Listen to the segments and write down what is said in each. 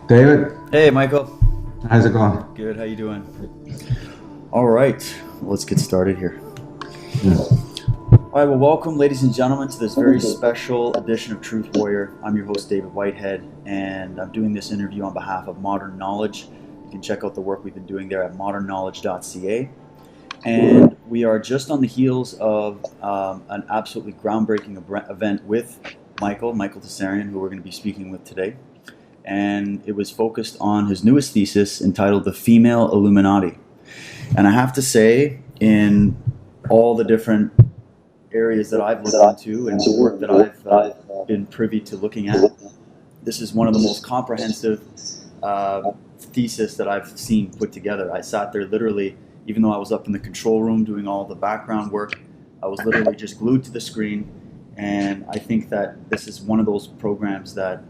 David, Hey, Michael. how's it going? Good. How you doing? All right. Let's get started here. Yeah. All right. Well, welcome, ladies and gentlemen, to this very special edition of Truth Warrior. I'm your host, David Whitehead, and I'm doing this interview on behalf of Modern Knowledge. You can check out the work we've been doing there at modernknowledge.ca. And we are just on the heels of an absolutely groundbreaking event with Michael Tsarion, who we're going to be speaking with today. And it was focused on his newest thesis entitled The Female Illuminati. And I have to say, in all the different areas that I've looked into and the work that I've been privy to looking at, this is one of the most comprehensive thesis that I've seen put together. I sat there literally, even though I was up in the control room doing all the background work, I was literally just glued to the screen. And I think that this is one of those programs that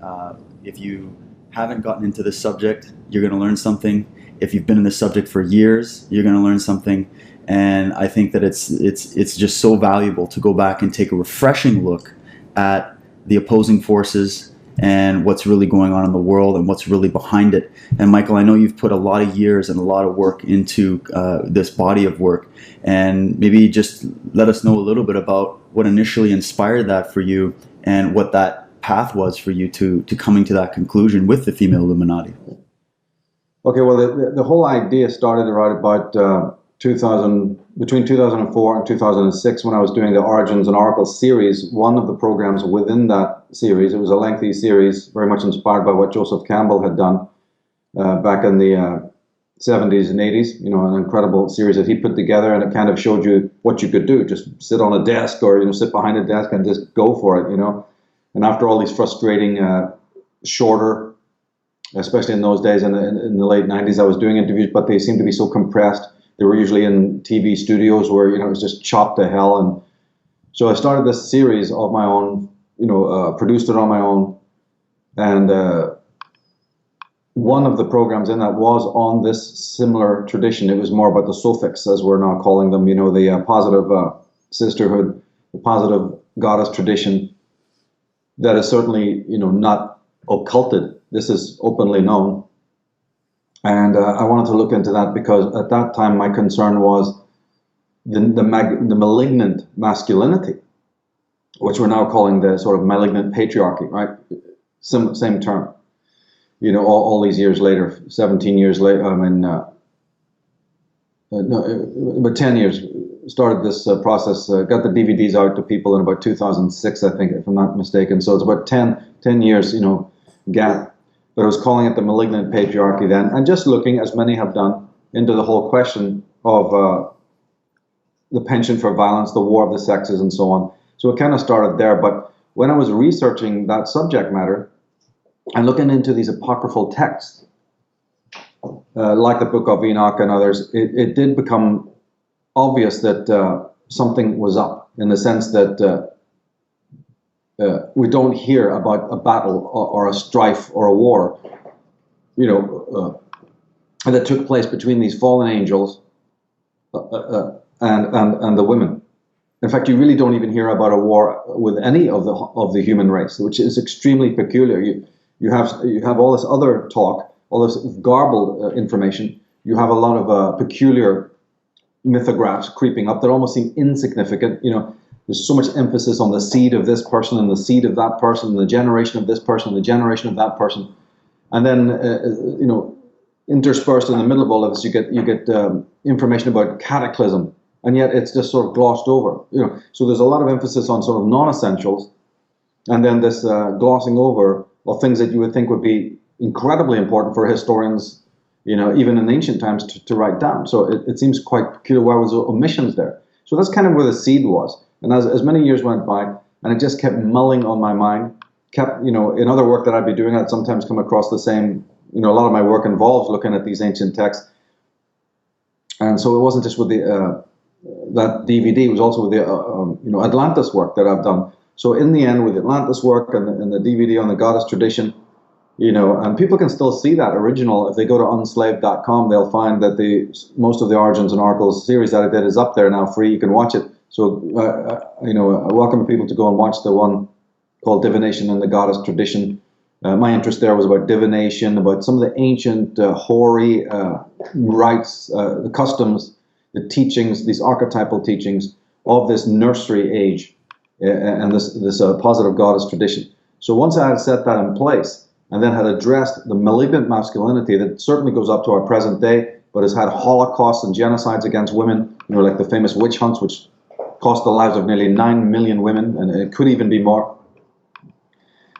if you haven't gotten into this subject, you're going to learn something. If you've been in this subject for years, you're going to learn something. And I think that it's just so valuable to go back and take a refreshing look at the opposing forces and what's really going on in the world and what's really behind it. And Michael, I know you've put a lot of years and a lot of work into this body of work, and maybe just let us know a little bit about what initially inspired that for you and what that path was for you to coming to that conclusion with the female Illuminati. Okay, well, the whole idea started right about 2000, between 2004 and 2006, when I was doing the Origins and Oracles series. One of the programs within that series, it was a lengthy series, very much inspired by what Joseph Campbell had done back in the 70s and 80s. You know, an incredible series that he put together, and it kind of showed you what you could do. Just sit on a desk or, sit behind a desk and just go for it. And after all these frustrating, shorter, especially in those days in the late 90s, I was doing interviews, but they seemed to be so compressed. They were usually in TV studios where, it was just chopped to hell. And so I started this series of my own, produced it on my own. And one of the programs in that was on this similar tradition. It was more about the Sophics, as we're now calling them, the positive sisterhood, the positive goddess tradition. That is certainly, not occulted. This is openly known. And I wanted to look into that because at that time my concern was the malignant masculinity, which we're now calling the sort of malignant patriarchy, right? Same term. All these years later, 17 years later, but 10 years, started this process, got the DVDs out to people in about 2006, I think, if I'm not mistaken. So it's about 10 years, gap. But I was calling it the malignant patriarchy then, and just looking, as many have done, into the whole question of the penchant for violence, the war of the sexes, and so on. So it kind of started there. But when I was researching that subject matter and looking into these apocryphal texts, like the Book of Enoch and others, it did become obvious that something was up, in the sense that we don't hear about a battle or a strife or a war, that took place between these fallen angels and the women. In fact, you really don't even hear about a war with any of the human race, which is extremely peculiar. You have all this other talk, all this garbled information. You have a lot of peculiar mythographs creeping up that almost seem insignificant. There's so much emphasis on the seed of this person and the seed of that person, and the generation of this person and the generation of that person, and then interspersed in the middle of all of this, you get information about cataclysm, and yet it's just sort of glossed over. So there's a lot of emphasis on sort of non-essentials, and then this glossing over of things that you would think would be incredibly important for historians, even in ancient times, to write down. So it seems quite peculiar. Why was there omissions there? So that's kind of where the seed was. And as many years went by, and it just kept mulling on my mind, in other work that I'd be doing, I'd sometimes come across the same, a lot of my work involves looking at these ancient texts. And so it wasn't just with that DVD, it was also with the, Atlantis work that I've done. So in the end, with the Atlantis work and the DVD on the goddess tradition, and people can still see that original. If they go to unslaved.com, they'll find that most of the Origins and Oracles series that I did is up there now, free. You can watch it. So, I welcome people to go and watch the one called Divination and the Goddess Tradition, My interest there was about divination, about some of the ancient hoary rites, the customs, the teachings, these archetypal teachings of this nursery age and this positive goddess tradition. So once I had set that in place and then had addressed the malignant masculinity that certainly goes up to our present day, but has had holocausts and genocides against women, like the famous witch hunts, which cost the lives of nearly 9 million women, and it could even be more.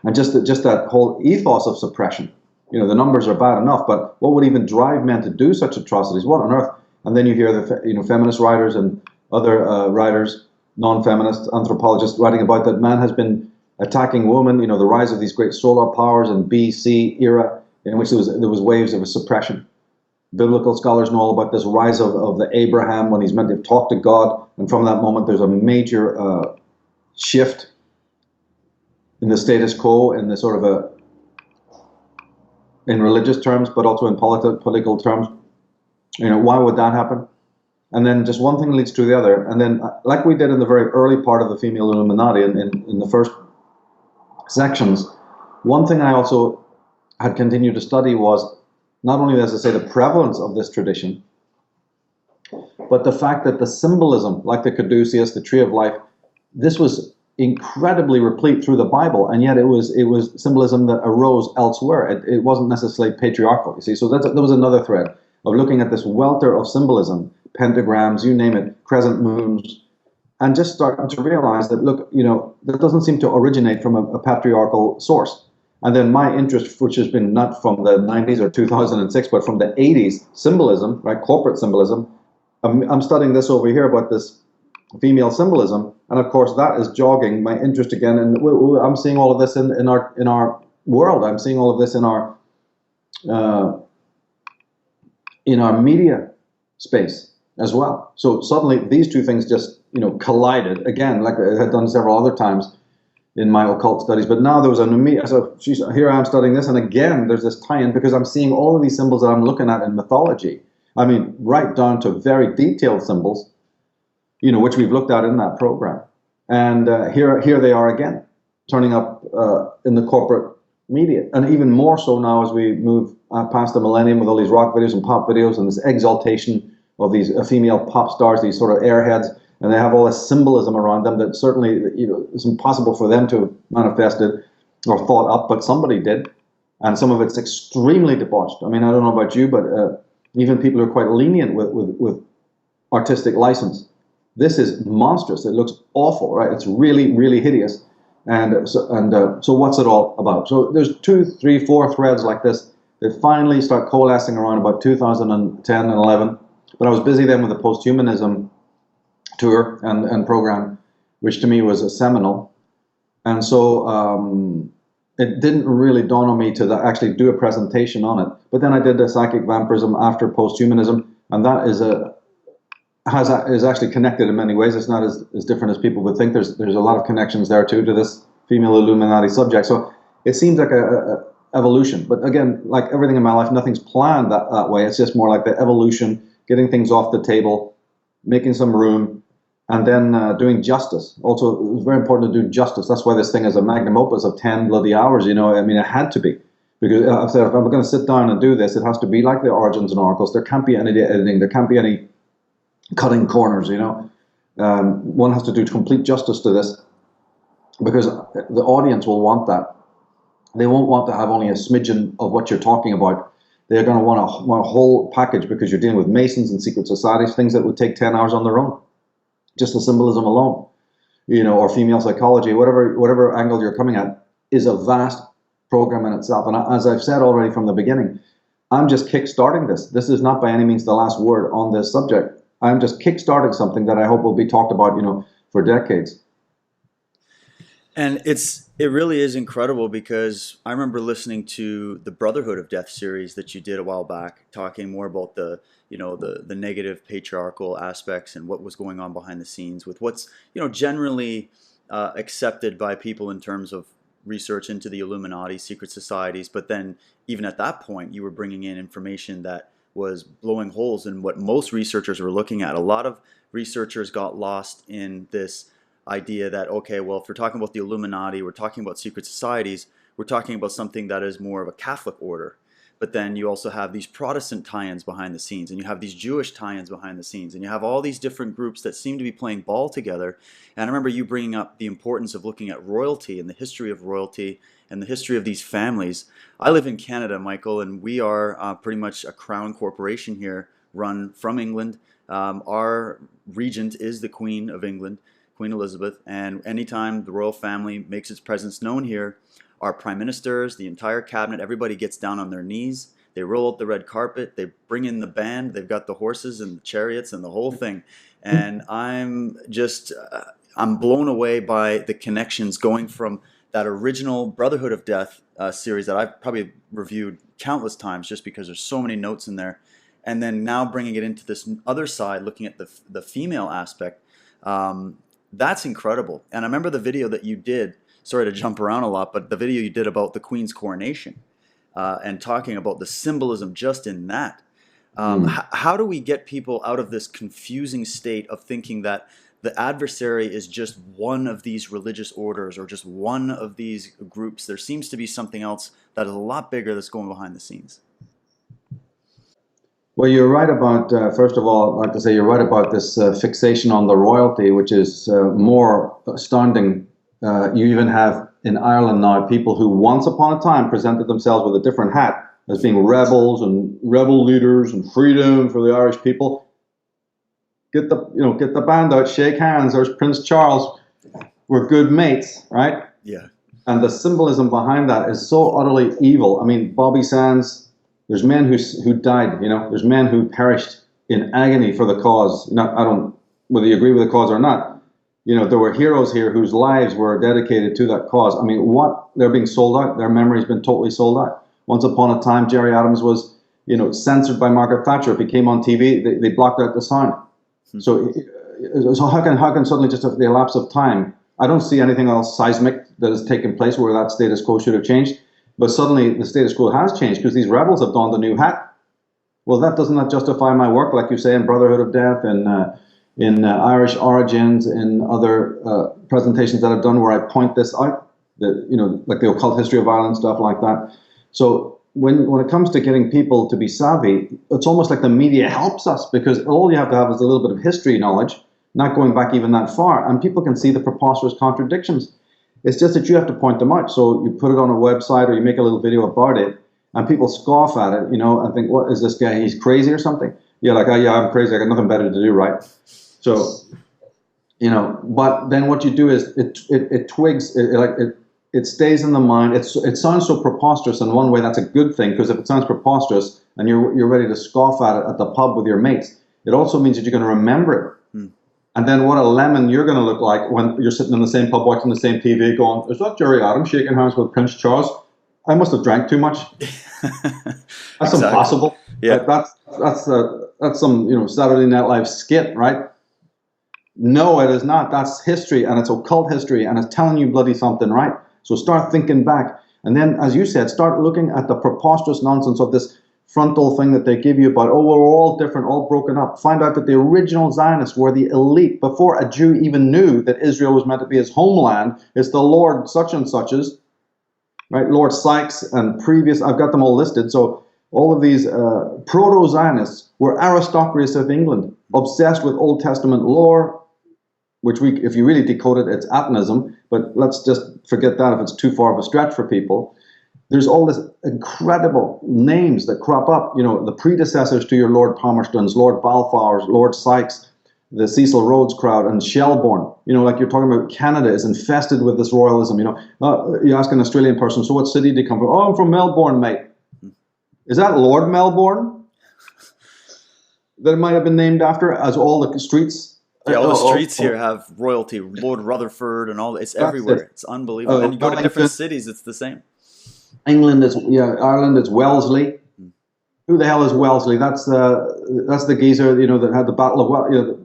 And just that whole ethos of suppression. The numbers are bad enough, but what would even drive men to do such atrocities? What on earth? And then you hear the feminist writers and other writers, non-feminist anthropologists writing about that man has been attacking women. The rise of these great solar powers in BC era, in which there was waves of suppression. Biblical scholars know all about this rise of the Abraham when he's meant to talk to God, and from that moment there's a major shift in the status quo, in the sort of in religious terms, but also in political terms. Why would that happen? And then just one thing leads to the other. And then, like we did in the very early part of the female Illuminati, in the first sections, one thing I also had continued to study was not only, as I say, the prevalence of this tradition, but the fact that the symbolism, like the caduceus, the tree of life, this was incredibly replete through the Bible, and yet it was symbolism that arose elsewhere. It wasn't necessarily patriarchal, you see. So that was another thread of looking at this welter of symbolism, pentagrams, you name it, crescent moons, and just starting to realize that, look, that doesn't seem to originate from a patriarchal source. And then my interest, which has been not from the 90s or 2006, but from the 80s, symbolism, right, corporate symbolism. I'm studying this over here about this female symbolism, and of course that is jogging my interest again. And I'm seeing all of this in our world. I'm seeing all of this in our media space as well. So suddenly these two things just collided again, like I had done several other times in my occult studies. But now there was here I am studying this, and again there's this tie-in because I'm seeing all of these symbols that I'm looking at in mythology. I mean, right down to very detailed symbols, which we've looked at in that program. And here they are again, turning up in the corporate media. And even more so now as we move past the millennium with all these rock videos and pop videos and this exaltation of these female pop stars, these sort of airheads, and they have all this symbolism around them that certainly, it's impossible for them to have manifested or thought up, but somebody did. And some of it's extremely debauched. I mean, I don't know about you, but even people are quite lenient with artistic license. This is monstrous. It looks awful, right? It's really, really hideous. And so what's it all about? So there's 2, 3, 4 threads like this that finally start coalescing around about 2010 and 11. But I was busy then with the posthumanism tour and program, which to me was a seminal. And so it didn't really dawn on me to actually do a presentation on it. But then I did the psychic vampirism after posthumanism, and that is actually connected in many ways. It's not as different as people would think. There's a lot of connections there too to this female Illuminati subject. So it seems like a evolution. But again, like everything in my life, nothing's planned that way. It's just more like the evolution, getting things off the table, making some room, and then doing justice. Also, it was very important to do justice. That's why this thing is a magnum opus of 10 bloody hours. I mean, it had to be. Because I said, if I'm going to sit down and do this, it has to be like the Origins and Oracles. There can't be any editing. There can't be any cutting corners, One has to do complete justice to this because the audience will want that. They won't want to have only a smidgen of what you're talking about. They're going to want a whole package because you're dealing with Masons and secret societies, things that would take 10 hours on their own. Just the symbolism alone, or female psychology, whatever angle you're coming at, is a vast program in itself. And as I've said already from the beginning, I'm just kickstarting this. This is not by any means the last word on this subject. I'm just kickstarting something that I hope will be talked about, for decades. And it really is incredible because I remember listening to the Brotherhood of Death series that you did a while back, talking more about the negative patriarchal aspects and what was going on behind the scenes with what's generally accepted by people in terms of research into the Illuminati, secret societies. But then even at that point, you were bringing in information that was blowing holes in what most researchers were looking at. A lot of researchers got lost in this idea that, okay, well, if we're talking about the Illuminati, we're talking about secret societies, we're talking about something that is more of a Catholic order. But then you also have these Protestant tie-ins behind the scenes, and you have these Jewish tie-ins behind the scenes, and you have all these different groups that seem to be playing ball together. And I remember you bringing up the importance of looking at royalty and the history of royalty and the history of these families. I live in Canada, Michael, and we are pretty much a crown corporation here, run from England. Our regent is the Queen of England, Queen Elizabeth, and anytime the royal family makes its presence known here, our prime ministers, the entire cabinet, everybody gets down on their knees. They roll out the red carpet. They bring in the band. They've got the horses and the chariots and the whole thing. And I'm blown away by the connections going from that original Brotherhood of Death series that I've probably reviewed countless times just because there's so many notes in there. And then now bringing it into this other side, looking at the female aspect. That's incredible. And I remember the video that you did. Sorry to jump around a lot, but the video you did about the Queen's coronation and talking about the symbolism just in that. How do we get people out of this confusing state of thinking that the adversary is just one of these religious orders or just one of these groups? There seems to be something else that is a lot bigger that's going behind the scenes. Well, you're right about, first of all, I'd like to say you're right about this fixation on the royalty, which is more astounding. You even have in Ireland now people who once upon a time presented themselves with a different hat as being rebels and rebel leaders and freedom for the Irish people. Get the band out, shake hands. There's Prince Charles. We're good mates, right? Yeah. And the symbolism behind that is so utterly evil. I mean, Bobby Sands. There's men who died. There's men who perished in agony for the cause. I don't whether you agree with the cause or not. There were heroes here whose lives were dedicated to that cause. I mean, they're being sold out. Their memory's been totally sold out. Once upon a time, Gerry Adams was, censored by Margaret Thatcher. If he came on TV, they blocked out the sound. So how can suddenly just the elapse of time? I don't see anything else seismic that has taken place where that status quo should have changed. But suddenly the status quo has changed because these rebels have donned a new hat. Well, doesn't that justify my work, like you say, in Brotherhood of Death and in Irish Origins, in other presentations that I've done where I point this out, like the occult history of Ireland, stuff like that. So when it comes to getting people to be savvy, it's almost like the media helps us because all you have to have is a little bit of history knowledge, not going back even that far, and people can see the preposterous contradictions. It's just that you have to point them out. So you put it on a website or you make a little video about it, and people scoff at it, and think, what is this guy? He's crazy or something? You're like, oh yeah, I'm crazy. I got nothing better to do, right? So, but then what you do is it twigs, it stays in the mind. It sounds so preposterous in one way. That's a good thing, because if it sounds preposterous and you're ready to scoff at it at the pub with your mates, it also means that you're going to remember it. And then what a lemon you're going to look like when you're sitting in the same pub watching the same TV going, is that Gerry Adams shaking hands with Prince Charles? I must have drank too much. That's impossible. Yeah. That's some Saturday Night Live skit, right? No, it is not. That's history, and it's occult history, and it's telling you bloody something, right? So start thinking back. And then, as you said, start looking at the preposterous nonsense of this frontal thing that they give you about, we're all different, all broken up. Find out that the original Zionists were the elite. Before a Jew even knew that Israel was meant to be his homeland, it's the Lord such and such's, right? Lord Sykes and previous, I've got them all listed. So all of these proto-Zionists were aristocracies of England, obsessed with Old Testament lore, which if you really decode it, it's Atonism, but let's just forget that if it's too far of a stretch for people. There's all this incredible names that crop up, the predecessors to your Lord Palmerstons, Lord Balfours, Lord Sykes, the Cecil Rhodes crowd, and Shelbourne. Like you're talking about, Canada is infested with this royalism. You ask an Australian person, so what city do you come from? Oh, I'm from Melbourne, mate. Is that Lord Melbourne? That it might have been named after, as all the streets. Yeah, all the streets here have royalty. Lord Rutherford and all. It's everywhere. It's unbelievable. And you go to different cities, it's the same. England is, Ireland is Wellesley. Who the hell is Wellesley? That's the geezer, that had the Battle of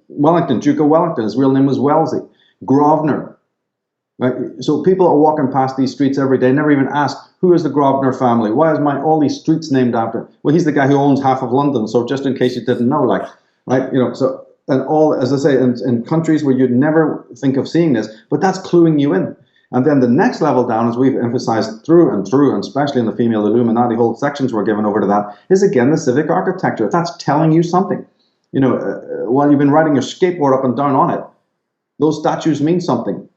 Wellington, Duke of Wellington. His real name was Wellesley. Grosvenor. Right? So people are walking past these streets every day, never even ask, who is the Grosvenor family? Why is all these streets named after? Well, he's the guy who owns half of London. So just in case you didn't know, right? So. And all, as I say, in countries where you'd never think of seeing this, but that's cluing you in. And then the next level down, as we've emphasized through and through, and especially in the female Illuminati, whole sections were given over to that, is again the civic architecture. That's telling you something. You know, while you've been riding your skateboard up and down on it, those statues mean something.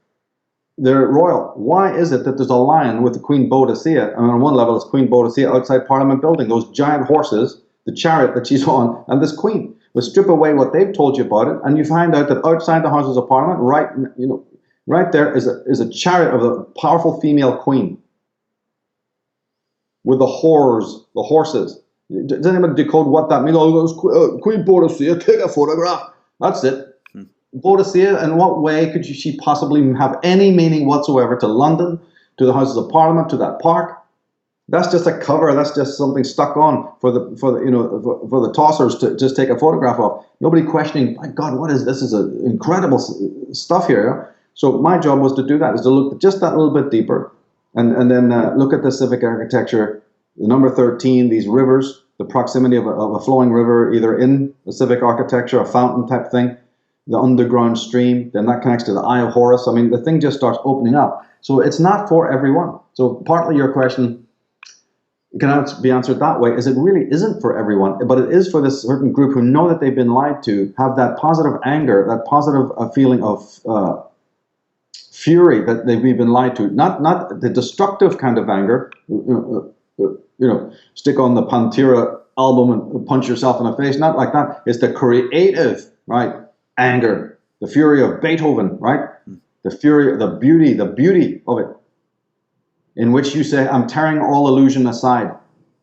They're royal. Why is it that there's a lion with the Queen Boadicea, and on one level it's Queen Boadicea outside Parliament building, those giant horses, the chariot that she's on, and this queen? But strip away what they've told you about it, and you find out that outside the Houses of Parliament, right there is a chariot of a powerful female queen with the horses. Does anybody decode what that means? Oh, Queen Boadicea, take a photograph. That's it. Boadicea, in what way could she possibly have any meaning whatsoever to London, to the Houses of Parliament, to that park? That's just a cover. That's just something stuck on for the tossers to just take a photograph of. Nobody questioning, my God, what is this? This is incredible stuff here. So my job was to do that, is to look just that little bit deeper, and then look at the civic architecture, the number 13, these rivers, the proximity of a flowing river, either in the civic architecture, a fountain type thing, the underground stream, then that connects to the Eye of Horus. I mean, the thing just starts opening up. So it's not for everyone. So partly your question can be answered that way, is it really isn't for everyone, but it is for this certain group who know that they've been lied to, have that positive anger, that positive feeling of fury that they've been lied to. Not the destructive kind of anger, stick on the Pantera album and punch yourself in the face, not like that. It's the creative, right? Anger, the fury of Beethoven, right? The fury, the beauty of it, in which you say, I'm tearing all illusion aside.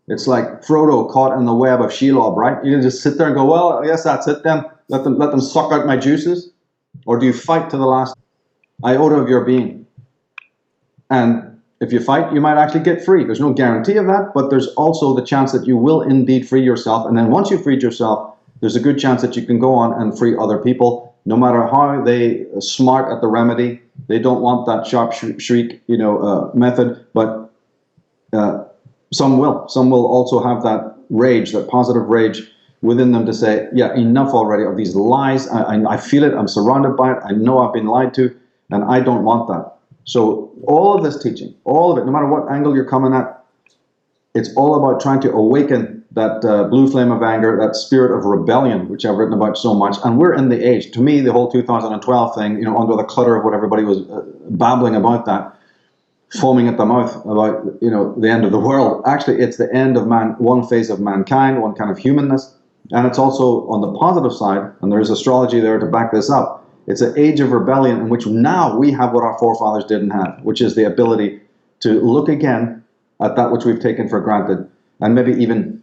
It's like Frodo caught in the web of Shelob, right? You can just sit there and go, well, yes, that's it then. Let them suck out my juices. Or do you fight to the last iota of your being? And if you fight, you might actually get free. There's no guarantee of that, but there's also the chance that you will indeed free yourself. And then once you've freed yourself, there's a good chance that you can go on and free other people, no matter how they smart at the remedy. They don't want that sharp shriek, method, but some will. Some will also have that rage, that positive rage within them to say, yeah, enough already of these lies. I feel it. I'm surrounded by it. I know I've been lied to, and I don't want that. So all of this teaching, all of it, no matter what angle you're coming at, it's all about trying to awaken that blue flame of anger, that spirit of rebellion, which I've written about so much. And we're in the age. To me, the whole 2012 thing, under the clutter of what everybody was babbling about that, foaming at the mouth about, the end of the world. Actually, it's the end of one phase of mankind, one kind of humanness. And it's also on the positive side, and there's astrology there to back this up. It's an age of rebellion in which now we have what our forefathers didn't have, which is the ability to look again at that which we've taken for granted, and maybe even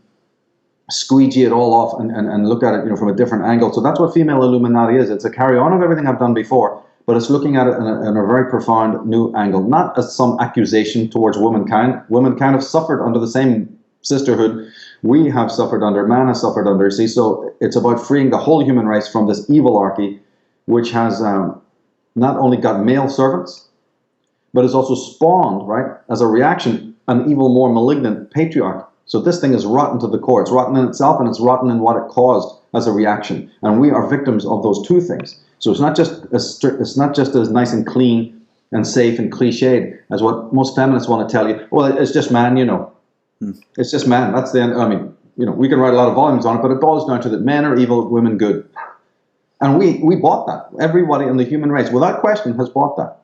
squeegee it all off and look at it from a different angle. So that's what female Illuminati is. It's a carry-on of everything I've done before, but it's looking at it in a very profound new angle, not as some accusation towards womankind. Womankind have suffered under the same sisterhood we have suffered under, man has suffered under. See, so it's about freeing the whole human race from this evilarchy, which has not only got male servants, but has also spawned, right, as a reaction, an evil, more malignant patriarch. So this thing is rotten to the core. It's rotten in itself, and it's rotten in what it caused as a reaction. And we are victims of those two things. So it's not just as nice and clean and safe and cliched as what most feminists want to tell you. Well, it's just man, It's just man. That's the end. I mean, we can write a lot of volumes on it, but it boils down to that men are evil, women good. And we bought that. Everybody in the human race, without question, has bought that.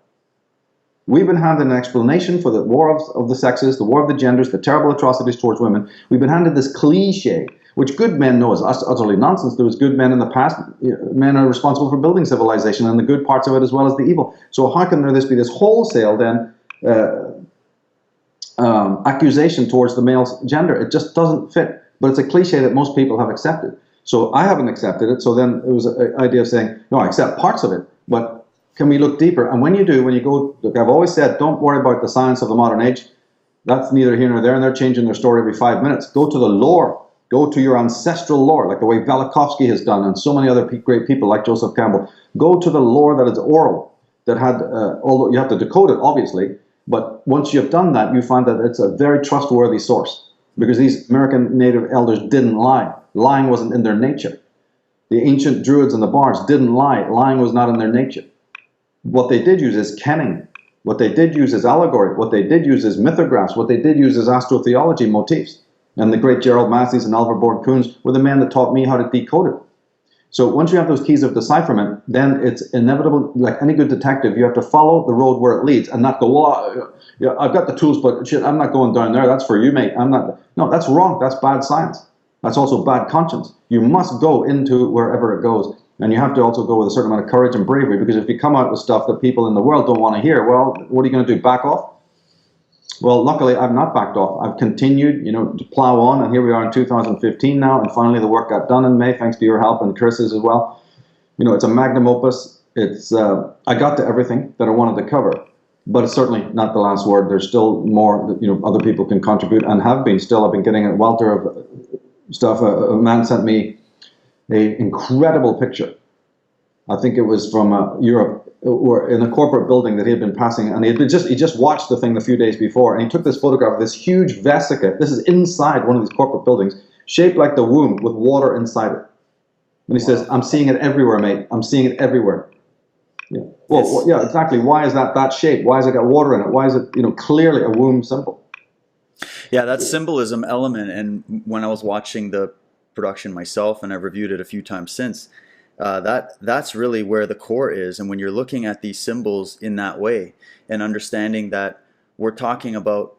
We've been handed an explanation for the war of the sexes, the war of the genders, the terrible atrocities towards women. We've been handed this cliche, which good men know is utterly nonsense. There was good men in the past. Men are responsible for building civilization, and the good parts of it as well as the evil. So how can there be this wholesale then accusation towards the male gender? It just doesn't fit. But it's a cliche that most people have accepted. So I haven't accepted it. So then it was an idea of saying, no, I accept parts of it, but can we look deeper? And when you do, when you go, look, I've always said, don't worry about the science of the modern age. That's neither here nor there, and they're changing their story every 5 minutes. Go to the lore. Go to your ancestral lore, like the way Velikovsky has done, and so many other great people like Joseph Campbell. Go to the lore that is oral, that had, although you have to decode it, obviously, but once you've done that, you find that it's a very trustworthy source, because these American native elders didn't lie. Lying wasn't in their nature. The ancient druids and the bards didn't lie. Lying was not in their nature. What they did use is kenning, What they did use is allegory. What they did use is mythographs. What they did use is astrotheology motifs. And the great Gerald Massey's and Alvar Borg Koons were the men that taught me how to decode it. So once you have those keys of decipherment, then it's inevitable, like any good detective, you have to follow the road where it leads and not go, well, yeah, I've got the tools, but shit, I'm not going down there. That's for you, mate. I'm not. No, that's wrong. That's bad science. That's also bad conscience. You must go into wherever it goes. And you have to also go with a certain amount of courage and bravery, because if you come out with stuff that people in the world don't want to hear, well, what are you going to do, back off? Well, luckily, I've not backed off. I've continued, to plow on, and here we are in 2015 now, and finally the work got done in May, thanks to your help and Chris's as well. It's a magnum opus. It's I got to everything that I wanted to cover, but it's certainly not the last word. There's still more that, other people can contribute, and have been still. I've been getting a welter of stuff. A man sent me an incredible picture. I think it was from Europe, or in a corporate building that he had been passing, and he just watched the thing a few days before, and he took this photograph of this huge vesica. This is inside one of these corporate buildings, shaped like the womb with water inside it. And he says, "I'm seeing it everywhere, mate. I'm seeing it everywhere." Yeah. Well, yeah, exactly. Why is that shape? Why has it got water in it? Why is it, clearly a womb symbol? Yeah, that symbolism element. And when I was watching the production myself, and I've reviewed it a few times since, that's really where the core is. And when you're looking at these symbols in that way and understanding that we're talking about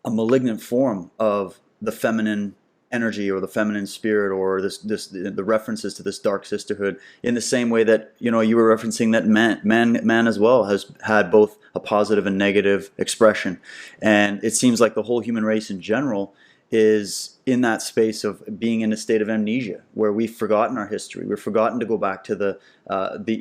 a malignant form of the feminine energy or the feminine spirit, or the references to this dark sisterhood, in the same way that you were referencing that man as well has had both a positive and negative expression. And it seems like the whole human race in general is in that space of being in a state of amnesia, where we've forgotten our history. We've forgotten to go back to the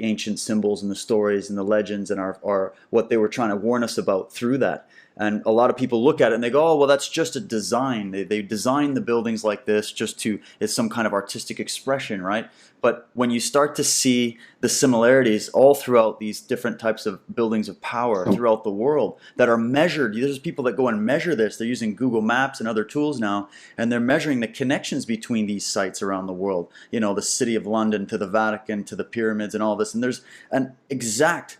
ancient symbols and the stories and the legends and our what they were trying to warn us about through that. And a lot of people look at it and they go, oh, well, that's just a design. They designed the buildings like this it's some kind of artistic expression, right? But when you start to see the similarities all throughout these different types of buildings of power throughout the world that are measured, there's people that go and measure this. They're using Google Maps and other tools now, and they're measuring the connections between these sites around the world. The city of London to the Vatican to the pyramids and all this. And there's an exact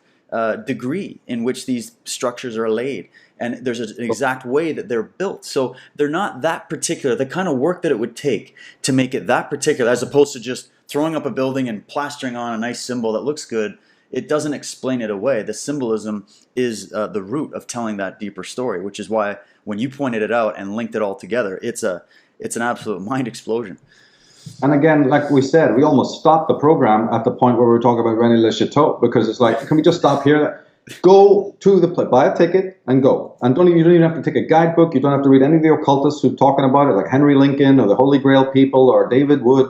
degree in which these structures are laid. And there's an exact way that they're built. So they're not that particular. The kind of work that it would take to make it that particular, as opposed to just throwing up a building and plastering on a nice symbol that looks good, it doesn't explain it away. The symbolism is the root of telling that deeper story, which is why when you pointed it out and linked it all together, it's an absolute mind explosion. And again, like we said, we almost stopped the program at the point where we were talking about René Le Chateau, because it's like, can we just stop here? Go to the place, buy a ticket and go. And you don't even have to take a guidebook. You don't have to read any of the occultists who are talking about it, like Henry Lincoln or the Holy Grail people or David Wood.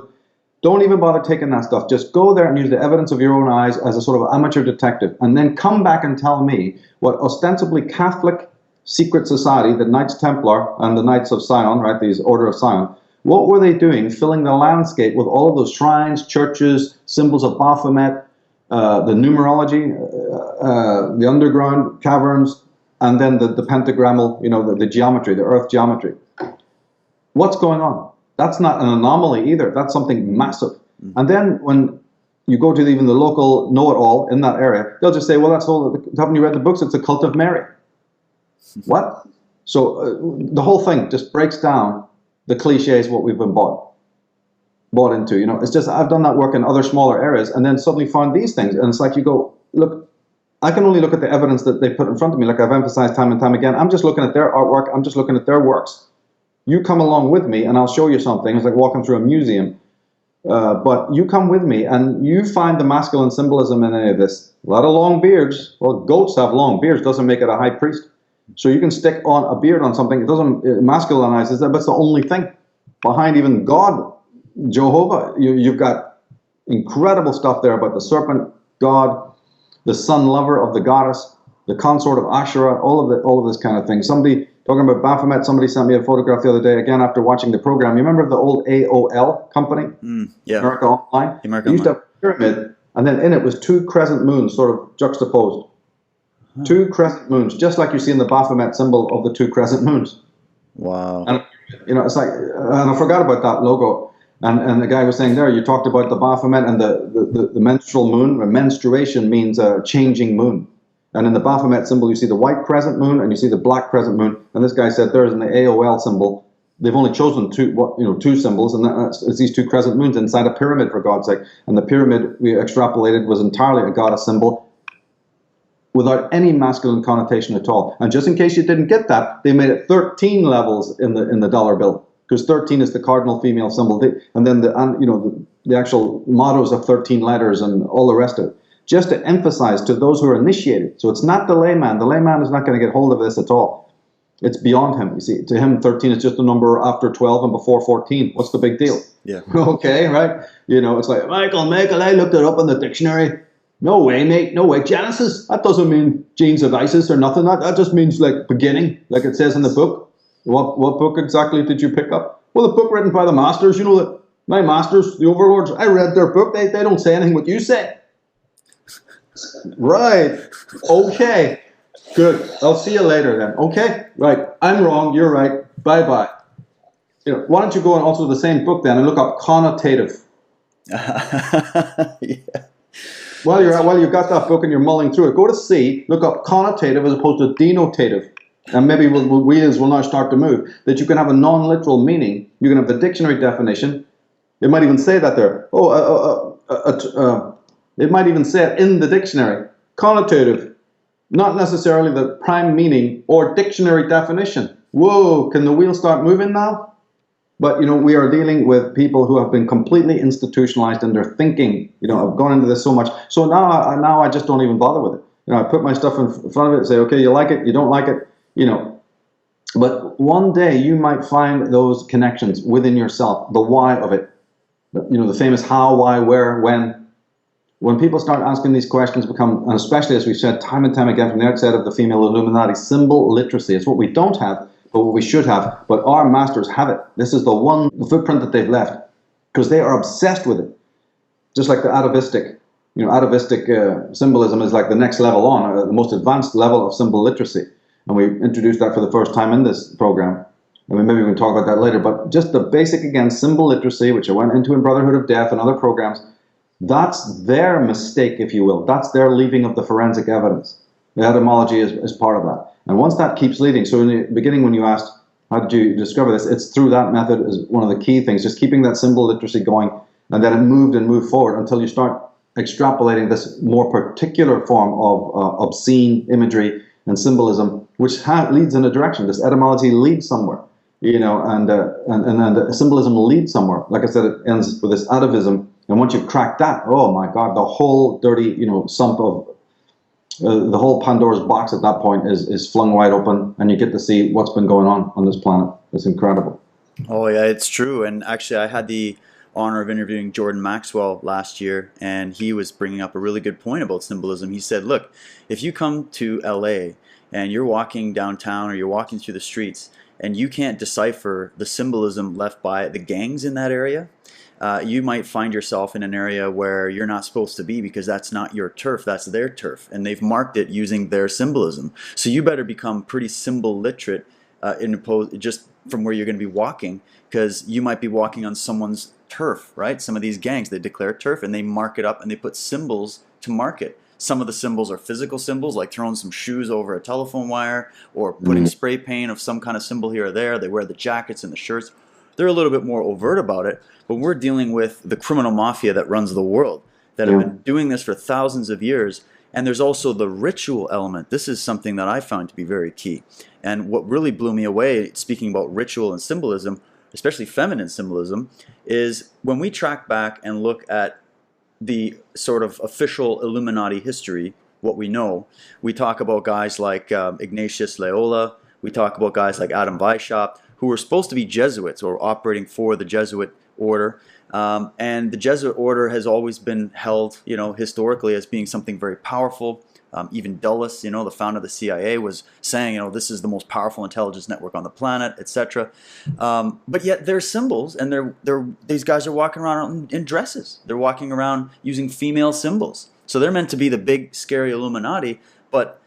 Don't even bother taking that stuff. Just go there and use the evidence of your own eyes as a sort of amateur detective. And then come back and tell me what ostensibly Catholic secret society, the Knights Templar and the Knights of Sion, right, these Order of Sion, what were they doing filling the landscape with all of those shrines, churches, symbols of Baphomet, the numerology, the underground caverns, and then the pentagrammal, the geometry, the earth geometry. What's going on? That's not an anomaly either. That's something massive. And then when you go to even the local know-it-all in that area, they'll just say, well, that's all. Haven't you read the books? It's a cult of Mary. What? So the whole thing just breaks down the cliches, what we've been bought into. It's just, I've done that work in other smaller areas and then suddenly found these things. And it's like you go, look, I can only look at the evidence that they put in front of me, like I've emphasized time and time again. I'm just looking at their artwork. I'm just looking at their works. You come along with me and I'll show you something. It's like walking through a museum. But you come with me and you find the masculine symbolism in any of this. A lot of long beards. Well, goats have long beards. Doesn't make it a high priest. So you can stick on a beard on something. It doesn't masculinize it, but it's the only thing. Behind even God, Jehovah, you've got incredible stuff there about the serpent god, the son lover of the goddess, the consort of Asherah, all of this kind of thing. Somebody talking about Baphomet, somebody sent me a photograph the other day, again after watching the program. You remember the old AOL company? Yeah. America Online? America they used Online. to have a pyramid, and then in it was two crescent moons sort of juxtaposed. Huh. Two crescent moons, just like you see in the Baphomet symbol of the two crescent moons. Wow. And it's like, and I forgot about that logo. And the guy was saying there, you talked about the Baphomet and the menstrual moon. Menstruation means a changing moon. And in the Baphomet symbol, you see the white crescent moon and you see the black crescent moon. And this guy said there's an AOL symbol. They've only chosen two symbols, and it's these two crescent moons inside a pyramid, for God's sake. And the pyramid we extrapolated was entirely a goddess symbol, without any masculine connotation at all. And just in case you didn't get that, they made it 13 levels in the dollar bill, because 13 is the cardinal female symbol, and then the actual mottos of 13 letters and all the rest of it, just to emphasize to those who are initiated. So it's not the layman. The layman is not going to get hold of this at all. It's beyond him. You see, to him, 13 is just a number after 12 and before 14. What's the big deal? Yeah. Okay, right? It's like, Michael, I looked it up in the dictionary. No way, mate. No way. Genesis, that doesn't mean genes of Isis or nothing. That just means like beginning, like it says in the book. What book exactly did you pick up? Well, the book written by the masters. That my masters, the overlords, I read their book. They don't say anything what you say. Right. Okay. Good. I'll see you later then. Okay. Right. I'm wrong. You're right. Bye-bye. Why don't you go and also the same book then and look up connotative? Yeah. While you've got that book and you're mulling through it, go to C, look up connotative as opposed to denotative. And maybe wheels will now start to move. That you can have a non-literal meaning. You can have the dictionary definition. It might even say that there. It might even say it in the dictionary. Connotative, not necessarily the prime meaning or dictionary definition. Whoa, can the wheel start moving now? But, we are dealing with people who have been completely institutionalized in their thinking. I've gone into this so much. So now I just don't even bother with it. I put my stuff in front of it and say, okay, you like it, you don't like it, But one day you might find those connections within yourself, the why of it. The famous how, why, where, when. When people start asking these questions, and especially as we've said time and time again from the outset of the female Illuminati, symbol literacy. It's what we don't have, but what we should have. But our masters have it. This is the footprint that they've left, because they are obsessed with it. Just like the atavistic, atavistic symbolism is like the next level on, the most advanced level of symbol literacy. And we introduced that for the first time in this program. And maybe we can talk about that later. But just the basic, again, symbol literacy, which I went into in Brotherhood of Death and other programs, that's their mistake, if you will. That's their leaving of the forensic evidence. The etymology is part of that. And once that keeps leading, so in the beginning when you asked, how did you discover this? It's through that method is one of the key things, just keeping that symbol literacy going, and then it moved forward until you start extrapolating this more particular form of obscene imagery and symbolism, which leads in a direction. This etymology leads somewhere, and symbolism leads somewhere. Like I said, it ends with this atavism. And once you've cracked that, oh my God, the whole dirty, sump of the whole Pandora's box at that point is flung wide open, and you get to see what's been going on this planet. It's incredible. Oh yeah, it's true. And actually, I had the honor of interviewing Jordan Maxwell last year, and he was bringing up a really good point about symbolism. He said, look, if you come to LA and you're walking downtown or you're walking through the streets and you can't decipher the symbolism left by the gangs in that area, you might find yourself in an area where you're not supposed to be, because that's not your turf, that's their turf, and they've marked it using their symbolism. So you better become pretty symbol literate just from where you're going to be walking, because you might be walking on someone's turf, right? Some of these gangs, they declare turf and they mark it up and they put symbols to mark it. Some of the symbols are physical symbols, like throwing some shoes over a telephone wire or putting spray paint of some kind of symbol here or there. They wear the jackets and the shirts. They're a little bit more overt about it, but we're dealing with the criminal mafia that runs the world, that have been doing this for thousands of years. And there's also the ritual element. This is something that I found to be very key. And what really blew me away, speaking about ritual and symbolism, especially feminine symbolism, is when we track back and look at the sort of official Illuminati history, what we know, we talk about guys like Ignatius Loyola, we talk about guys like Adam Weishaupt, who were supposed to be Jesuits or operating for the Jesuit order. And the Jesuit order has always been held, historically as being something very powerful. Even Dulles, the founder of the CIA, was saying, this is the most powerful intelligence network on the planet, etc. But yet their symbols, and these guys are walking around in dresses. They're walking around using female symbols. So they're meant to be the big, scary Illuminati, but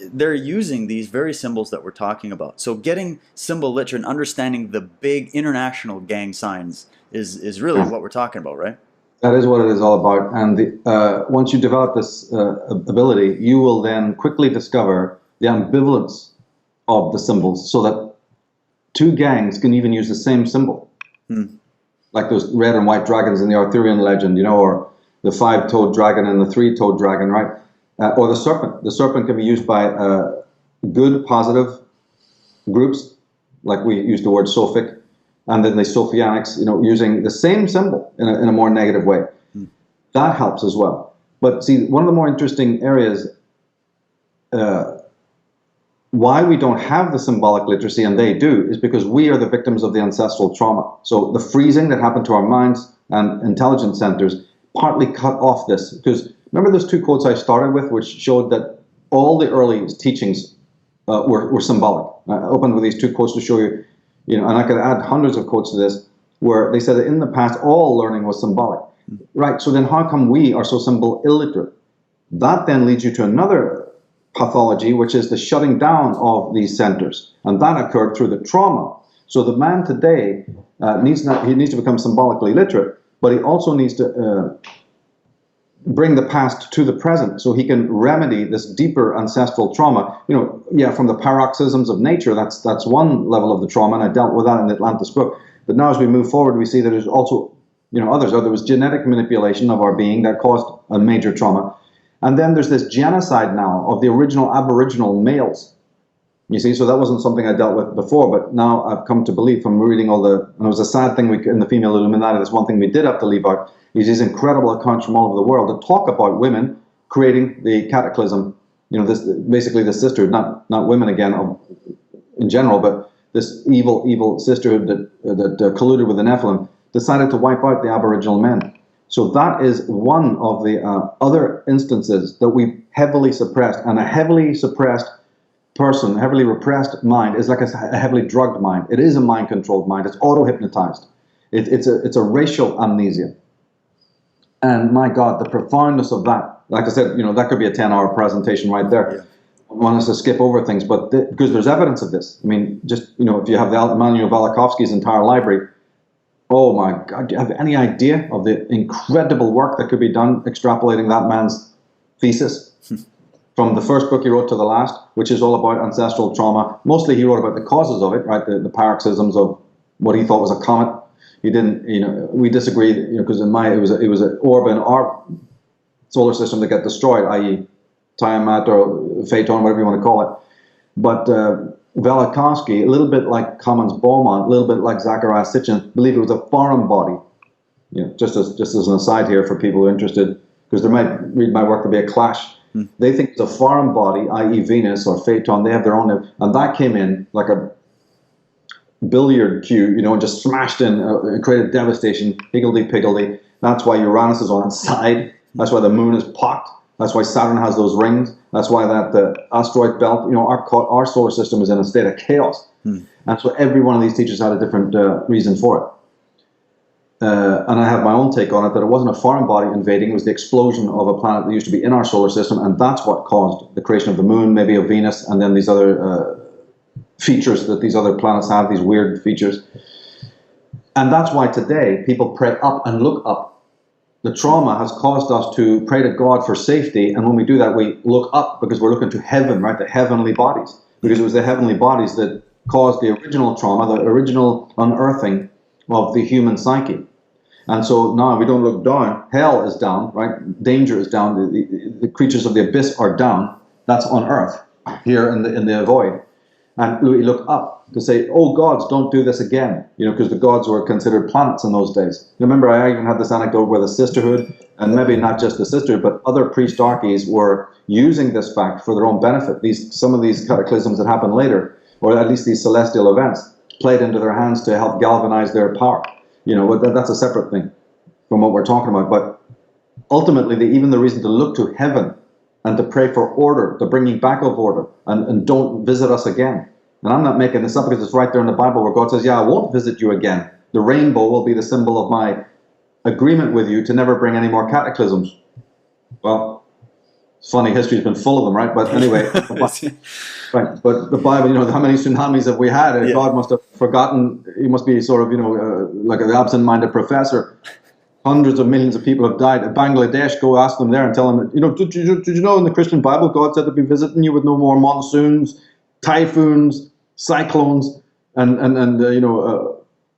they're using these very symbols that we're talking about. So getting symbol literate and understanding the big international gang signs is really what we're talking about, right? That is what it is all about. And once you develop this ability, you will then quickly discover the ambivalence of the symbols, so that two gangs can even use the same symbol. Like those red and white dragons in the Arthurian legend, or the five-toed dragon and the three-toed dragon, right? Or the serpent. The serpent can be used by good, positive groups, like we use the word Sophic, and then the Sophianics, using the same symbol in a more negative way. That helps as well. But see, one of the more interesting areas, why we don't have the symbolic literacy and they do, is because we are the victims of the ancestral trauma. So the freezing that happened to our minds and intelligence centers partly cut off this. Because remember those two quotes I started with, which showed that all the early teachings were symbolic. I opened with these two quotes to show you, and I could add hundreds of quotes to this, where they said that in the past all learning was symbolic. Right, so then how come we are so symbol illiterate? That then leads you to another pathology, which is the shutting down of these centers, and that occurred through the trauma. So the man today needs to become symbolically literate, but he also needs to bring the past to the present, so he can remedy this deeper ancestral trauma. From the paroxysms of nature, that's one level of the trauma, and I dealt with that in the Atlantis book. But now as we move forward, we see that there's also others. There was genetic manipulation of our being that caused a major trauma. And then there's this genocide now of the original Aboriginal males. You see, so that wasn't something I dealt with before, but now I've come to believe from reading and it was a sad thing in the female Illuminati, that's one thing we did have to leave out, is these incredible accounts from all over the world that talk about women creating the cataclysm, this basically the sisterhood, not women again in general, but this evil sisterhood that colluded with the Nephilim, decided to wipe out the Aboriginal men. So that is one of the other instances that we heavily suppressed. And a heavily suppressed person, heavily repressed mind is like a heavily drugged mind. It is a mind-controlled mind. It's auto-hypnotized. It's a racial amnesia. And my God, the profoundness of that, like I said, that could be a 10-hour presentation right there. Yeah. I want us to skip over things, but because there's evidence of this. I mean, just, if you have the Manuel Velikovsky's entire library, oh my God, do you have any idea of the incredible work that could be done extrapolating that man's thesis from the first book he wrote to the last, which is all about ancestral trauma. Mostly he wrote about the causes of it, right? The paroxysms of what he thought was a comet. He didn't, we disagreed, because it was an orb in our solar system that got destroyed, i.e. Tiamat or Phaeton, whatever you want to call it. But Velikovsky, a little bit like Commons Beaumont, a little bit like Zachariah Sitchin, believed it was a foreign body. Just as an aside here for people who are interested, because they might read my work to be a clash. They think it's a foreign body, i.e. Venus or Phaeton. They have their own, and that came in like a billiard cue, and just smashed in and created devastation, higgledy-piggledy. That's why Uranus is on its side. That's why the moon is pocked. That's why Saturn has those rings. That's why that asteroid belt, our solar system is in a state of chaos. And so every one of these teachers had a different reason for it. And I have my own take on it, that it wasn't a foreign body invading, it was the explosion of a planet that used to be in our solar system, and that's what caused the creation of the moon, maybe of Venus, and then these other features that these other planets have, these weird features. And that's why today people pray up and look up. The trauma has caused us to pray to God for safety, and when we do that, we look up because we're looking to heaven, right? The heavenly bodies, because it was the heavenly bodies that caused the original trauma, the original unearthing of the human psyche. And so now we don't look down. Hell is down, right? Danger is down. The creatures of the abyss are down. That's on earth, here in the void. And we look up to say, oh gods, don't do this again. Because the gods were considered planets in those days. Remember, I even had this anecdote where the sisterhood, and maybe not just the sisterhood, but other priest darkies were using this fact for their own benefit. Some of these cataclysms that happened later, or at least these celestial events, played into their hands to help galvanize their power. That's a separate thing from what we're talking about. But ultimately, even the reason to look to heaven and to pray for order, the bringing back of order, and don't visit us again. And I'm not making this up because it's right there in the Bible where God says, yeah, I won't visit you again. The rainbow will be the symbol of my agreement with you to never bring any more cataclysms. Well, it's funny, history's been full of them, right? But anyway, right. But the Bible, how many tsunamis have we had? Yeah. God must have forgotten. He must be sort of, like an absent-minded professor. Hundreds of millions of people have died. In Bangladesh, go ask them there and tell them, did you know in the Christian Bible God said to be visiting you with no more monsoons, typhoons, cyclones, and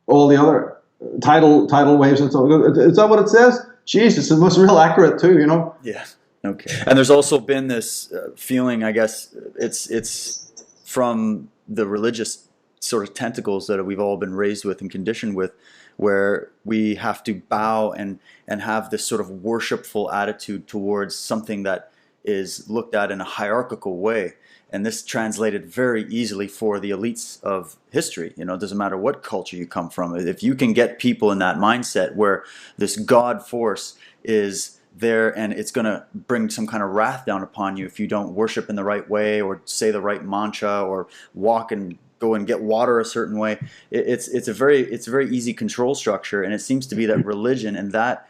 all the other tidal waves and so on. Is that what it says? Jesus, it was real accurate too, Yeah. Okay. And there's also been this feeling, I guess, it's from the religious sort of tentacles that we've all been raised with and conditioned with, where we have to bow and have this sort of worshipful attitude towards something that is looked at in a hierarchical way. And this translated very easily for the elites of history. It doesn't matter what culture you come from. If you can get people in that mindset where this God force is there and it's going to bring some kind of wrath down upon you if you don't worship in the right way or say the right mantra or walk and go and get water a certain way. It's a very easy control structure, and it seems to be that religion and that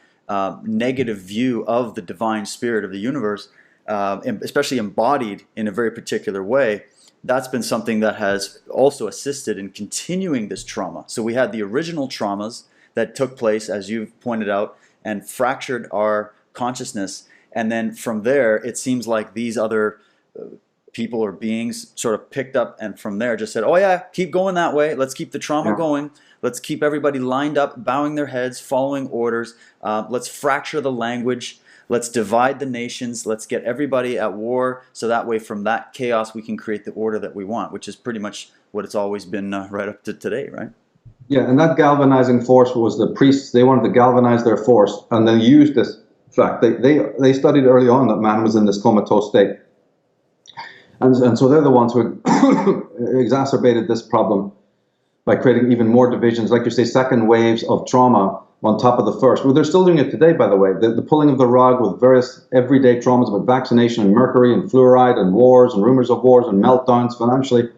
negative view of the divine spirit of the universe, especially embodied in a very particular way, that's been something that has also assisted in continuing this trauma. So we had the original traumas that took place, as you've pointed out, and fractured our consciousness, and then from there it seems like these other people or beings sort of picked up and from there just said, oh yeah, keep going that way, let's keep the trauma going, let's keep everybody lined up, bowing their heads, following orders, let's fracture the language, let's divide the nations, let's get everybody at war, so that way from that chaos we can create the order that we want, which is pretty much what it's always been right up to today, right? Yeah, and that galvanizing force was the priests. They wanted to galvanize their force, and they used this fact. They studied early on that man was in this comatose state. And so they're the ones who exacerbated this problem by creating even more divisions, like you say, second waves of trauma on top of the first. Well, they're still doing it today, by the way. The pulling of the rug with various everyday traumas about vaccination and mercury and fluoride and wars and rumors of wars and meltdowns financially.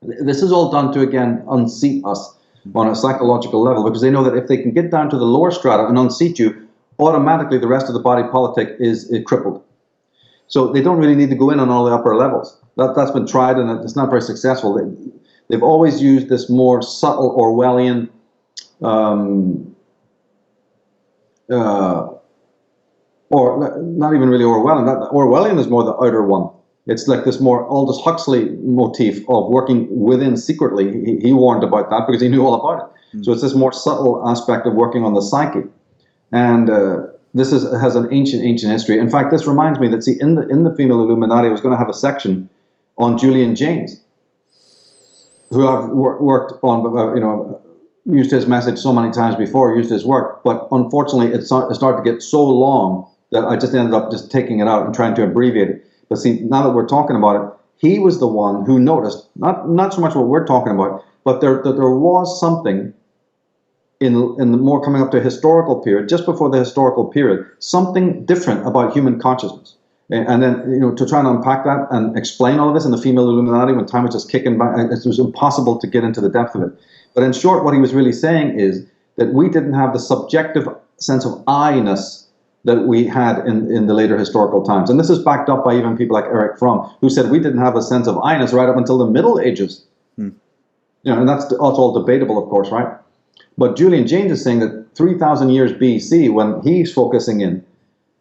This is all done to, again, unseat us on a psychological level, because they know that if they can get down to the lower strata and unseat you, automatically the rest of the body politic is crippled. So they don't really need to go in on all the upper levels. That's been tried, and it's not very successful. They've always used this more subtle Orwellian, or not even really Orwellian. Orwellian is more the outer one. It's like this more Aldous Huxley motif of working within secretly. He warned about that because he knew all about it. Mm. So it's this more subtle aspect of working on the psyche. And this has an ancient history. In fact, this reminds me that, see, in the female Illuminati, I was going to have a section on Julian Jaynes, who I've worked on, used his message so many times before, used his work, but unfortunately it started to get so long that I just ended up just taking it out and trying to abbreviate it. But see, now that we're talking about it, he was the one who noticed, not so much what we're talking about, but there was something in the more coming up to a historical period, just before the historical period, something different about human consciousness. And then, to try and unpack that and explain all of this in the female Illuminati, when time was just kicking back, it was impossible to get into the depth of it. But in short, what he was really saying is that we didn't have the subjective sense of I-ness that we had in the later historical times. And this is backed up by even people like Eric Fromm, who said we didn't have a sense of I-ness right up until the Middle Ages. And that's all debatable, of course, right? But Julian Jaynes is saying that 3,000 years BC, when he's focusing in,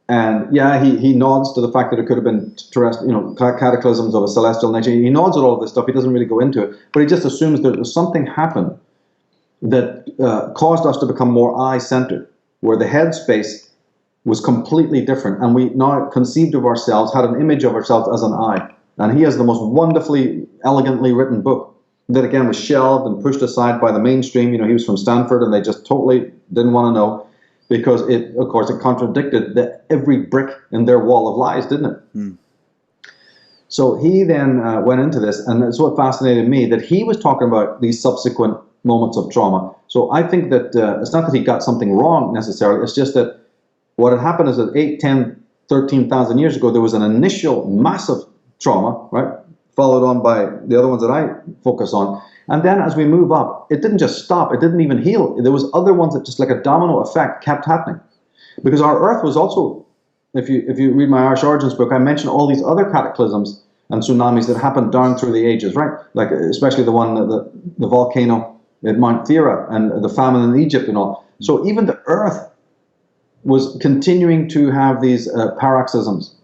and yeah, he nods to the fact that it could have been terrestrial, cataclysms of a celestial nature. He nods at all of this stuff. He doesn't really go into it, but he just assumes that something happened that caused us to become more I-centered, where the headspace was completely different, and we now conceived of ourselves, had an image of ourselves as an I. And he has the most wonderfully, elegantly written book that, again, was shelved and pushed aside by the mainstream. He was from Stanford, and they just totally didn't want to know, because it contradicted every brick in their wall of lies, didn't it? So he then went into this, and that's what fascinated me, that he was talking about these subsequent moments of trauma. So I think that it's not that he got something wrong necessarily, it's just that what had happened is that 8, 10, 13,000 years ago, there was an initial massive trauma, right? Followed on by the other ones that I focus on. And then as we move up, it didn't just stop, it didn't even heal. There was other ones that just like a domino effect kept happening. Because our Earth was also, if you read my Irish Origins book, I mentioned all these other cataclysms and tsunamis that happened down through the ages, right? Like especially the one, the volcano at Mount Thera and the famine in Egypt and all. So even the earth was continuing to have these paroxysms.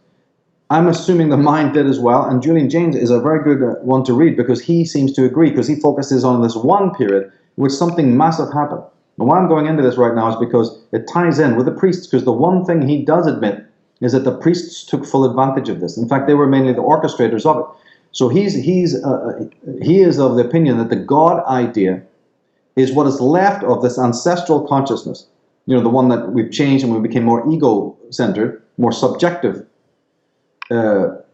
I'm assuming the mind did as well, and Julian Jaynes is a very good one to read because he seems to agree, because he focuses on this one period in which something massive happened. And why I'm going into this right now is because it ties in with the priests, because the one thing he does admit is that the priests took full advantage of this. In fact, they were mainly the orchestrators of it. So he is of the opinion that the God idea is what is left of this ancestral consciousness, you know, the one that we've changed and we became more ego-centered, more subjective. That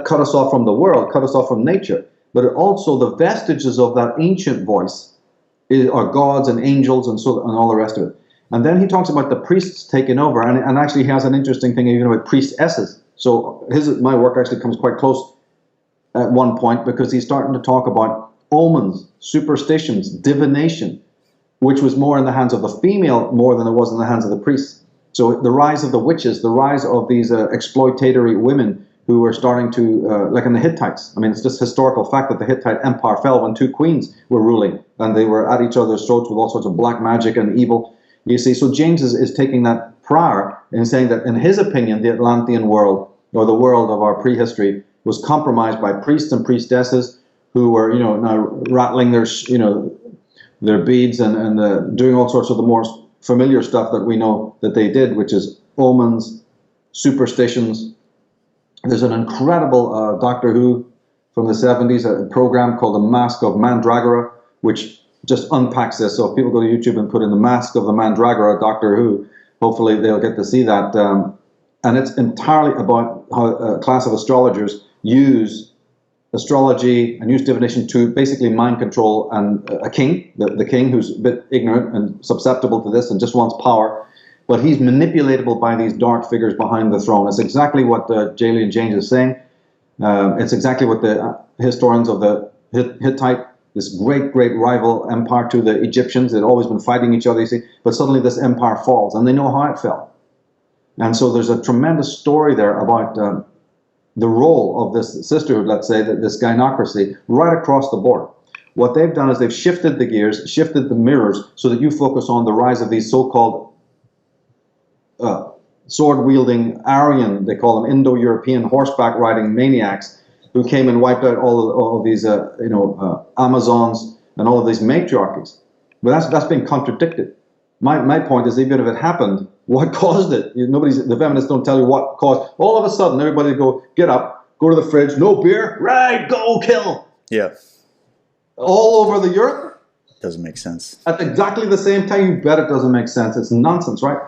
cut us off from the world, cut us off from nature. But also the vestiges of that ancient voice are gods and angels and all the rest of it. And then he talks about the priests taking over, and actually he has an interesting thing even about priestesses. So my work actually comes quite close at one point, because he's starting to talk about omens, superstitions, divination, which was more in the hands of the female more than it was in the hands of the priests. So the rise of the witches, the rise of these exploitatory women who were starting to, like in the Hittites. I mean, it's just historical fact that the Hittite Empire fell when two queens were ruling, and they were at each other's throats with all sorts of black magic and evil. You see, so James is taking that prior and saying that in his opinion, the Atlantean world, or the world of our prehistory, was compromised by priests and priestesses who were, you know, now rattling their, you know, their beads and doing all sorts of the more familiar stuff that we know that they did, which is omens, superstitions. There's an incredible Doctor Who from the 70s, a program called The Mask of Mandragora, which just unpacks this. So if people go to YouTube and put in The Mask of the Mandragora, Doctor Who, hopefully they'll get to see that. And it's entirely about how a class of astrologers use astrology and use divination to basically mind control and a king, the king who's a bit ignorant and susceptible to this and just wants power. But he's manipulatable by these dark figures behind the throne. It's exactly what Julian Jaynes is saying. It's exactly what the historians of the Hittite, this great rival empire to the Egyptians, they'd always been fighting each other, you see, but suddenly this empire falls, and they know how it fell. And so there's a tremendous story there about the role of this sisterhood, let's say, this gynocracy, right across the board. What they've done is they've shifted the gears, shifted the mirrors, so that you focus on the rise of these so-called sword-wielding Aryan, they call them Indo-European horseback-riding maniacs, who came and wiped out all of these, Amazons and all of these matriarchies. But that's been contradicted. My point is, even if it happened, what caused it? The feminists don't tell you what caused. All of a sudden, everybody go, get up, go to the fridge, no beer, right, go kill. Yeah. All over the earth. Doesn't make sense. At exactly the same time, you bet it doesn't make sense. It's nonsense, right?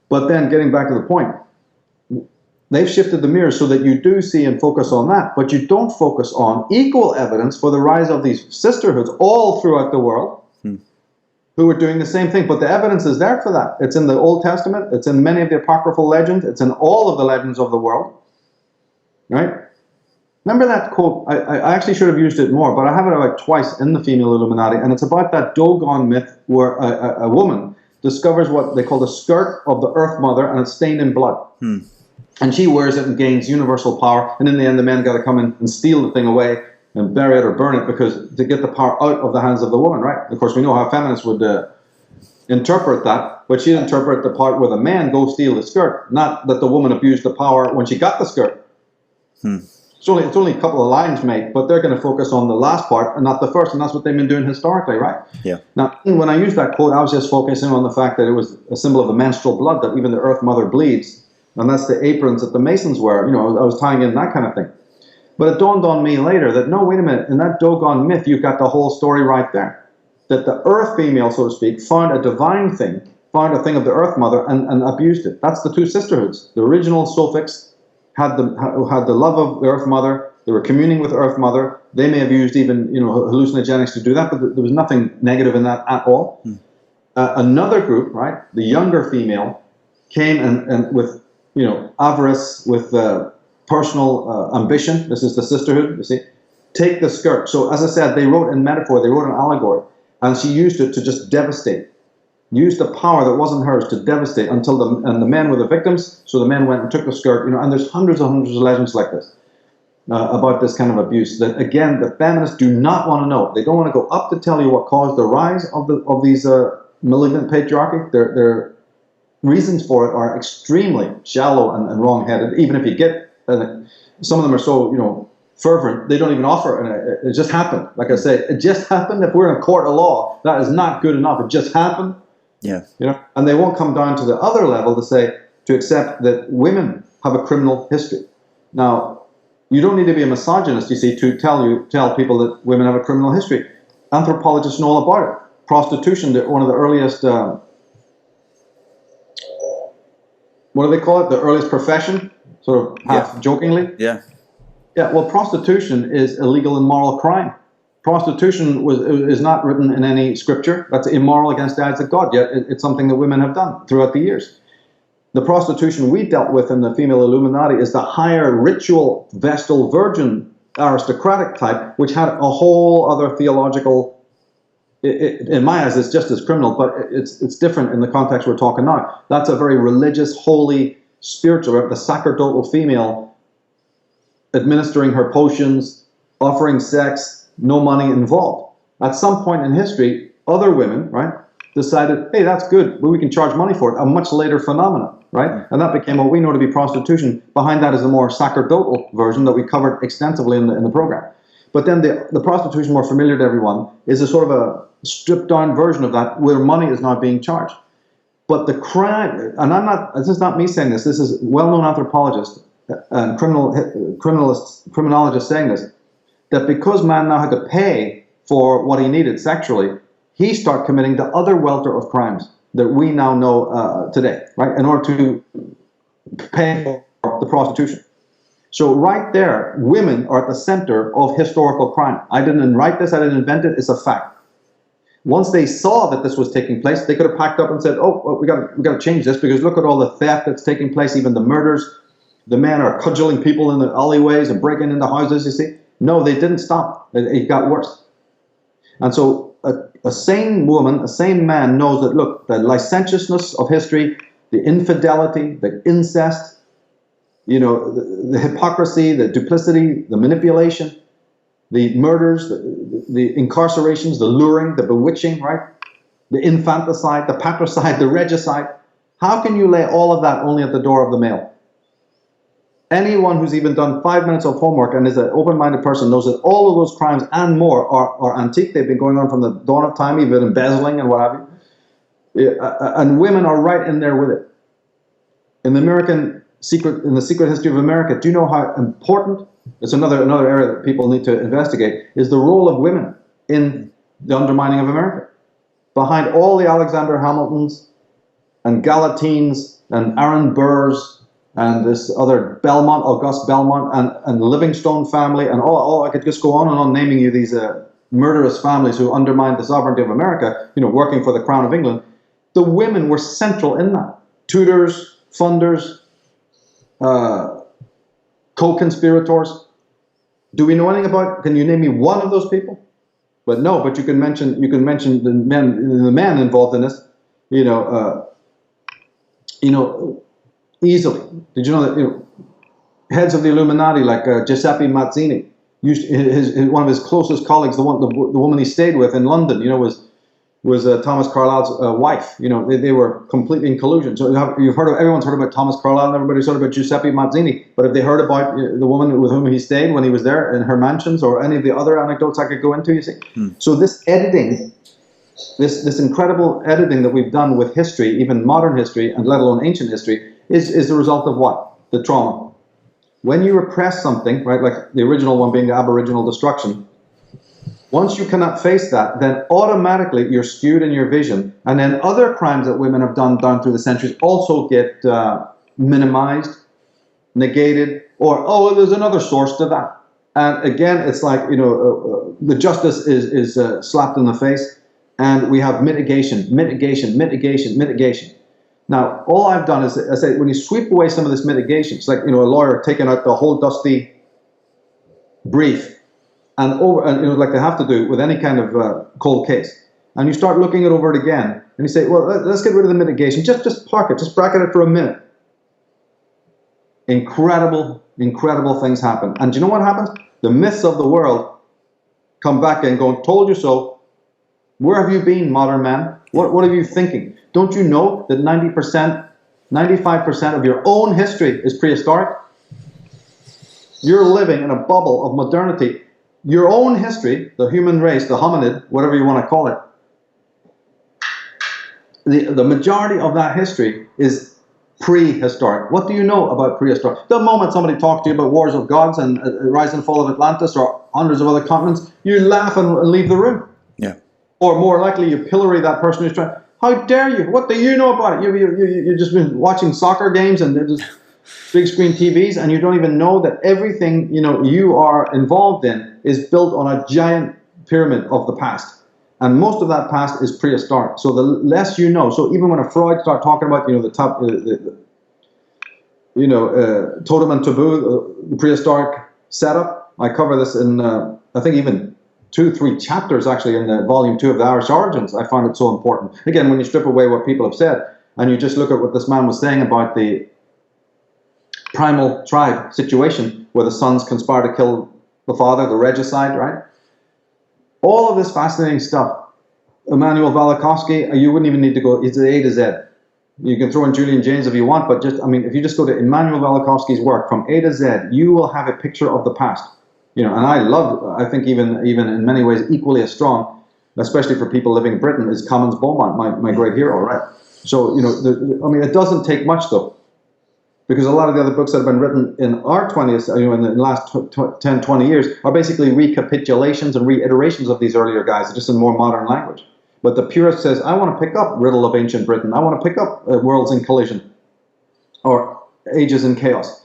But then, getting back to the point, they've shifted the mirror so that you do see and focus on that, but you don't focus on equal evidence for the rise of these sisterhoods all throughout the world, who are doing the same thing. But the evidence is there for that. It's in the Old Testament. It's in many of the apocryphal legends. It's in all of the legends of the world. Right? Remember that quote? I actually should have used it more, but I have it about twice in the female Illuminati, and it's about that Dogon myth where a woman discovers what they call the skirt of the Earth Mother, and it's stained in blood. And she wears it and gains universal power, and in the end the men got to come in and steal the thing away and bury it or burn it, because to get the power out of the hands of the woman, right? Of course, we know how feminists would interpret that, but she'd interpret the part where the man go steal the skirt, not that the woman abused the power when she got the skirt. It's only a couple of lines, mate, but they're going to focus on the last part and not the first, and that's what they've been doing historically, right? Yeah. Now, when I used that quote, I was just focusing on the fact that it was a symbol of the menstrual blood, that even the Earth Mother bleeds, and that's the aprons that the Masons wear. You know, I was tying in that kind of thing. But it dawned on me later that, no, wait a minute, in that Dogon myth, you've got the whole story right there. That the Earth female, so to speak, found a divine thing, found a thing of the Earth Mother, and abused it. That's the two sisterhoods. The original Sulfics had the love of the Earth Mother. They were communing with Earth Mother. They may have used even, you know, hallucinogenics to do that, but there was nothing negative in that at all. Another group, right, the younger female, came and with, you know, avarice, with personal ambition. This is the sisterhood, you see. Take the skirt. So as I said, they wrote in metaphor, they wrote in allegory, and she used it to just devastate. Used the power that wasn't hers to devastate until the men were the victims, so the men went and took the skirt, you know, and there's hundreds and hundreds of legends like this about this kind of abuse that, again, the feminists do not want to know. They don't want to go up to tell you what caused the rise of these malignant patriarchy. Their reasons for it are extremely shallow and wrong-headed. Even if you get, some of them are so fervent, they don't even offer, and it just happened. Like I say, it just happened. If we're in a court of law, that is not good enough. It just happened. Yeah. And they won't come down to the other level to accept that women have a criminal history. Now, you don't need to be a misogynist, you see, to tell people that women have a criminal history. Anthropologists know all about it. Prostitution, one of the earliest, what do they call it? The earliest profession, sort of half jokingly. Yeah. Yeah, well, prostitution is illegal and moral crime. Prostitution is not written in any scripture. That's immoral against the eyes of God, yet it's something that women have done throughout the years. The prostitution we dealt with in the female Illuminati is the higher ritual, Vestal, virgin, aristocratic type, which had a whole other theological, in my eyes, it's just as criminal, but it's different in the context we're talking now. That's a very religious, holy, spiritual, the sacerdotal female administering her potions, offering sex, no money involved. At some point in history, other women, right, decided, hey, that's good, but we can charge money for it, a much later phenomenon, right? And that became what we know to be prostitution. Behind that is the more sacerdotal version that we covered extensively in the program. But then the prostitution more familiar to everyone is a sort of a stripped down version of that where money is not being charged. But the crime, and this is not me saying this is well-known anthropologists and criminologists saying this, that because man now had to pay for what he needed sexually, he started committing the other welter of crimes that we now know today, right, in order to pay for the prostitution. So right there, women are at the center of historical crime. I didn't write this, I didn't invent it, it's a fact. Once they saw that this was taking place, they could have packed up and said, oh, well, we got to change this, because look at all the theft that's taking place, even the murders. The men are cudgeling people in the alleyways and breaking into houses, you see. No, they didn't stop. It got worse. And so a sane woman, a sane man knows that, look, the licentiousness of history, the infidelity, the incest, the hypocrisy, the duplicity, the manipulation, the murders, the incarcerations, the luring, the bewitching, right? The infanticide, the patricide, the regicide. How can you lay all of that only at the door of the male? Anyone who's even done 5 minutes of homework and is an open-minded person knows that all of those crimes and more are antique. They've been going on from the dawn of time, even embezzling and what have you. And women are right in there with it. In the secret history of America, do you know how important, it's another area that people need to investigate, is the role of women in the undermining of America. Behind all the Alexander Hamiltons and Galatines and Aaron Burrs and this other Belmont, Auguste Belmont, and the Livingstone family, and all I could just go on and on naming you these murderous families who undermined the sovereignty of America, working for the Crown of England. The women were central in that. Tutors, funders, co-conspirators. Do we know anything about, can you name me one of those people? But no, but you can mention the men involved in this, easily. Did you know that heads of the Illuminati like Giuseppe Mazzini, one of his closest colleagues, the woman he stayed with in London, was Thomas Carlyle's wife. They were completely in collusion. So everyone's heard about Thomas Carlyle, and everybody's heard about Giuseppe Mazzini. But have they heard about the woman with whom he stayed when he was there in her mansions, or any of the other anecdotes I could go into? You see, so this editing. This incredible editing that we've done with history, even modern history, and let alone ancient history, is the result of what? The trauma. When you repress something, right, like the original one being the Aboriginal destruction, once you cannot face that, then automatically you're skewed in your vision, and then other crimes that women have done down through the centuries also get minimized, negated, or, oh, there's another source to that. And again, it's like, the justice is slapped in the face. And we have mitigation. Now, all I've done is, I say, when you sweep away some of this mitigation, it's like, a lawyer taking out the whole dusty brief, and like they have to do with any kind of cold case. And you start looking it over it again, and you say, well, let's get rid of the mitigation. Just park it. Just bracket it for a minute. Incredible things happen. And do you know what happens? The myths of the world come back and go, told you so. Where have you been, modern man? What are you thinking? Don't you know that 90%, 95% of your own history is prehistoric? You're living in a bubble of modernity. Your own history, the human race, the hominid, whatever you want to call it, the majority of that history is prehistoric. What do you know about prehistoric? The moment somebody talks to you about wars of gods and rise and fall of Atlantis or hundreds of other continents, you laugh and leave the room. Yeah. Or more likely, you pillory that person who's trying. How dare you? What do you know about it? You've just been watching soccer games and just big screen TVs, and you don't even know that everything you are involved in is built on a giant pyramid of the past. And most of that past is prehistoric. So the less you know. So even when a Freud starts talking about, the top, totem and taboo, the prehistoric setup. I cover this in, I think even 2-3 chapters actually in the volume 2 of the Irish Origins. I found it so important. Again, when you strip away what people have said and you just look at what this man was saying about the primal tribe situation where the sons conspire to kill the father, the regicide, right? All of this fascinating stuff. Immanuel Velikovsky, you wouldn't even need to go, it's A to Z. You can throw in Julian Jaynes if you want, but if you just go to Immanuel Velikovsky's work from A to Z, you will have a picture of the past. And I think even in many ways equally as strong, especially for people living in Britain, is Commons Beaumont, my great hero, right? So, it doesn't take much though. Because a lot of the other books that have been written in our 20th, in the last 10, 20 years, are basically recapitulations and reiterations of these earlier guys, just in more modern language. But the purist says, I want to pick up Riddle of Ancient Britain. I want to pick up Worlds in Collision or Ages in Chaos.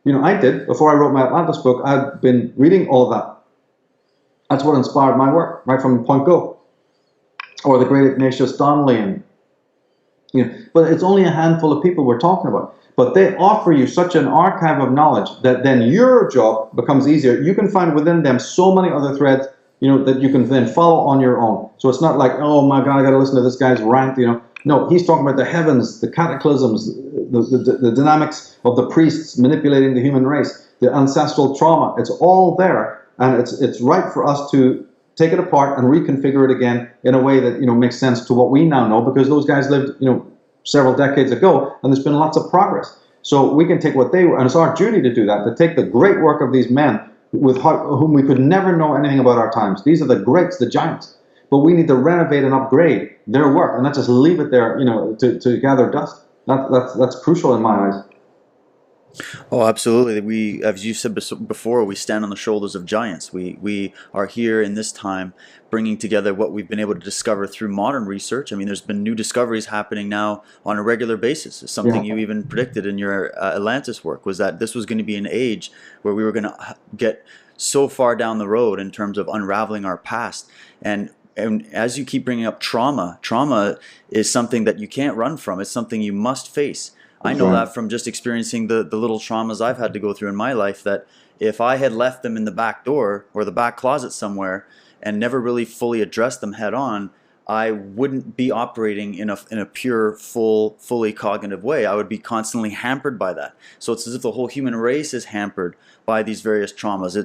I did. Before I wrote my Atlantis book, I'd been reading all of that. That's what inspired my work, right from Point Go. Or the great Ignatius Donnelly. But it's only a handful of people we're talking about. But they offer you such an archive of knowledge that then your job becomes easier. You can find within them so many other threads, that you can then follow on your own. So it's not like, oh my God, I got to listen to this guy's rant, No, he's talking about the heavens, the cataclysms, the dynamics of the priests manipulating the human race, the ancestral trauma. It's all there, and it's right for us to take it apart and reconfigure it again in a way that makes sense to what we now know, because those guys lived several decades ago, and there's been lots of progress. So we can take what they were, and it's our duty to do that, to take the great work of these men with whom we could never know anything about our times. These are the greats, the giants. But we need to renovate and upgrade their work, and not just leave it there, to gather dust. That's crucial in my eyes. Oh, absolutely. We, as you said before, we stand on the shoulders of giants. We are here in this time bringing together what we've been able to discover through modern research. There's been new discoveries happening now on a regular basis. It's something you even predicted in your Atlantis work, was that this was going to be an age where we were going to get so far down the road in terms of unraveling our past. And as you keep bringing up trauma is something that you can't run from. It's something you must face. I know that from just experiencing the little traumas I've had to go through in my life, that if I had left them in the back door or the back closet somewhere and never really fully addressed them head on, I wouldn't be operating in a pure, fully cognitive way. I would be constantly hampered by that. So it's as if the whole human race is hampered by these various traumas.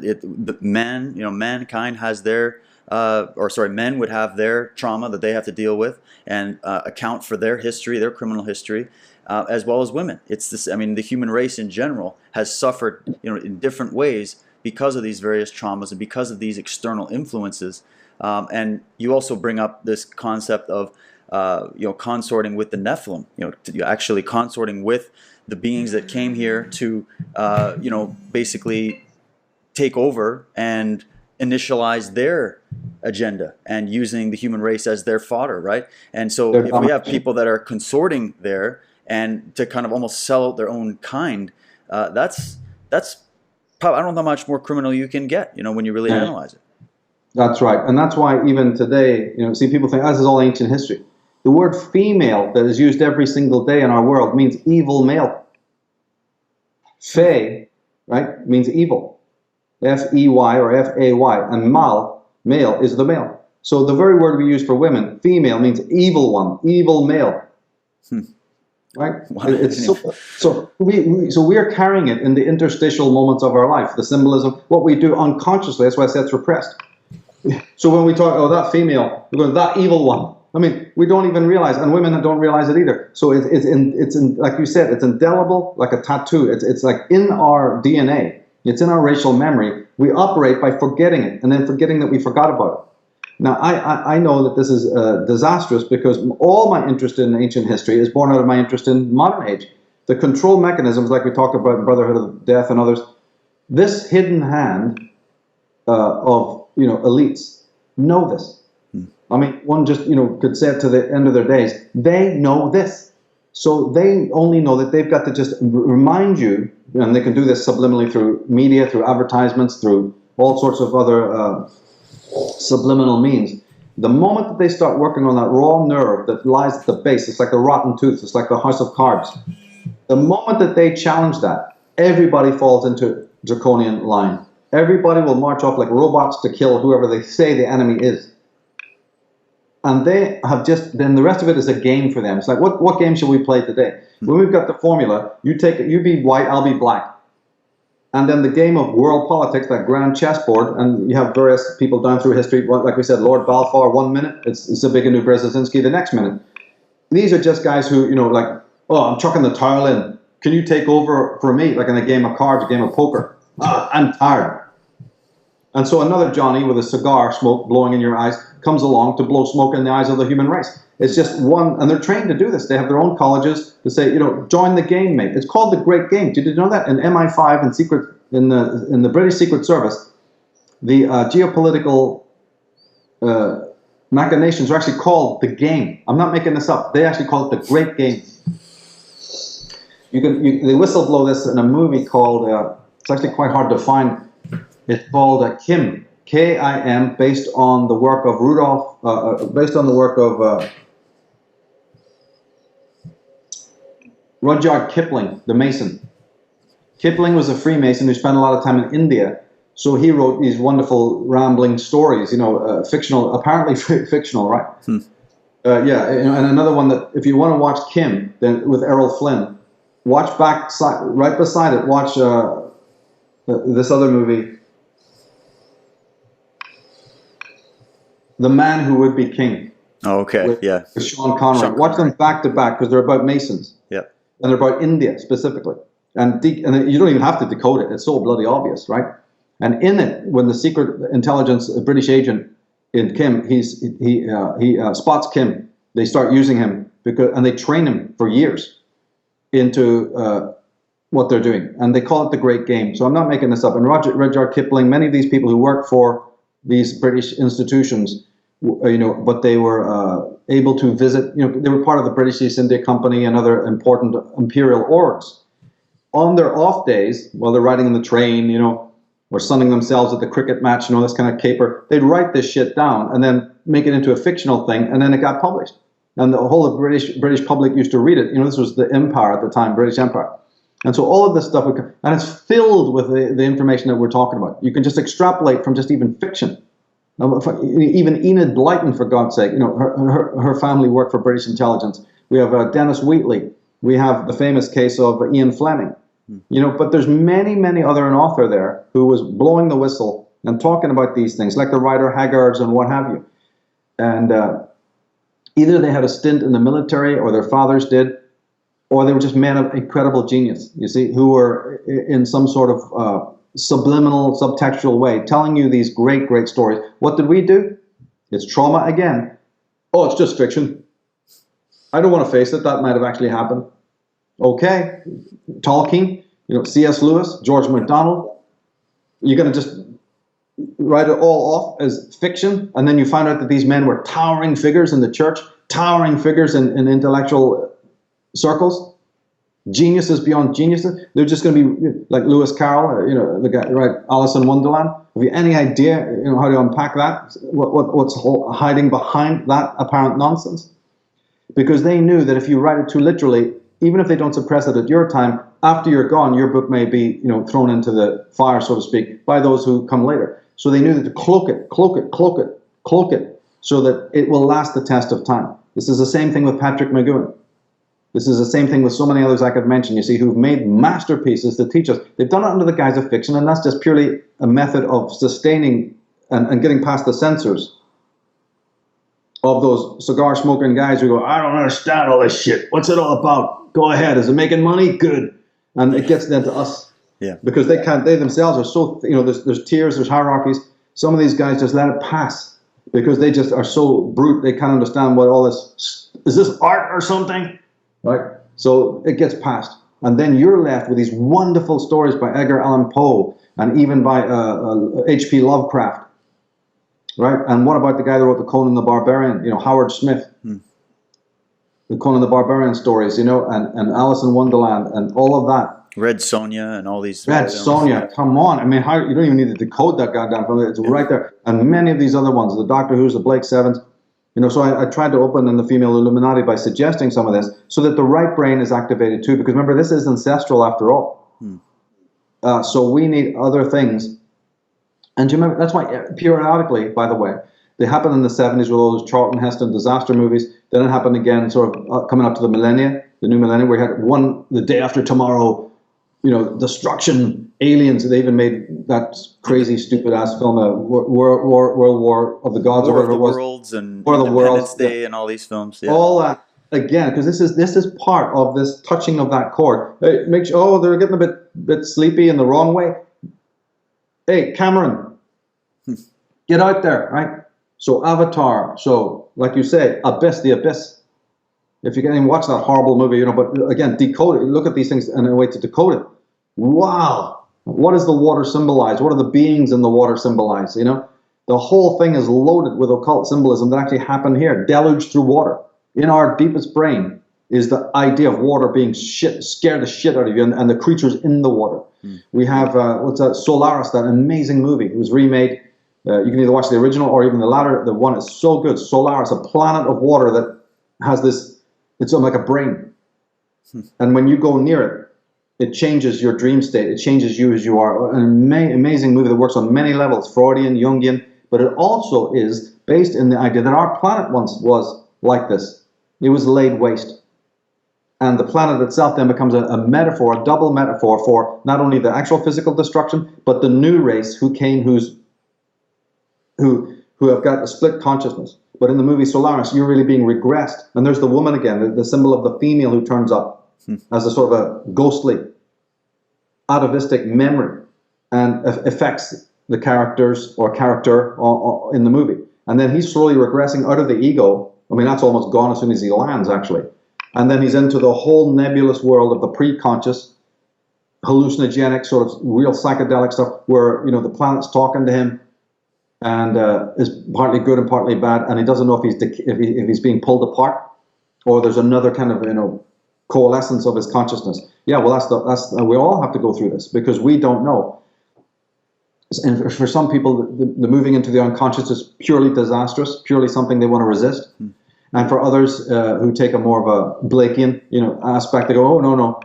Mankind has their men would have their trauma that they have to deal with and account for their history, their criminal history, as well as women. It's this. The human race in general has suffered, in different ways because of these various traumas and because of these external influences. And you also bring up this concept of, consorting with the Nephilim. Actually consorting with the beings that came here to, basically take over and initialize their agenda and using the human race as their fodder, right? And so if we have people that are consorting there and to kind of almost sell out their own kind, that's probably, I don't know how much more criminal you can get, when you really analyze it. That's right. And that's why even today, people think, this is all ancient history. The word female that is used every single day in our world means evil male. Fey, right, means evil. F-E-Y or F-A-Y. And male is the male. So the very word we use for women, female, means evil one, evil male. Right? Wow. So we are carrying it in the interstitial moments of our life, the symbolism, what we do unconsciously. That's why I said it's repressed. So when we talk, oh, that female, we go, that evil one. I mean, we don't even realize, and women don't realize it either. So it's in, like you said, it's indelible, like a tattoo. It's like in our DNA. It's in our racial memory. We operate by forgetting it, and then forgetting that we forgot about it. Now, I know that this is disastrous because all my interest in ancient history is born out of my interest in modern age. The control mechanisms, like we talked about in Brotherhood of Death and others, this hidden hand of elites know this. I mean, one just could say it to the end of their days. They know this, so they only know that they've got to just remind you, and they can do this subliminally through media, through advertisements, through all sorts of other subliminal means. The moment that they start working on that raw nerve that lies at the base, it's like a rotten tooth, it's like the house of cards. The moment that they challenge that, everybody falls into draconian line. Everybody will march off like robots to kill whoever they say the enemy is. And they have just, then the rest of it is a game for them. It's like, what game should we play today? When we've got the formula, you take it, you be white, I'll be black. And then the game of world politics, that grand chessboard, and you have various people down through history, like we said, Lord Balfour 1 minute, it's Zbigniew Brzezinski the next minute. These are just guys who, like, oh, I'm chucking the towel in. Can you take over for me, like in a game of cards, a game of poker? I'm tired. And so another Johnny with a cigar smoke blowing in your eyes comes along to blow smoke in the eyes of the human race. It's just one, and they're trained to do this. They have their own colleges to say, join the game, mate. It's called the Great Game. Did you know that? In MI5 and secret in the British Secret Service, the geopolitical machinations are actually called the game. I'm not making this up. They actually call it the Great Game. They whistle blow this in a movie called. It's actually quite hard to find. It's called Kim, K-I-M, based on the work of Rudyard Kipling, the Mason. Kipling was a Freemason who spent a lot of time in India, so he wrote these wonderful rambling stories, fictional, apparently fictional, right? Yeah, and another one that, if you want to watch Kim, then with Errol Flynn, watch right beside it, watch this other movie, The Man Who Would Be King. Oh, okay, with Sean Connery. Watch them back to back because they're about Masons. Yeah. And they're about India specifically. And you don't even have to decode it. It's so bloody obvious, right? And in it, when the secret intelligence British agent in Kim, he spots Kim. They start using him and they train him for years into what they're doing. And they call it the Great Game. So I'm not making this up. And Rudyard Kipling, many of these people who work for these British institutions, but they were able to visit, they were part of the British East India Company and other important imperial orgs. On their off days, while they're riding in the train, or sunning themselves at the cricket match, this kind of caper, they'd write this shit down and then make it into a fictional thing, and then it got published. And the whole of British public used to read it. This was the empire at the time, British Empire. And so all of this stuff, and it's filled with the information that we're talking about. You can just extrapolate from just even fiction. Even Enid Blyton, for God's sake, her family worked for British intelligence. We have Dennis Wheatley. We have the famous case of Ian Fleming. But there's many other an author there who was blowing the whistle and talking about these things, like the Rider Haggards and what have you. And either they had a stint in the military, or their fathers did, or they were just men of incredible genius, you see, who were in some sort of subliminal, subtextual way, telling you these great stories. What did we do? It's trauma again. Oh, it's just fiction. I don't want to face it. That might have actually happened. Okay. Tolkien, C.S. Lewis, George MacDonald. You're going to just write it all off as fiction, and then you find out that these men were towering figures in the church, towering figures in intellectual circles, geniuses beyond geniuses. They're just going to be like Lewis Carroll, the guy, right? Alice in Wonderland. Have you any idea, how to unpack that? What's hiding behind that apparent nonsense? Because they knew that if you write it too literally, even if they don't suppress it at your time, after you're gone, your book may be, thrown into the fire, so to speak, by those who come later. So they knew that to cloak it, so that it will last the test of time. This is the same thing with Patrick McGowan. This is the same thing with so many others I could mention, you see, who've made masterpieces to teach us. They've done it under the guise of fiction, and that's just purely a method of sustaining and getting past the censors of those cigar smoking guys who go, I don't understand all this shit. What's it all about? Go ahead. Is it making money? Good. And it gets then to us. Yeah. Because they themselves are so, there's tiers, there's hierarchies. Some of these guys just let it pass because they just are so brute. They can't understand what all this, is this art or something? Right? So it gets passed. And then you're left with these wonderful stories by Edgar Allan Poe and even by H.P. Lovecraft. Right? And what about the guy that wrote the Conan the Barbarian, Howard Smith? The Conan the Barbarian stories, and Alice in Wonderland and all of that. Red Sonja and all these. Red Sonja, come on. I mean, you don't even need to decode that goddamn film. It's right there. And many of these other ones, the Doctor Who's, the Blake Sevens. So I tried to open in the female Illuminati by suggesting some of this so that the right brain is activated too. Because remember, this is ancestral after all. So we need other things. And do you remember, that's why periodically, by the way, they happened in the 70s with all those Charlton Heston disaster movies. Then it happened again sort of coming up to the new millennium, where you had the day after tomorrow, destruction, aliens. They even made that crazy, stupid-ass film, World War of the Gods, War or of the whatever it was. Worlds and War of the Independence Worlds. Day and all these films. Yeah. All that, again, because this is part of this touching of that chord. Hey, make sure, they're getting a bit sleepy in the wrong way. Hey, Cameron, get out there, right? So Avatar, so like you say, The Abyss. If you can even watch that horrible movie, but again, decode it. Look at these things and a way to decode it. Wow. What does the water symbolize? What are the beings in the water symbolize? The whole thing is loaded with occult symbolism that actually happened here, deluged through water. In our deepest brain is the idea of water being scare the shit out of you and the creatures in the water. We have, Solaris, that amazing movie. It was remade. You can either watch the original or even the latter. The one is so good. Solaris, a planet of water that has this, it's like a brain. And when you go near it, it changes your dream state. It changes you as you are. An amazing movie that works on many levels, Freudian, Jungian, but it also is based in the idea that our planet once was like this. It was laid waste. And the planet itself then becomes a metaphor, a double metaphor for not only the actual physical destruction, but the new race who came, who have got a split consciousness. But in the movie Solaris, you're really being regressed. And there's the woman again, the symbol of the female who turns up as a sort of a ghostly, atavistic memory and affects the character in the movie. And then he's slowly regressing out of the ego. I mean, that's almost gone as soon as he lands, actually. And then he's into the whole nebulous world of the pre-conscious, hallucinogenic, sort of real psychedelic stuff where, the planet's talking to him and is partly good and partly bad, and he doesn't know if he's being pulled apart or there's another kind of, coalescence of his consciousness. Yeah, well, that's we all have to go through this because we don't know. And for some people, the moving into the unconscious is purely disastrous, purely something they want to resist. And for others who take a more of a Blakean, aspect, they go, oh, no,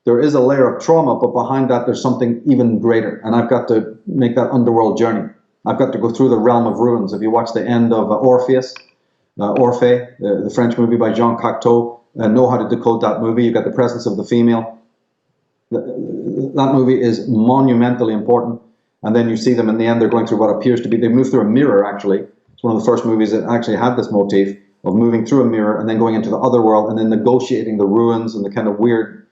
there is a layer of trauma, but behind that, there's something even greater. And I've got to make that underworld journey. I've got to go through the realm of ruins. If you watch the end of Orpheus, Orphée, the French movie by Jean Cocteau, know how to decode that movie. You've got the presence of the female. That movie is monumentally important. And then you see them in the end, they're going through what appears to be, they move through a mirror, actually. It's one of the first movies that actually had this motif of moving through a mirror and then going into the other world and then negotiating the ruins and the kind of weird,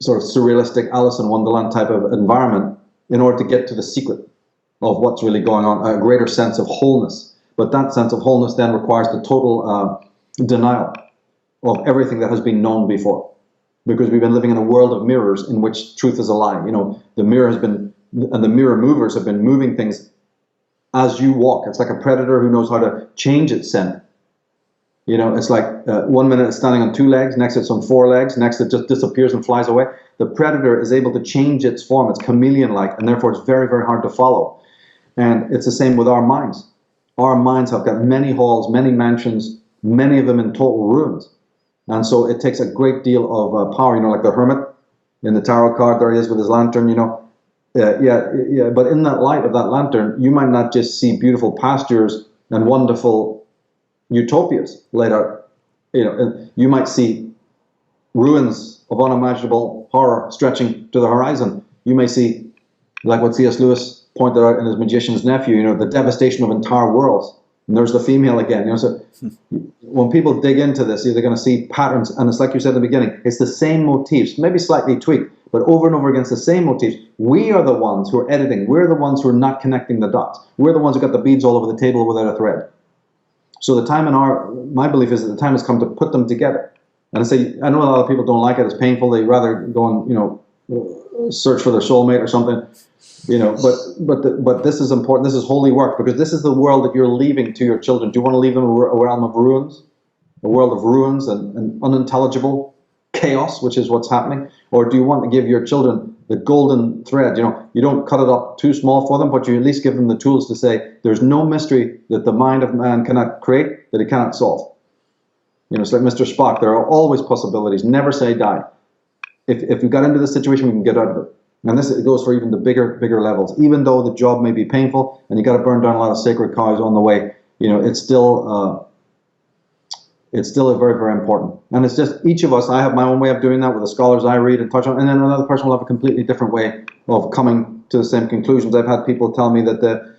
sort of surrealistic Alice in Wonderland type of environment in order to get to the secret of what's really going on, a greater sense of wholeness. But that sense of wholeness then requires the total denial of everything that has been known before. Because we've been living in a world of mirrors in which truth is a lie. The mirror has been, and the mirror movers have been moving things as you walk. It's like a predator who knows how to change its scent. It's like 1 minute it's standing on 2 legs, next it's on 4 legs, next it just disappears and flies away. The predator is able to change its form. It's chameleon-like, and therefore it's very, very hard to follow. And it's the same with our minds. Our minds have got many halls, many mansions, many of them in total ruins. And so it takes a great deal of power, like the hermit in the tarot card, there he is with his lantern, but in that light of that lantern, you might not just see beautiful pastures and wonderful utopias laid out. You might see ruins of unimaginable horror stretching to the horizon. You may see, like what C.S. Lewis pointed out in his Magician's Nephew, you know, the devastation of entire worlds. And there's the female again. You know, so when people dig into this, they're going to see patterns, and it's like you said at the beginning, it's the same motifs, maybe slightly tweaked, but over and over again, it's the same motifs. We are the ones who are editing. We're the ones who are not connecting the dots. We're the ones who got the beads all over the table without a thread. So the time my belief is that the time has come to put them together. And I say, I know a lot of people don't like it. It's painful. They rather go and, you know, search for their soulmate or something. You know, but this is important. This is holy work, because this is the world that you're leaving to your children. Do you want to leave them a realm of ruins, a world of ruins and unintelligible chaos, which is what's happening, or do you want to give your children the golden thread? You know, you don't cut it up too small for them, but you at least give them the tools to say there's no mystery that the mind of man cannot create, that it cannot solve. You know, it's like Mr. Spock. There are always possibilities. Never say die. If we got into this situation, we can get out of it. And this, it goes for even the bigger levels. Even though the job may be painful and you got to burn down a lot of sacred cows on the way, you know, it's still a very important. And it's just each of us. I have my own way of doing that with the scholars I read and touch on, and then another person will have a completely different way of coming to the same conclusions. I've had people tell me that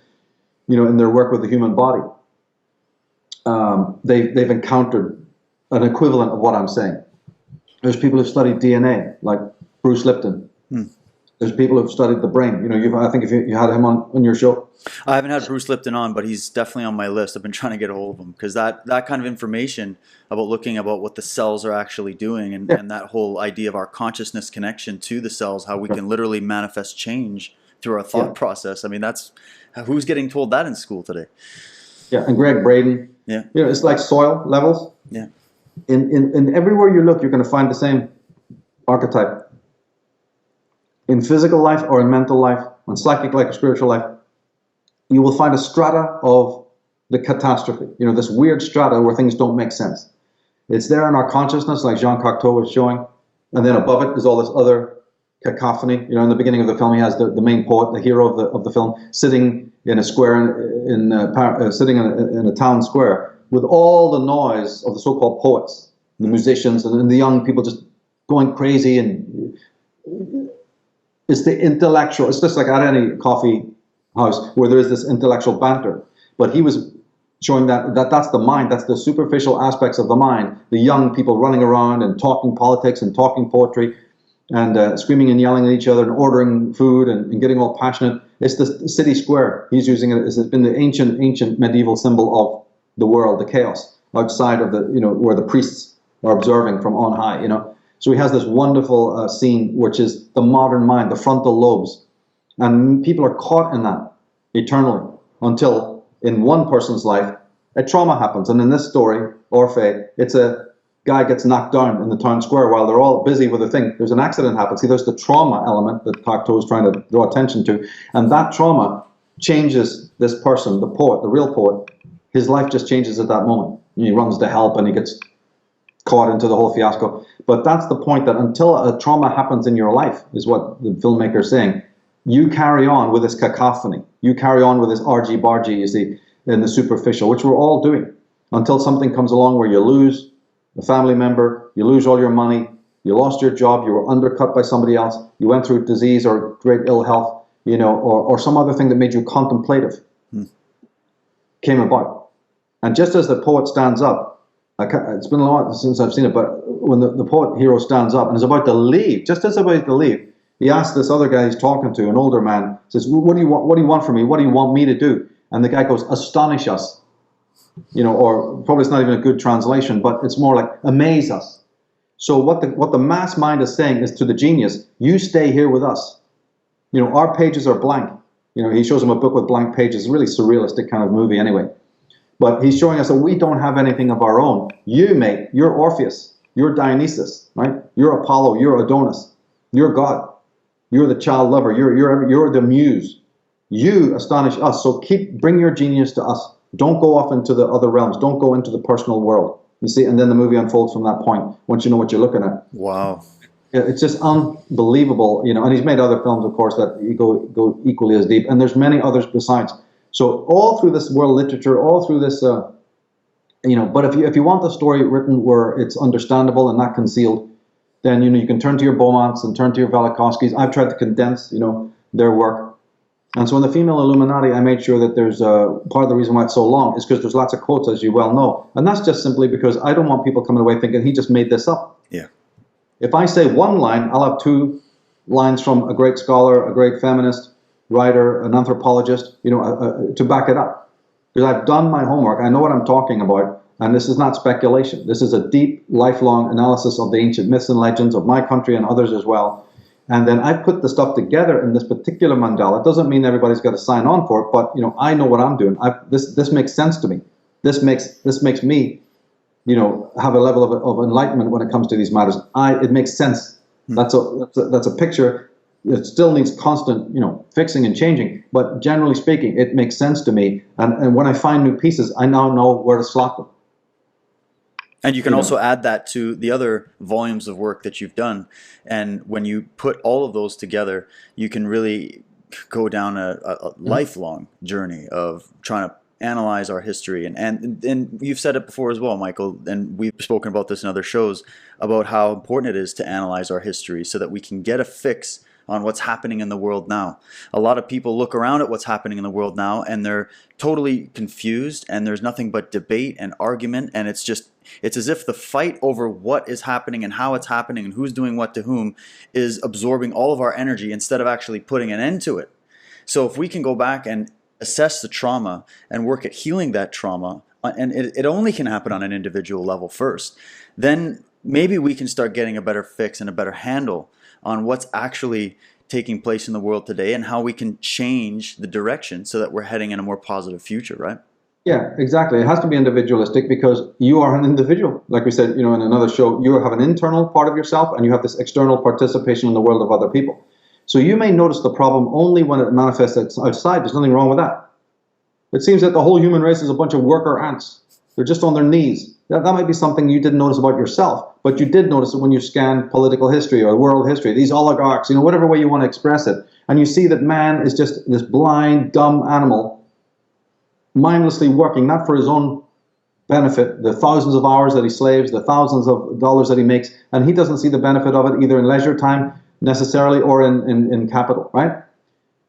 you know, in their work with the human body, they've encountered an equivalent of what I'm saying. There's people who've studied DNA, like Bruce Lipton. There's people who've studied the brain. You know, I think if you had him on your show. I haven't had Bruce Lipton on, but he's definitely on my list. I've been trying to get a hold of him, because that kind of information about looking about what the cells are actually doing, and that whole idea of our consciousness connection to the cells, how we can literally manifest change through our thought process. I mean, that's who's getting told that in school today. Yeah, and Greg Braden. Yeah, you know, it's like soil levels. Yeah. In everywhere you look, you're going to find the same archetype. In physical life or in mental life, on psychic life or spiritual life, you will find a strata of the catastrophe. You know, this weird strata where things don't make sense. It's there in our consciousness, like Jean Cocteau was showing, and then above it is all this other cacophony. You know, in the beginning of the film, he has the main poet, the hero of the film, sitting in a square sitting in a town square with all the noise of the so-called poets, the musicians, and the young people just going crazy. And it's the intellectual. It's just like at any coffee house where there is this intellectual banter. But he was showing that's the mind. That's the superficial aspects of the mind. The young people running around and talking politics and talking poetry and screaming and yelling at each other and ordering food and getting all passionate. It's the city square. He's using it as it's been the ancient medieval symbol of the world, the chaos outside of the, you know, where the priests are observing from on high, you know. So he has this wonderful scene, which is the modern mind, the frontal lobes. And people are caught in that eternally until in one person's life, a trauma happens. And in this story, Orphe, it's a guy gets knocked down in the town square while they're all busy with a thing. There's an accident happens. See, there's the trauma element that Cocteau is trying to draw attention to. And that trauma changes this person, the poet, the real poet. His life just changes at that moment. He runs to help and he gets caught into the whole fiasco. But that's the point, that until a trauma happens in your life, is what the filmmaker is saying, you carry on with this cacophony. You carry on with this argy-bargy, you see, in the superficial, which we're all doing, until something comes along where you lose a family member, you lose all your money, you lost your job, you were undercut by somebody else, you went through disease or great ill health, you know, or some other thing that made you contemplative came about. And just as the poet stands up, it's been a lot since I've seen it, but when the poet hero stands up and is about to leave, just as about to leave, he asks this other guy he's talking to, an older man, says, what do you want from me? What do you want me to do? And the guy goes, astonish us. You know, or probably it's not even a good translation, but it's more like amaze us. So what the mass mind is saying is to the genius, you stay here with us. You know, our pages are blank. You know, he shows him a book with blank pages. It's a really surrealistic kind of movie anyway. But he's showing us that we don't have anything of our own. You, mate, you're Orpheus. You're Dionysus, right? You're Apollo. You're Adonis. You're God. You're the child lover. You're the muse. You astonish us. So bring your genius to us. Don't go off into the other realms. Don't go into the personal world. You see, and then the movie unfolds from that point, once you know what you're looking at. Wow. It's just unbelievable, you know, and he's made other films, of course, that go equally as deep, and there's many others besides. So all through this world literature, all through this, you know, but if you want the story written where it's understandable and not concealed, then, you know, you can turn to your Beaumonts and turn to your Velikovskys. I've tried to condense, you know, their work And so in the female Illuminati, I made sure that there's part of the reason why it's so long is because there's lots of quotes, as you well know. And that's just simply because I don't want people coming away thinking he just made this up. Yeah. If I say one line, I'll have two lines from a great scholar, a great feminist, writer, an anthropologist, to back it up. Because I've done my homework, I know what I'm talking about, and this is not speculation. This is a deep, lifelong analysis of the ancient myths and legends of my country and others as well. And then I put the stuff together in this particular mandala. It doesn't mean everybody's got to sign on for it, but I know what I'm doing. This makes sense to me. This makes me, have a level of enlightenment when it comes to these matters. It makes sense. That's a picture. It still needs constant, fixing and changing. But generally speaking, it makes sense to me. And when I find new pieces, I now know where to slot them. And you can also add that to the other volumes of work that you've done. And when you put all of those together, you can really go down a lifelong journey of trying to analyze our history. And you've said it before as well, Michael, and we've spoken about this in other shows, about how important it is to analyze our history so that we can get a fix on what's happening in the world now. A lot of people look around at what's happening in the world now and they're totally confused, and there's nothing but debate and argument, and it's as if the fight over what is happening and how it's happening and who's doing what to whom is absorbing all of our energy instead of actually putting an end to it. So if we can go back and assess the trauma and work at healing that trauma, and it only can happen on an individual level first, then maybe we can start getting a better fix and a better handle on what's actually taking place in the world today and how we can change the direction so that we're heading in a more positive future, right? Yeah, exactly. It has to be individualistic because you are an individual. Like we said, in another show, you have an internal part of yourself and you have this external participation in the world of other people. So you may notice the problem only when it manifests outside. There's nothing wrong with that. It seems that the whole human race is a bunch of worker ants. They're just on their knees. That might be something you didn't notice about yourself, but you did notice it when you scanned political history or world history, these oligarchs, whatever way you want to express it. And you see that man is just this blind, dumb animal, mindlessly working, not for his own benefit, the thousands of hours that he slaves, the thousands of dollars that he makes, and he doesn't see the benefit of it either in leisure time necessarily or in capital, right?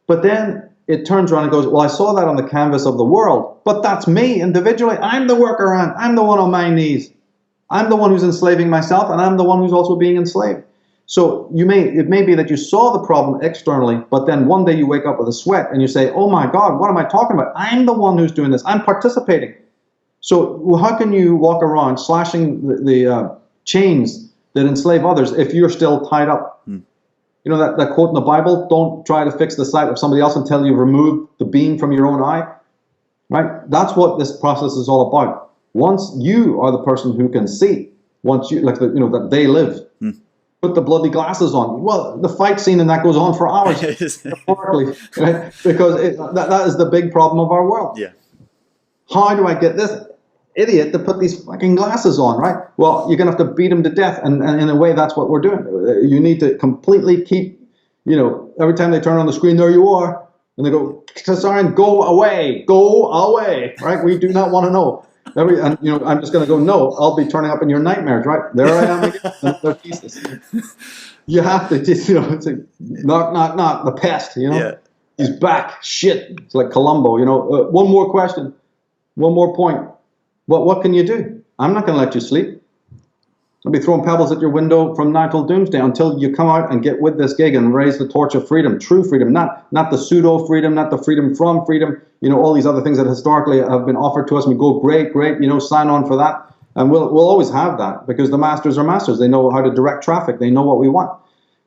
But then it turns around and goes, well, I saw that on the canvas of the world, but that's me individually. I'm the worker ant. I'm the one on my knees. I'm the one who's enslaving myself, and I'm the one who's also being enslaved. So it may be that you saw the problem externally, but then one day you wake up with a sweat and you say, oh my God, what am I talking about? I'm the one who's doing this. I'm participating. So how can you walk around slashing the chains that enslave others if you're still tied up? That quote in the Bible, don't try to fix the sight of somebody else until you've removed the beam from your own eye, right? That's what this process is all about. Once you are the person who can see, once you, that they live, put the bloody glasses on. Well, the fight scene and that goes on for hours, metaphorically, right? Because that is the big problem of our world. Yeah. How do I get this idiot to put these fucking glasses on, right? Well, you're going to have to beat him to death, and in a way, that's what we're doing. You need to completely keep, every time they turn on the screen, there you are, and they go, Tsarion, go away, right? We do not want to know. I'm just going to go, no, I'll be turning up in your nightmares, right? There I am again, another thesis. You have to just, it's like, knock, the pest, Yeah. He's back, shit. It's like Columbo, one more question, one more point. What can you do? I'm not going to let you sleep. I'll be throwing pebbles at your window from now till doomsday until you come out and get with this gig and raise the torch of freedom, true freedom, not the pseudo freedom, not the freedom from freedom, all these other things that historically have been offered to us. We go, great, sign on for that. And we'll always have that because the masters are masters. They know how to direct traffic. They know what we want.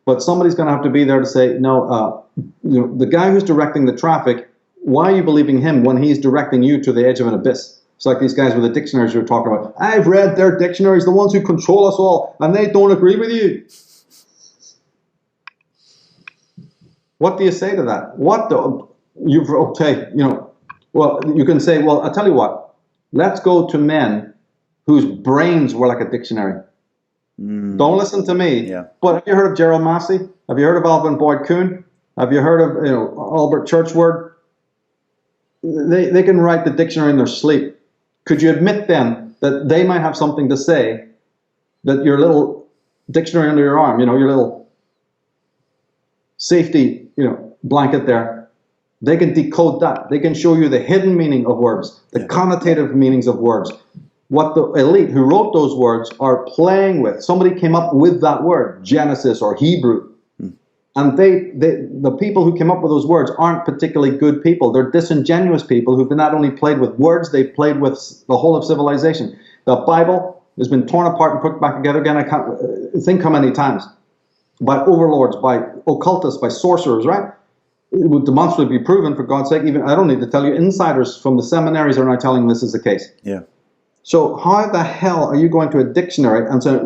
But somebody's going to have to be there to say, no, the guy who's directing the traffic, why are you believing him when he's directing you to the edge of an abyss? It's like these guys with the dictionaries you were talking about. I've read their dictionaries, the ones who control us all, and they don't agree with you. What do you say to that? Well, you can say, well, I'll tell you what. Let's go to men whose brains were like a dictionary. Don't listen to me. Yeah. But have you heard of Gerald Massey? Have you heard of Alvin Boyd Kuhn? Have you heard of Albert Churchward? They can write the dictionary in their sleep. Could you admit then that they might have something to say that your little dictionary under your arm, your little safety, blanket there, They can decode that. They can show you the hidden meaning of words, the connotative meanings of words. What the elite who wrote those words are playing with. Somebody came up with that word, Genesis or Hebrew. And the people who came up with those words aren't particularly good people. They're disingenuous people who've not only played with words, they've played with the whole of civilization. The Bible has been torn apart and put back together again. I can't think how many times. By overlords, by occultists, by sorcerers, right? It would demonstrably be proven, for God's sake. Even I don't need to tell you, insiders from the seminaries are now telling this is the case. Yeah. So how the hell are you going to a dictionary and saying,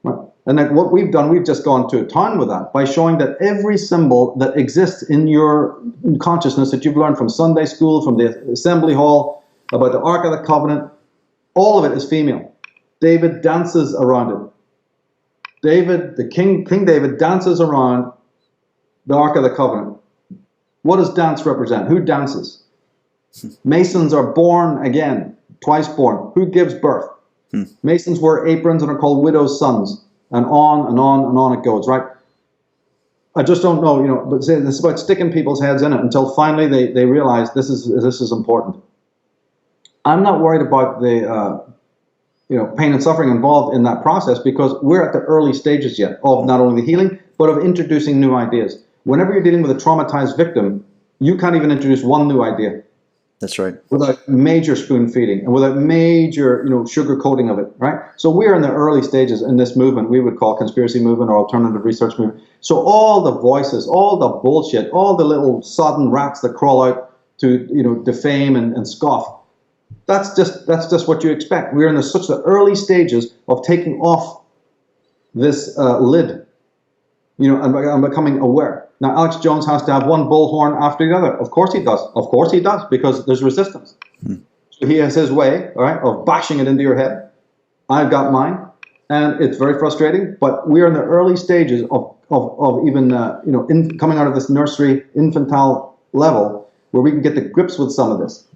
right? And like what we've done, we've just gone to town with that by showing that every symbol that exists in your consciousness that you've learned from Sunday school, from the assembly hall, about the Ark of the Covenant, all of it is female. David dances around it. King David dances around the Ark of the Covenant. What does dance represent? Who dances? Masons are born again, twice born. Who gives birth? Masons wear aprons and are called widows' sons. And on and on and on it goes, right? I just don't know, but it's about sticking people's heads in it until finally they realize this is important. I'm not worried about the pain and suffering involved in that process because we're at the early stages yet of not only the healing, but of introducing new ideas. Whenever you're dealing with a traumatized victim, you can't even introduce one new idea. That's right. Without major spoon feeding and without major, sugar coating of it, right? So we're in the early stages in this movement we would call conspiracy movement or alternative research movement. So all the voices, all the bullshit, all the little sodden rats that crawl out to, defame and scoff, that's just what you expect. We're in such the early stages of taking off this lid, and becoming aware. Now, Alex Jones has to have one bullhorn after the other. Of course he does. Of course he does, because there's resistance. So he has his way, all right, of bashing it into your head. I've got mine, and it's very frustrating. But we're in the early stages of even coming out of this nursery infantile level where we can get to grips with some of this.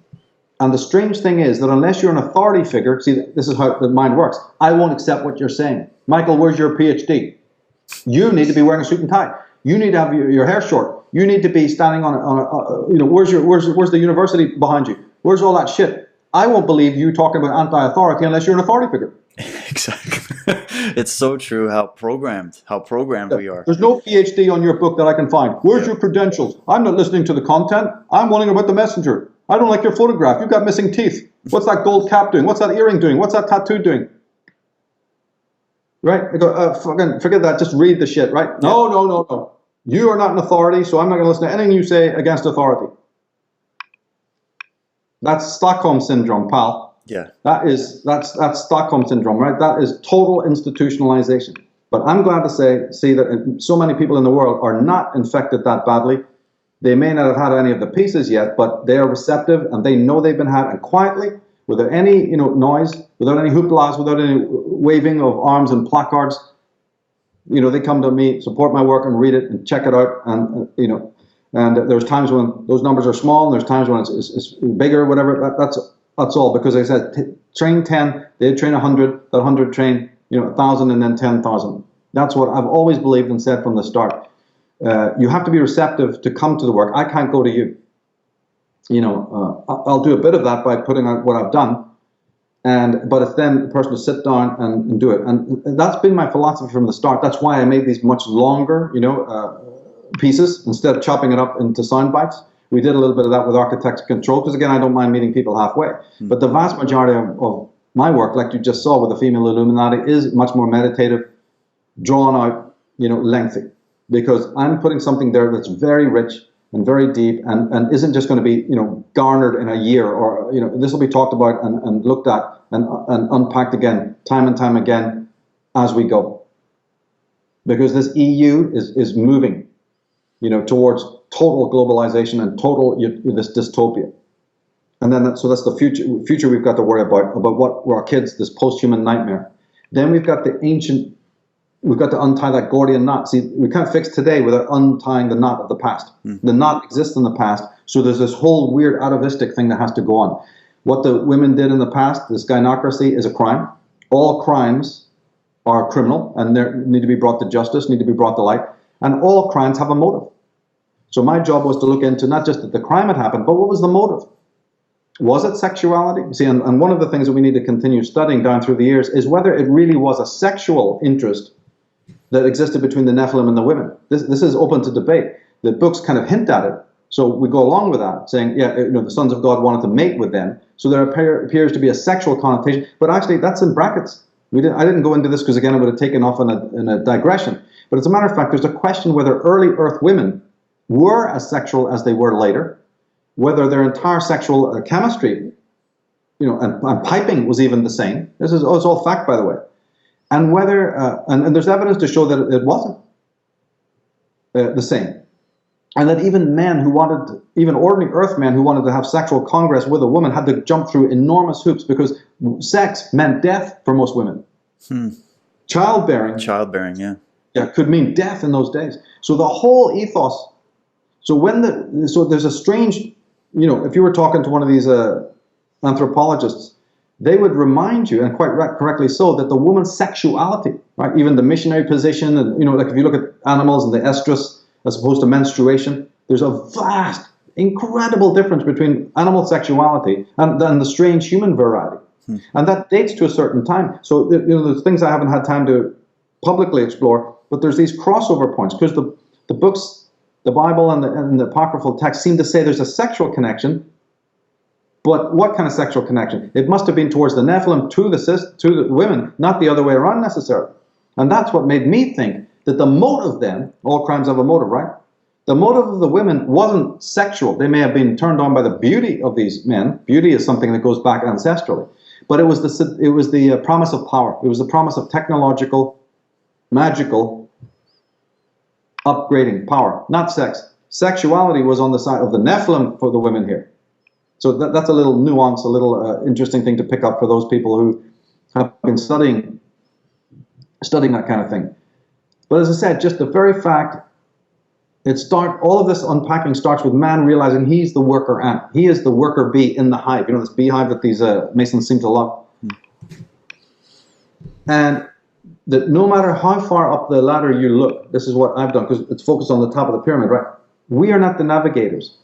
And the strange thing is that unless you're an authority figure, see, this is how the mind works. I won't accept what you're saying. Michael, where's your PhD? You need to be wearing a suit and tie. You need to have your hair short. You need to be standing on a where's the university behind you? Where's all that shit? I won't believe you talking about anti-authority unless you're an authority figure. Exactly. It's so true how programmed we are. There's no PhD on your book that I can find. Where's your credentials? I'm not listening to the content. I'm wondering about the messenger. I don't like your photograph. You've got missing teeth. What's that gold cap doing? What's that earring doing? What's that tattoo doing? Right? I go, forget that. Just read the shit, right? No. You are not an authority, so I'm not going to listen to anything you say against authority. That's Stockholm syndrome, pal. Yeah. That's Stockholm syndrome, right? That is total institutionalization. But I'm glad to see that so many people in the world are not infected that badly. They may not have had any of the pieces yet, but they are receptive and they know they've been had, and quietly, without any noise, without any hooplas, without any waving of arms and placards, they come to me, support my work, and read it and check it out, and and there's times when those numbers are small, and there's times when it's bigger, whatever. That's all, because I said train 10, they train 100, that 100 train 1,000, and then 10,000. That's what I've always believed and said from the start. You have to be receptive to come to the work. I can't go to you. I'll do a bit of that by putting out what I've done, but it's then the person to sit down and do it. And that's been my philosophy from the start. That's why I made these much longer, pieces instead of chopping it up into sound bites. We did a little bit of that with Architects Control, because again, I don't mind meeting people halfway. But the vast majority of my work, like you just saw with the female Illuminati, is much more meditative, drawn out, lengthy, because I'm putting something there that's very rich and very deep, and isn't just going to be garnered in a year, or this will be talked about and looked at and unpacked again, time and time again, as we go, because this EU is moving towards total globalization and total this dystopia. And then so that's the future we've got to worry about what our kids, this post-human nightmare. Then we've got we've got to untie that Gordian knot. See, we can't fix today without untying the knot of the past. The knot exists in the past, so there's this whole weird atavistic thing that has to go on. What the women did in the past, this gynocracy, is a crime. All crimes are criminal and they need to be brought to justice, need to be brought to light. And all crimes have a motive. So my job was to look into not just that the crime had happened, but what was the motive? Was it sexuality? You see, and one of the things that we need to continue studying down through the years is whether it really was a sexual interest that existed between the Nephilim and the women. This is open to debate. The books kind of hint at it. So we go along with that, saying, yeah, the sons of God wanted to mate with them. So there appears to be a sexual connotation. But actually, that's in brackets. I didn't go into this because, again, it would have taken off in a digression. But as a matter of fact, there's a question whether early Earth women were as sexual as they were later, whether their entire sexual chemistry, and piping was even the same. It's all fact, by the way. And whether, and there's evidence to show that it wasn't the same. And that even even ordinary Earth men who wanted to have sexual congress with a woman had to jump through enormous hoops because sex meant death for most women. Childbearing, yeah. Yeah, could mean death in those days. So the whole ethos. So there's a strange, if you were talking to one of these anthropologists, they would remind you, and quite correctly so, that the woman's sexuality, right, even the missionary position, and like if you look at animals and the estrus as opposed to menstruation, there's a vast, incredible difference between animal sexuality and the strange human variety. And that dates to a certain time. So there's things I haven't had time to publicly explore, but there's these crossover points because the books, the Bible and the apocryphal texts seem to say there's a sexual connection. But what kind of sexual connection? It must have been towards the Nephilim to the women, not the other way around necessarily. And that's what made me think that the motive then, all crimes have a motive, right? The motive of the women wasn't sexual. They may have been turned on by the beauty of these men. Beauty is something that goes back ancestrally. But it was the promise of power. It was the promise of technological, magical upgrading power, not sex. Sexuality was on the side of the Nephilim for the women here. So that's a little nuance, a little interesting thing to pick up for those people who have been studying that kind of thing. But as I said, just the very fact, all of this unpacking starts with man realizing he's the worker ant. He is the worker bee in the hive. This beehive that these Masons seem to love. And that no matter how far up the ladder you look, this is what I've done, because it's focused on the top of the pyramid, right? We are not the navigators.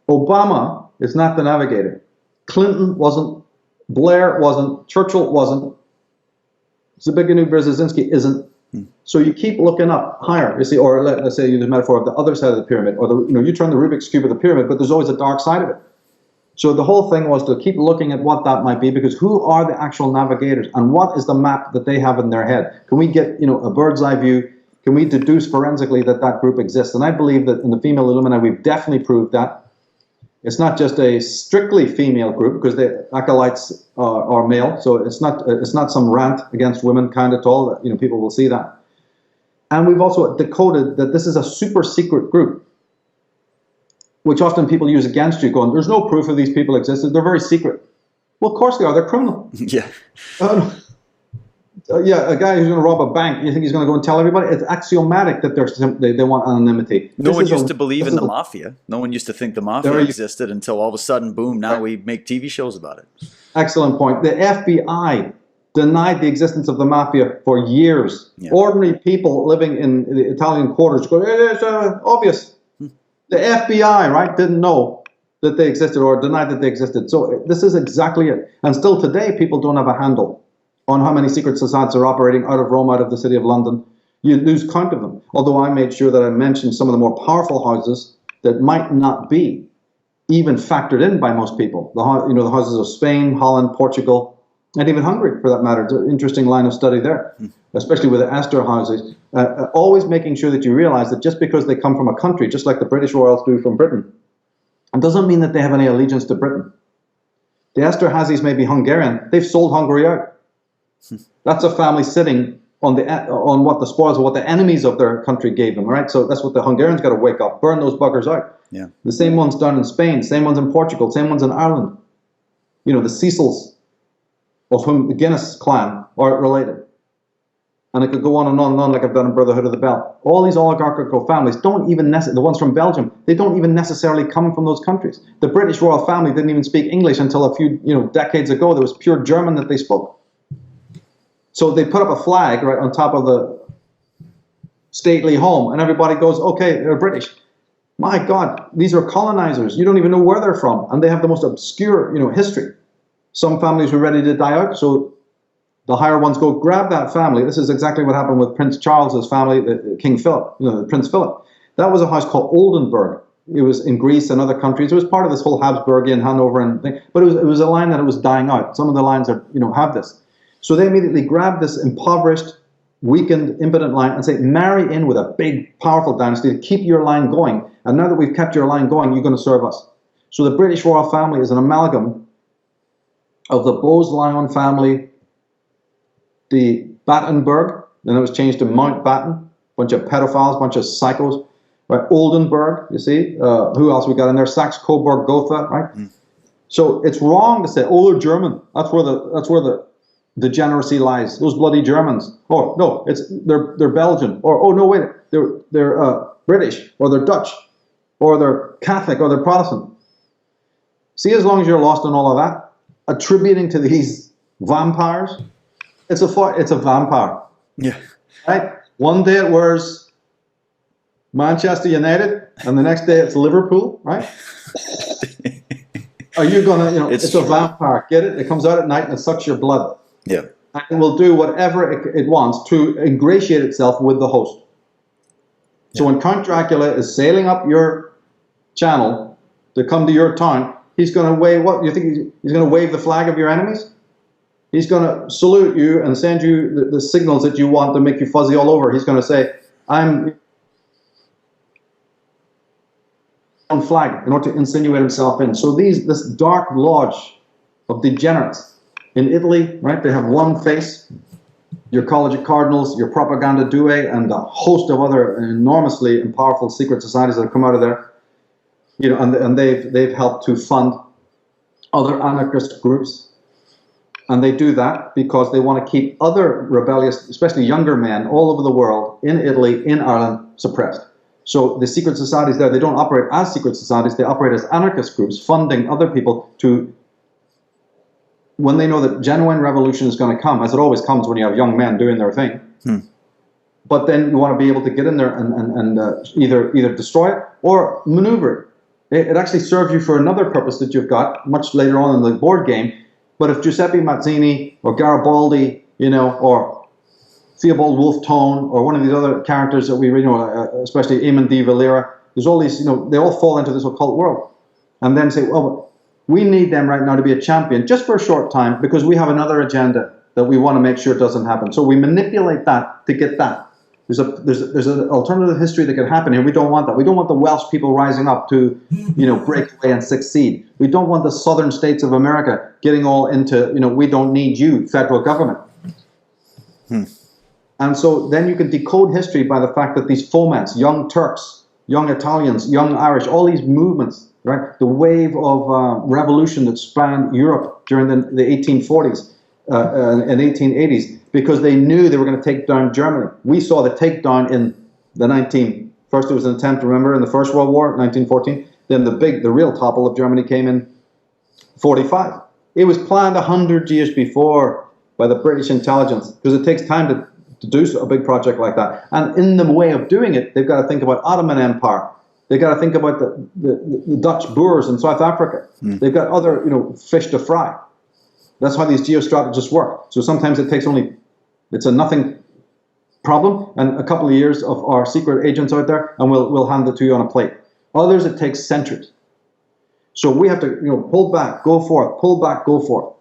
Obama is not the navigator. Clinton wasn't. Blair wasn't. Churchill wasn't. Zbigniew Brzezinski isn't. So you keep looking up higher, you see, or let's say use the metaphor of the other side of the pyramid, or you turn the Rubik's Cube of the pyramid, but there's always a dark side of it. So the whole thing was to keep looking at what that might be, because who are the actual navigators, and what is the map that they have in their head? Can we get a bird's eye view? Can we deduce forensically that group exists? And I believe that in the female Illuminati, we've definitely proved that. It's not just a strictly female group, because the acolytes are male, so it's not some rant against women kind at all. People will see that. And we've also decoded that this is a super secret group, which often people use against you, going, "There's no proof of these people existed. They're very secret." Well, of course they are. They're criminal. Yeah. Yeah, a guy who's going to rob a bank, you think he's going to go and tell everybody? It's axiomatic that they want anonymity. No one used to believe in the mafia. No one used to think the mafia existed until all of a sudden, boom, now we make TV shows about it. Excellent point. The FBI denied the existence of the mafia for years. Yeah. Ordinary people living in the Italian quarters go, it's obvious. The FBI, right, didn't know that they existed or denied that they existed. So this is exactly it. And still today, people don't have a handle on how many secret societies are operating out of Rome, out of the city of London. You lose count of them. Although I made sure that I mentioned some of the more powerful houses that might not be even factored in by most people. The houses of Spain, Holland, Portugal, and even Hungary, for that matter. It's an interesting line of study there, especially with the Astor houses. Always making sure that you realize that just because they come from a country, just like the British royals do from Britain, it doesn't mean that they have any allegiance to Britain. The Esterházys may be Hungarian. They've sold Hungary out. That's a family sitting on what the spoils of what the enemies of their country gave them, right? So that's what the Hungarians got to wake up, burn those buggers out. Yeah. The same ones down in Spain, same ones in Portugal, same ones in Ireland. The Cecils, of whom the Guinness clan are related. And it could go on and on like I've done in Brotherhood of the Bell. All these oligarchical families don't even the ones from Belgium, they don't even necessarily come from those countries. The British royal family didn't even speak English until a few decades ago. There was pure German that they spoke. So they put up a flag right on top of stately home, and everybody goes, okay, they're British. My God, these are colonizers. You don't even know where they're from, and they have the most obscure, history. Some families were ready to die out, so the higher ones go grab that family. This is exactly what happened with Prince Charles's family, King Philip, Prince Philip. That was a house called Oldenburg. It was in Greece and other countries. It was part of this whole Habsburgian Hanoverian thing, but it was a line that it was dying out. Some of the lines are, have this. So they immediately grabbed this impoverished, weakened, impotent line and say, marry in with a big, powerful dynasty to keep your line going. And now that we've kept your line going, you're going to serve us. So the British royal family is an amalgam of the Bowes-Lyon family, the Battenberg, then it was changed to Mountbatten, bunch of pedophiles, bunch of psychos, right? Oldenburg, you see, who else we got in there? Saxe-Coburg-Gotha, right? Mm. So it's wrong to say, oh, they're German. That's where the degeneracy lies. Those bloody Germans. Oh no, they're Belgian. Or oh no, wait, they're British, or they're Dutch, or they're Catholic, or they're Protestant. See, as long as you're lost in all of that, attributing to these vampires, it's a vampire. Yeah. Right. One day it wears Manchester United, and the next day it's Liverpool. Right. Are you gonna? It's a vampire. Get it? It comes out at night and it sucks your blood. Yeah. And it will do whatever it wants to ingratiate itself with the host. So when Count Dracula is sailing up your channel to come to your town, he's going to wave, what, you think he's going to wave the flag of your enemies? He's going to salute you and send you the signals that you want to make you fuzzy all over. He's going to say, I'm on flag, in order to insinuate himself in. So this dark lodge of degenerates in Italy, right? They have one face, your College of Cardinals, your Propaganda Due, and a host of other enormously powerful secret societies that have come out of there. And they've helped to fund other anarchist groups. And they do that because they want to keep other rebellious, especially younger men all over the world, in Italy, in Ireland, suppressed. So the secret societies there, they don't operate as secret societies, they operate as anarchist groups, funding other people to, when they know that genuine revolution is going to come, as it always comes when you have young men doing their thing, but then you want to be able to get in there and either destroy it or maneuver it. It actually serves you for another purpose that you've got much later on in the board game. But if Giuseppe Mazzini or Garibaldi, or Theobald Wolfe Tone or one of these other characters that we read, especially Eamon de Valera, there's all these, they all fall into this occult world, and then say, well, we need them right now to be a champion just for a short time because we have another agenda that we want to make sure it doesn't happen. So we manipulate that to get that. There's an alternative history that could happen here. We don't want that. We don't want the Welsh people rising up to, break away and succeed. We don't want the southern states of America getting all into, we don't need you, federal government. And so then you can decode history by the fact that these foments, young Turks, young Italians, young Irish, all these movements, right? The wave of revolution that spanned Europe during the 1840s and 1880s, because they knew they were going to take down Germany. We saw the takedown in the first it was an attempt, remember, in the First World War, 1914. Then the real topple of Germany came in 45. It was planned 100 years before by the British intelligence, because it takes time to do a big project like that. And in the way of doing it, they've got to think about Ottoman Empire. They've got to think about the Dutch Boers in South Africa. They've got other, fish to fry. That's how these geostrategists work. So sometimes it's a nothing problem, and a couple of years of our secret agents out there, and we'll hand it to you on a plate. Others, it takes centuries. So we have to, pull back, go forth, pull back, go forth,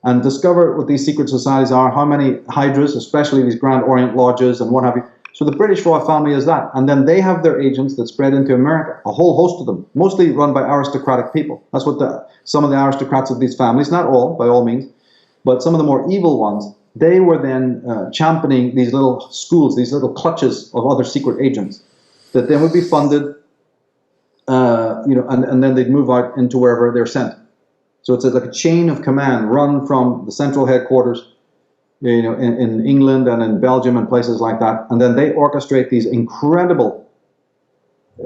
and discover what these secret societies are, how many hydras, especially these Grand Orient Lodges and what have you. So the British royal family is that. And then they have their agents that spread into America, a whole host of them, mostly run by aristocratic people. That's what some of the aristocrats of these families, not all, by all means, but some of the more evil ones, they were then championing these little schools, these little clutches of other secret agents that then would be funded, and then they'd move out into wherever they're sent. So it's like a chain of command run from the central headquarters, in England and in Belgium and places like that. And then they orchestrate these incredible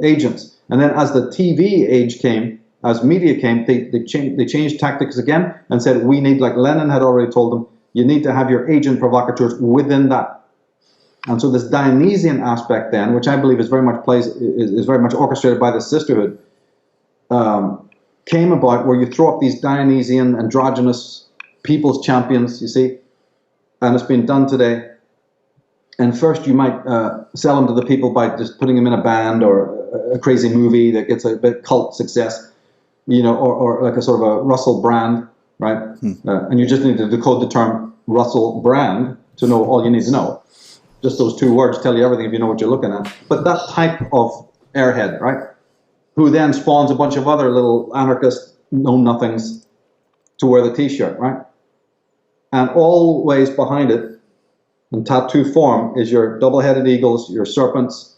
agents. And then as the TV age came, as media came, they changed tactics again and said, we need, like Lenin had already told them, you need to have your agent provocateurs within that. And so this Dionysian aspect then, which I believe is very much orchestrated by the sisterhood, came about where you throw up these Dionysian androgynous people's champions, you see, and it's been done today. And first you might sell them to the people by just putting them in a band or a crazy movie that gets a bit cult success, you know, or like a sort of a Russell Brand, right? And you just need to decode the term Russell Brand to know all you need to know. Just those two words tell you everything if you know what you're looking at. But that type of airhead, right, who then spawns a bunch of other little anarchist know-nothings to wear the T-shirt, right? And always behind it, in tattoo form, is your double-headed eagles, your serpents,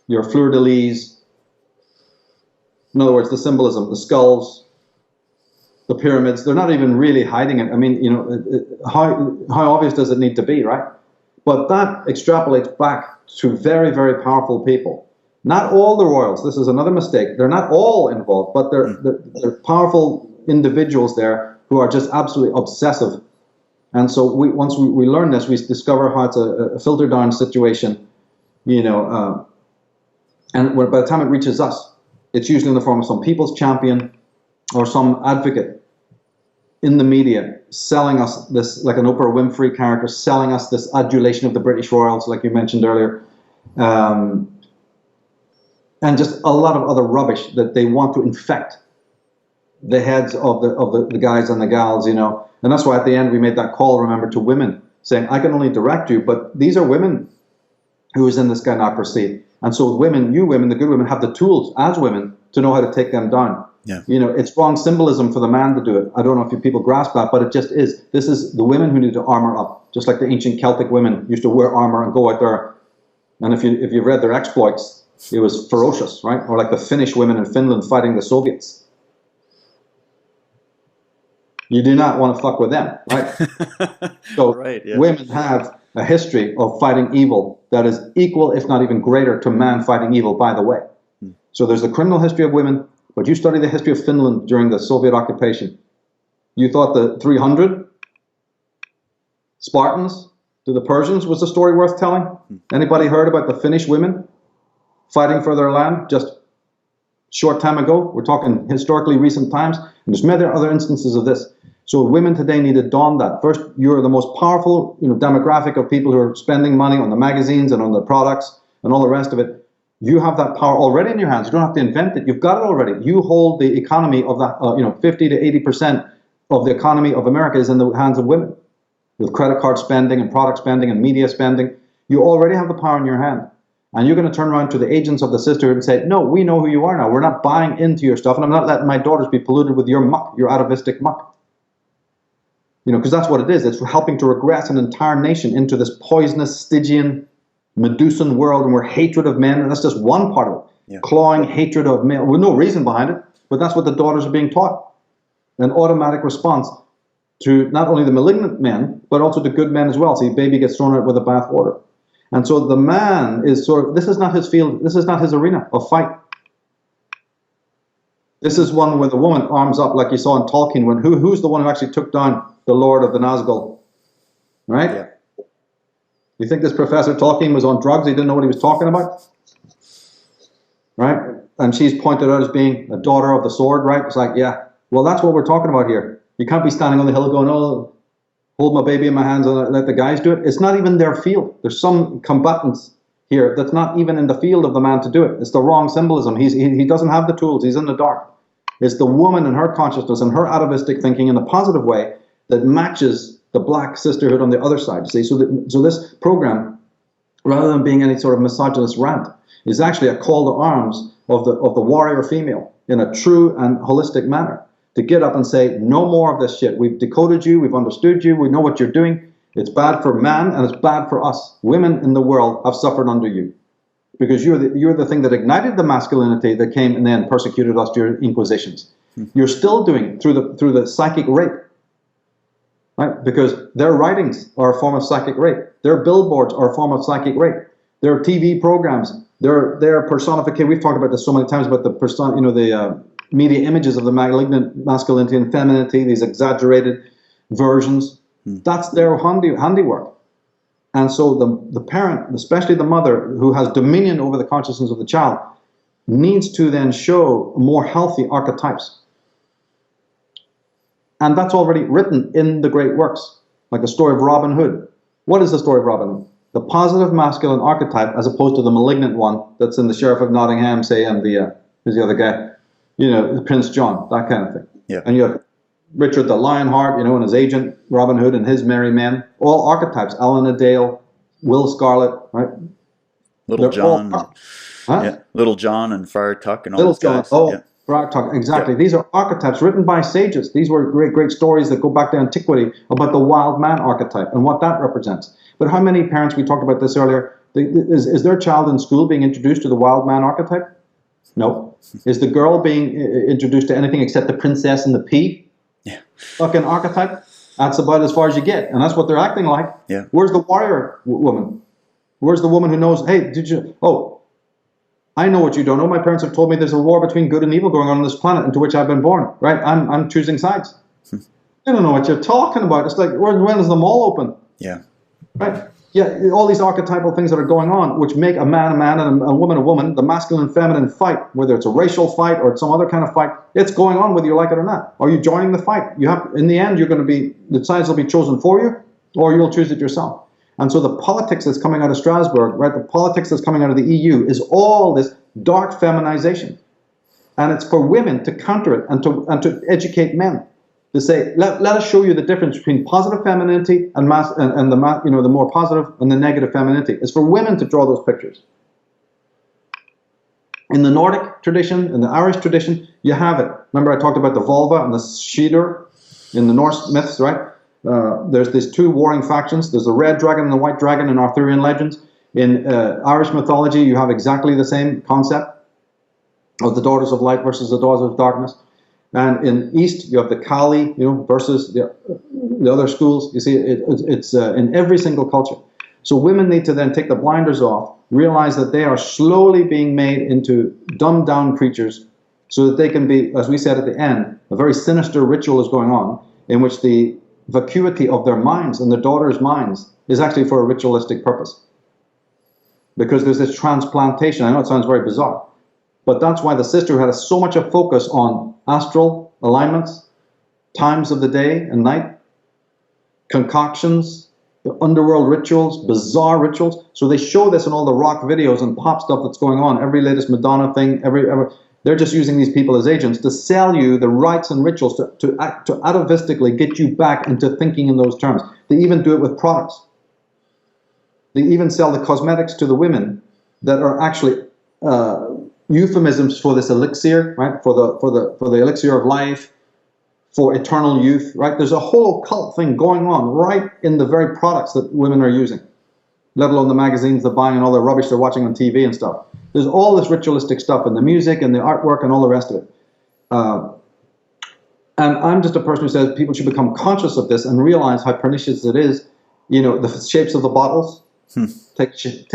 your fleur-de-lis. In other words, the symbolism, the skulls, the pyramids. They're not even really hiding it. I mean, you know, how obvious does it need to be, right? But that extrapolates back to very, very powerful people. Not all the royals. This is another mistake. They're not all involved, but they're powerful individuals there who are just absolutely obsessive. And so once we learn this, we discover how it's a filter down situation, you know, and by the time it reaches us, it's usually in the form of some people's champion or some advocate in the media selling us this, like an Oprah Winfrey character, selling us this adulation of the British royals, like you mentioned earlier, and just a lot of other rubbish that they want to infect the heads of the guys and the gals, you know. And that's why at the end we made that call, remember, to women, saying, I can only direct you, but these are women who is in this gynocracy. And so women, you women, the good women, have the tools as women to know how to take them down. Yeah. You know, it's wrong symbolism for the man to do it. I don't know if you people grasp that, but it just is. This is the women who need to armor up, just like the ancient Celtic women used to wear armor and go out there. And if you've read their exploits, it was ferocious, right? Or like the Finnish women in Finland fighting the Soviets. You do not want to fuck with them, right? So right, yeah. Women have a history of fighting evil that is equal, if not even greater, to man fighting evil, by the way. So there's the criminal history of women, but you study the history of Finland during the Soviet occupation. You thought the 300 Spartans to the Persians was a story worth telling? Anybody heard about the Finnish women fighting for their land just short time ago? We're talking historically recent times, and there's many other instances of this. So women today need to don that. First, you're the most powerful, you know, demographic of people who are spending money on the magazines and on the products and all the rest of it. You have that power already in your hands. You don't have to invent it. You've got it already. You hold the economy of that, 50 to 80% of the economy of America is in the hands of women. With credit card spending and product spending and media spending, you already have the power in your hand. And you're going to turn around to the agents of the sisterhood and say, no, we know who you are now. We're not buying into your stuff, and I'm not letting my daughters be polluted with your muck, your atavistic muck. You know, because that's what it is. It's helping to regress an entire nation into this poisonous, Stygian, Medusan world, and we're hatred of men, and that's just one part of it. Yeah. Clawing hatred of men, with no reason behind it, but that's what the daughters are being taught. An automatic response to not only the malignant men, but also the good men as well. So the baby gets thrown out with the bathwater. And so the man is sort of, this is not his field, this is not his arena of fight. This is one where the woman arms up, like you saw in Tolkien, when who's the one who actually took down the Lord of the Nazgul? Right? Yeah. You think this Professor Tolkien was on drugs? He didn't know what he was talking about? Right? And she's pointed out as being a daughter of the sword, right? It's like, yeah, well, that's what we're talking about here. You can't be standing on the hill going, oh, hold my baby in my hands and let the guys do it. It's not even their field. There's some combatants here that's not even in the field of the man to do it. It's the wrong symbolism. He doesn't have the tools. He's in the dark. It's the woman and her consciousness and her atavistic thinking in a positive way that matches the black sisterhood on the other side. See, so this program, rather than being any sort of misogynist rant, is actually a call to arms of the warrior female in a true and holistic manner, to get up and say, no more of this shit. We've decoded you, we've understood you, we know what you're doing. It's bad for man and it's bad for us. Women in the world have suffered under you, because you're the thing that ignited the masculinity that came and then persecuted us during inquisitions. You're still doing through the psychic rape. Right? Because their writings are a form of psychic rape. Their billboards are a form of psychic rape. Their TV programs, their personification. We've talked about this so many times about the media images of the malignant masculinity and femininity, these exaggerated versions. That's their handiwork. And so the parent, especially the mother, who has dominion over the consciousness of the child, needs to then show more healthy archetypes. And that's already written in the great works, like the story of Robin Hood. What is the story of Robin Hood? The positive masculine archetype, as opposed to the malignant one that's in the Sheriff of Nottingham, say, and who's the other guy? Prince John, that kind of thing. Yeah. And you have Richard the Lionheart, and his agent, Robin Hood and his merry men, all archetypes. Eleanor Dale, Will Scarlet, right? Little John. Yeah. Little John and Friar Tuck and all those guys. Oh, yeah. Friar Tuck, exactly. Yeah. These are archetypes written by sages. These were great stories that go back to antiquity about the wild man archetype and what that represents. But how many parents, we talked about this earlier, is their child in school being introduced to the wild man archetype? No. Is the girl being introduced to anything except the princess and the pea? Yeah. Fucking archetype? That's about as far as you get. And that's what they're acting like. Yeah. Where's the warrior woman? Where's the woman who knows, hey, I know what you don't know. My parents have told me there's a war between good and evil going on this planet into which I've been born. Right? I'm choosing sides. You don't know what you're talking about. It's like, when is the mall open? Yeah. Right? Yeah, all these archetypal things that are going on, which make a man and a woman, the masculine and feminine fight, whether it's a racial fight or some other kind of fight, it's going on whether you like it or not. Are you joining the fight? In the end, the sides will be chosen for you, or you'll choose it yourself. And so the politics that's coming out of Strasbourg, right, the politics that's coming out of the EU is all this dark feminization. And it's for women to counter it and to educate men. To say, let us show you the difference between positive femininity and the more positive and the negative femininity. It's for women to draw those pictures. In the Nordic tradition, in the Irish tradition, you have it. Remember I talked about the vulva and the Shidr in the Norse myths, right? There's these two warring factions. There's the red dragon and the white dragon in Arthurian legends. In Irish mythology, you have exactly the same concept of the daughters of light versus the daughters of darkness. And in East, you have the Kali, versus the other schools. You see, it's in every single culture. So women need to then take the blinders off, realize that they are slowly being made into dumbed-down creatures so that they can be, as we said at the end, a very sinister ritual is going on in which the vacuity of their minds and their daughters' minds is actually for a ritualistic purpose. Because there's this transplantation. I know it sounds very bizarre. But that's why the sisterhood had so much a focus on astral alignments, times of the day and night, concoctions, the underworld rituals, bizarre rituals. So they show this in all the rock videos and pop stuff that's going on. Every latest Madonna thing, they're just using these people as agents to sell you the rites and rituals to atavistically get you back into thinking in those terms. They even do it with products. They even sell the cosmetics to the women that are actually euphemisms for this elixir, right? For the elixir of life, for eternal youth, right? There's a whole occult thing going on right in the very products that women are using, let alone the magazines they're buying and all the rubbish they're watching on TV and stuff. There's all this ritualistic stuff in the music and the artwork and all the rest of it. And I'm just a person who says people should become conscious of this and realize how pernicious it is. The shapes of the bottles. Take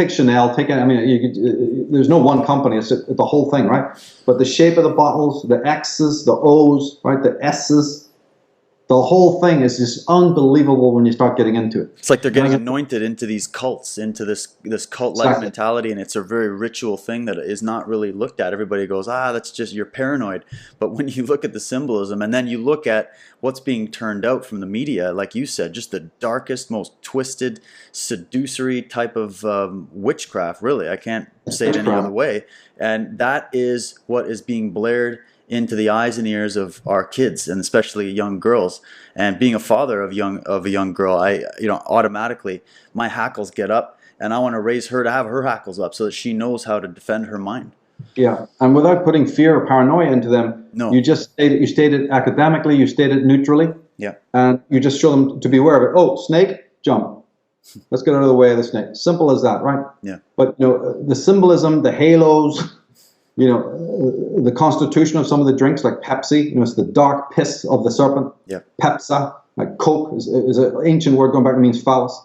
Chanel, there's no one company, it's the whole thing, right? But the shape of the bottles, the X's, the O's, right, the S's, the whole thing is just unbelievable when you start getting into it. It's like they're getting anointed into these cults, into this cult-like mentality, and it's a very ritual thing that is not really looked at. Everybody goes, that's just, you're paranoid. But when you look at the symbolism, and then you look at what's being turned out from the media, like you said, just the darkest, most twisted, seducery type of witchcraft, really. I can't say it any other way. And that is what is being blared into the eyes and ears of our kids, and especially young girls. And being a father of a young girl, automatically my hackles get up, and I want to raise her to have her hackles up so that she knows how to defend her mind. Yeah, and without putting fear or paranoia into them, you just state it academically, you state it neutrally, and you just show them to be aware of it. Oh, snake, jump. Let's get out of the way of the snake. Simple as that, right? Yeah. But the symbolism, the halos, the constitution of some of the drinks, like Pepsi, it's the dark piss of the serpent. Yeah. Pepsa, like Coke, is an ancient word going back, it means phallus.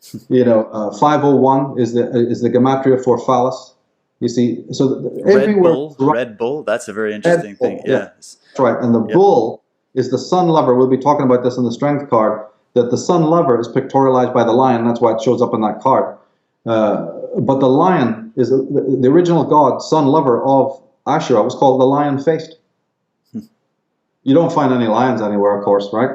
501 is the gematria for phallus. You see, so everywhere. Red Bull, that's a very interesting thing. Yeah. That's right. And the bull is the sun lover. We'll be talking about this in the strength card. that the son lover is pictorialized by the lion. That's why it shows up in that card. But the lion is the original god, son lover of Asherah, was called the lion-faced. You don't find any lions anywhere, of course, right?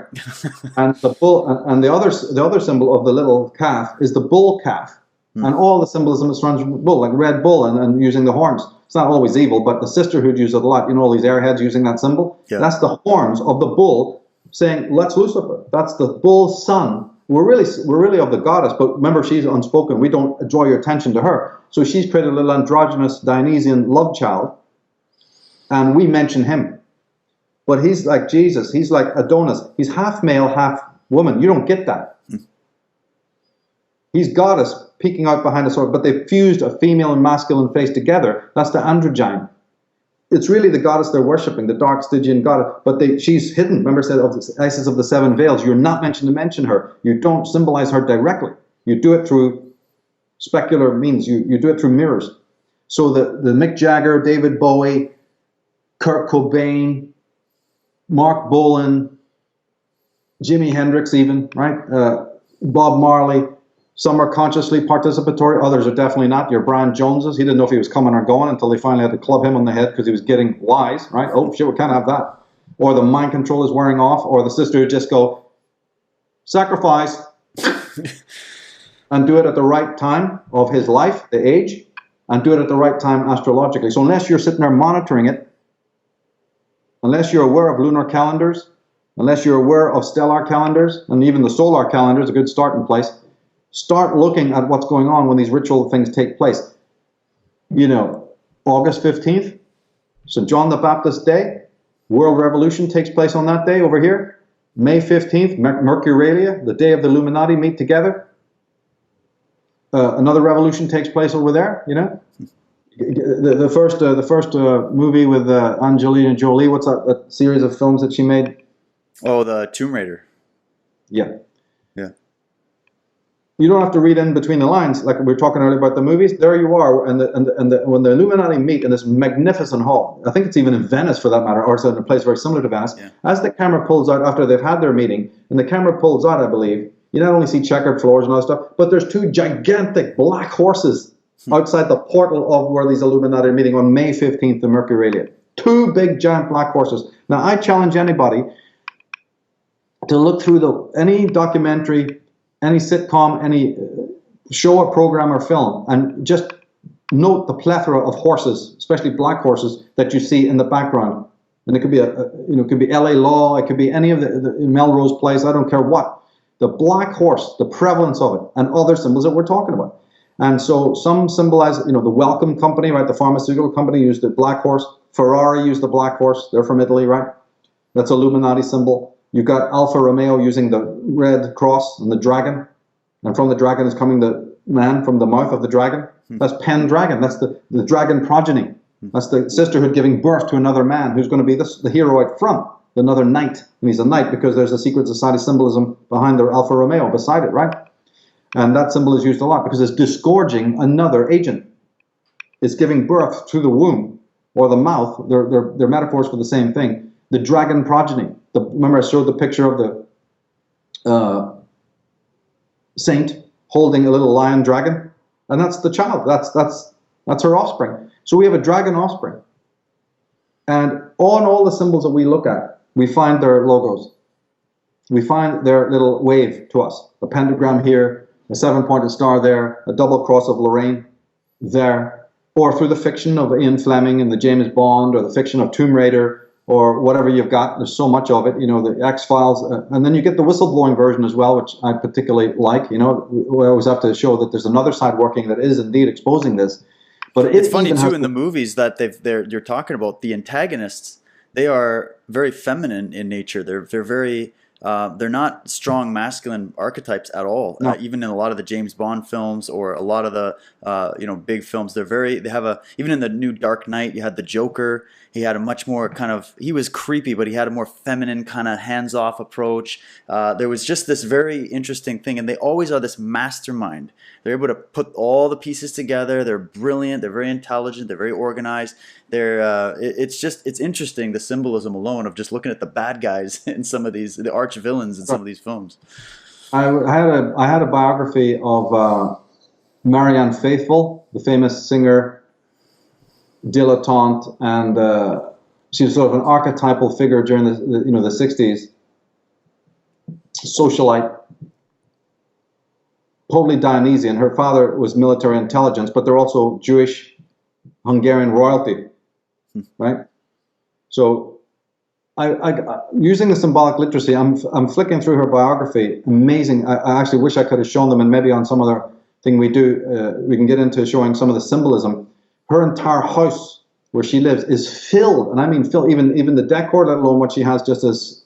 And the bull, and the other symbol of the little calf is the bull calf, and all the symbolism is surrounds bull, like red bull, and using the horns. It's not always evil, but the sisterhood use it a lot. You know, all these airheads using that symbol. Yeah. That's the horns of the bull saying, "Let's Lucifer." That's the bull's son. We're really of the goddess, but remember, she's unspoken. We don't draw your attention to her, so she's created a little androgynous Dionysian love child, and we mention him. But he's like Jesus. He's like Adonis. He's half male, half woman. You don't get that. He's goddess peeking out behind a sword, but they've fused a female and masculine face together. That's the androgyne. It's really the goddess they're worshipping, the dark Stygian goddess. But she's hidden. Remember, I said of the Isis of the seven veils. You're not meant to mention her. You don't symbolize her directly. You do it through specular means. You do it through mirrors. So the Mick Jagger, David Bowie, Kurt Cobain, Mark Bolan, Jimi Hendrix even, right? Bob Marley. Some are consciously participatory, others are definitely not. Your Brian Joneses, he didn't know if he was coming or going until they finally had to club him on the head because he was getting wise, right? Oh shit, we can't have that. Or the mind control is wearing off, or the sister would just go, sacrifice, and do it at the right time of his life, the age, and do it at the right time astrologically. So unless you're sitting there monitoring it, unless you're aware of lunar calendars, unless you're aware of stellar calendars, and even the solar calendar is a good starting place, start looking at what's going on when these ritual things take place. You know, August 15th, St. John the Baptist Day, World Revolution takes place on that day over here. May 15th, Mercurialia, the day of the Illuminati meet together. Another revolution takes place over there, you know. The first movie with Angelina Jolie, what's that series of films that she made? Oh, the Tomb Raider. Yeah. You don't have to read in between the lines, like we were talking earlier about the movies. There you are, and when the Illuminati meet in this magnificent hall, I think it's even in Venice for that matter, or it's in a place very similar to Venice. Yeah. As the camera pulls out after they've had their meeting, and the camera pulls out, I believe, you not only see checkered floors and all that stuff, but there's two gigantic black horses outside the portal of where these Illuminati are meeting on May 15th in Mercurialia. Two big giant black horses. Now I challenge anybody to look through any documentary, any sitcom, any show or program or film, and just note the plethora of horses, especially black horses, that you see in the background. And it could be it could be L.A. Law, it could be any of the Melrose Place, I don't care what. The black horse, the prevalence of it, and other symbols that we're talking about. And so some symbolize, the Wellcome Company, right? The pharmaceutical company used the black horse. Ferrari used the black horse. They're from Italy, right? That's a Illuminati symbol. You've got Alfa Romeo using the red cross and the dragon. And from the dragon is coming the man from the mouth of the dragon. That's Pendragon. That's the dragon progeny. That's the sisterhood giving birth to another man who's going to be the hero out front, another knight. And he's a knight because there's a secret society symbolism behind the Alfa Romeo beside it, right? And that symbol is used a lot because it's disgorging another agent. It's giving birth through the womb or the mouth. They're metaphors for the same thing. The dragon progeny. Remember I showed the picture of the saint holding a little lion dragon? And that's the child. That's her offspring. So we have a dragon offspring. And on all the symbols that we look at, we find their logos. We find their little wave to us. A pentagram here, a 7-pointed star there, a double cross of Lorraine there, or through the fiction of Ian Fleming and the James Bond, or the fiction of Tomb Raider, or whatever you've got. There's so much of it, the X-Files, and then you get the whistleblowing version as well, which I particularly like. We always have to show that there's another side working that is indeed exposing this. But it's funny too in the movies that you're talking about the antagonists. They are very feminine in nature. They're very they're not strong masculine archetypes at all. No. Even in a lot of the James Bond films or a lot of the big films, they have even in the new Dark Knight, you had the Joker. He had a much more he was creepy, but he had a more feminine kind of hands-off approach. There was just this very interesting thing, and they always are this mastermind. They're able to put all the pieces together. They're brilliant. They're very intelligent. They're very organized. It's interesting, the symbolism alone of just looking at the bad guys in some of these, the arch villains in some of these films. I had a biography of Marianne Faithfull, the famous singer, dilettante, and she was sort of an archetypal figure during the 60s, socialite, totally Dionysian. Her father was military intelligence, but they're also Jewish Hungarian royalty, right? So using the symbolic literacy, I'm flicking through her biography. Amazing. I actually wish I could have shown them, and maybe on some other thing we can get into showing some of the symbolism. Her entire house where she lives is filled, and I mean filled, even the decor, let alone what she has just as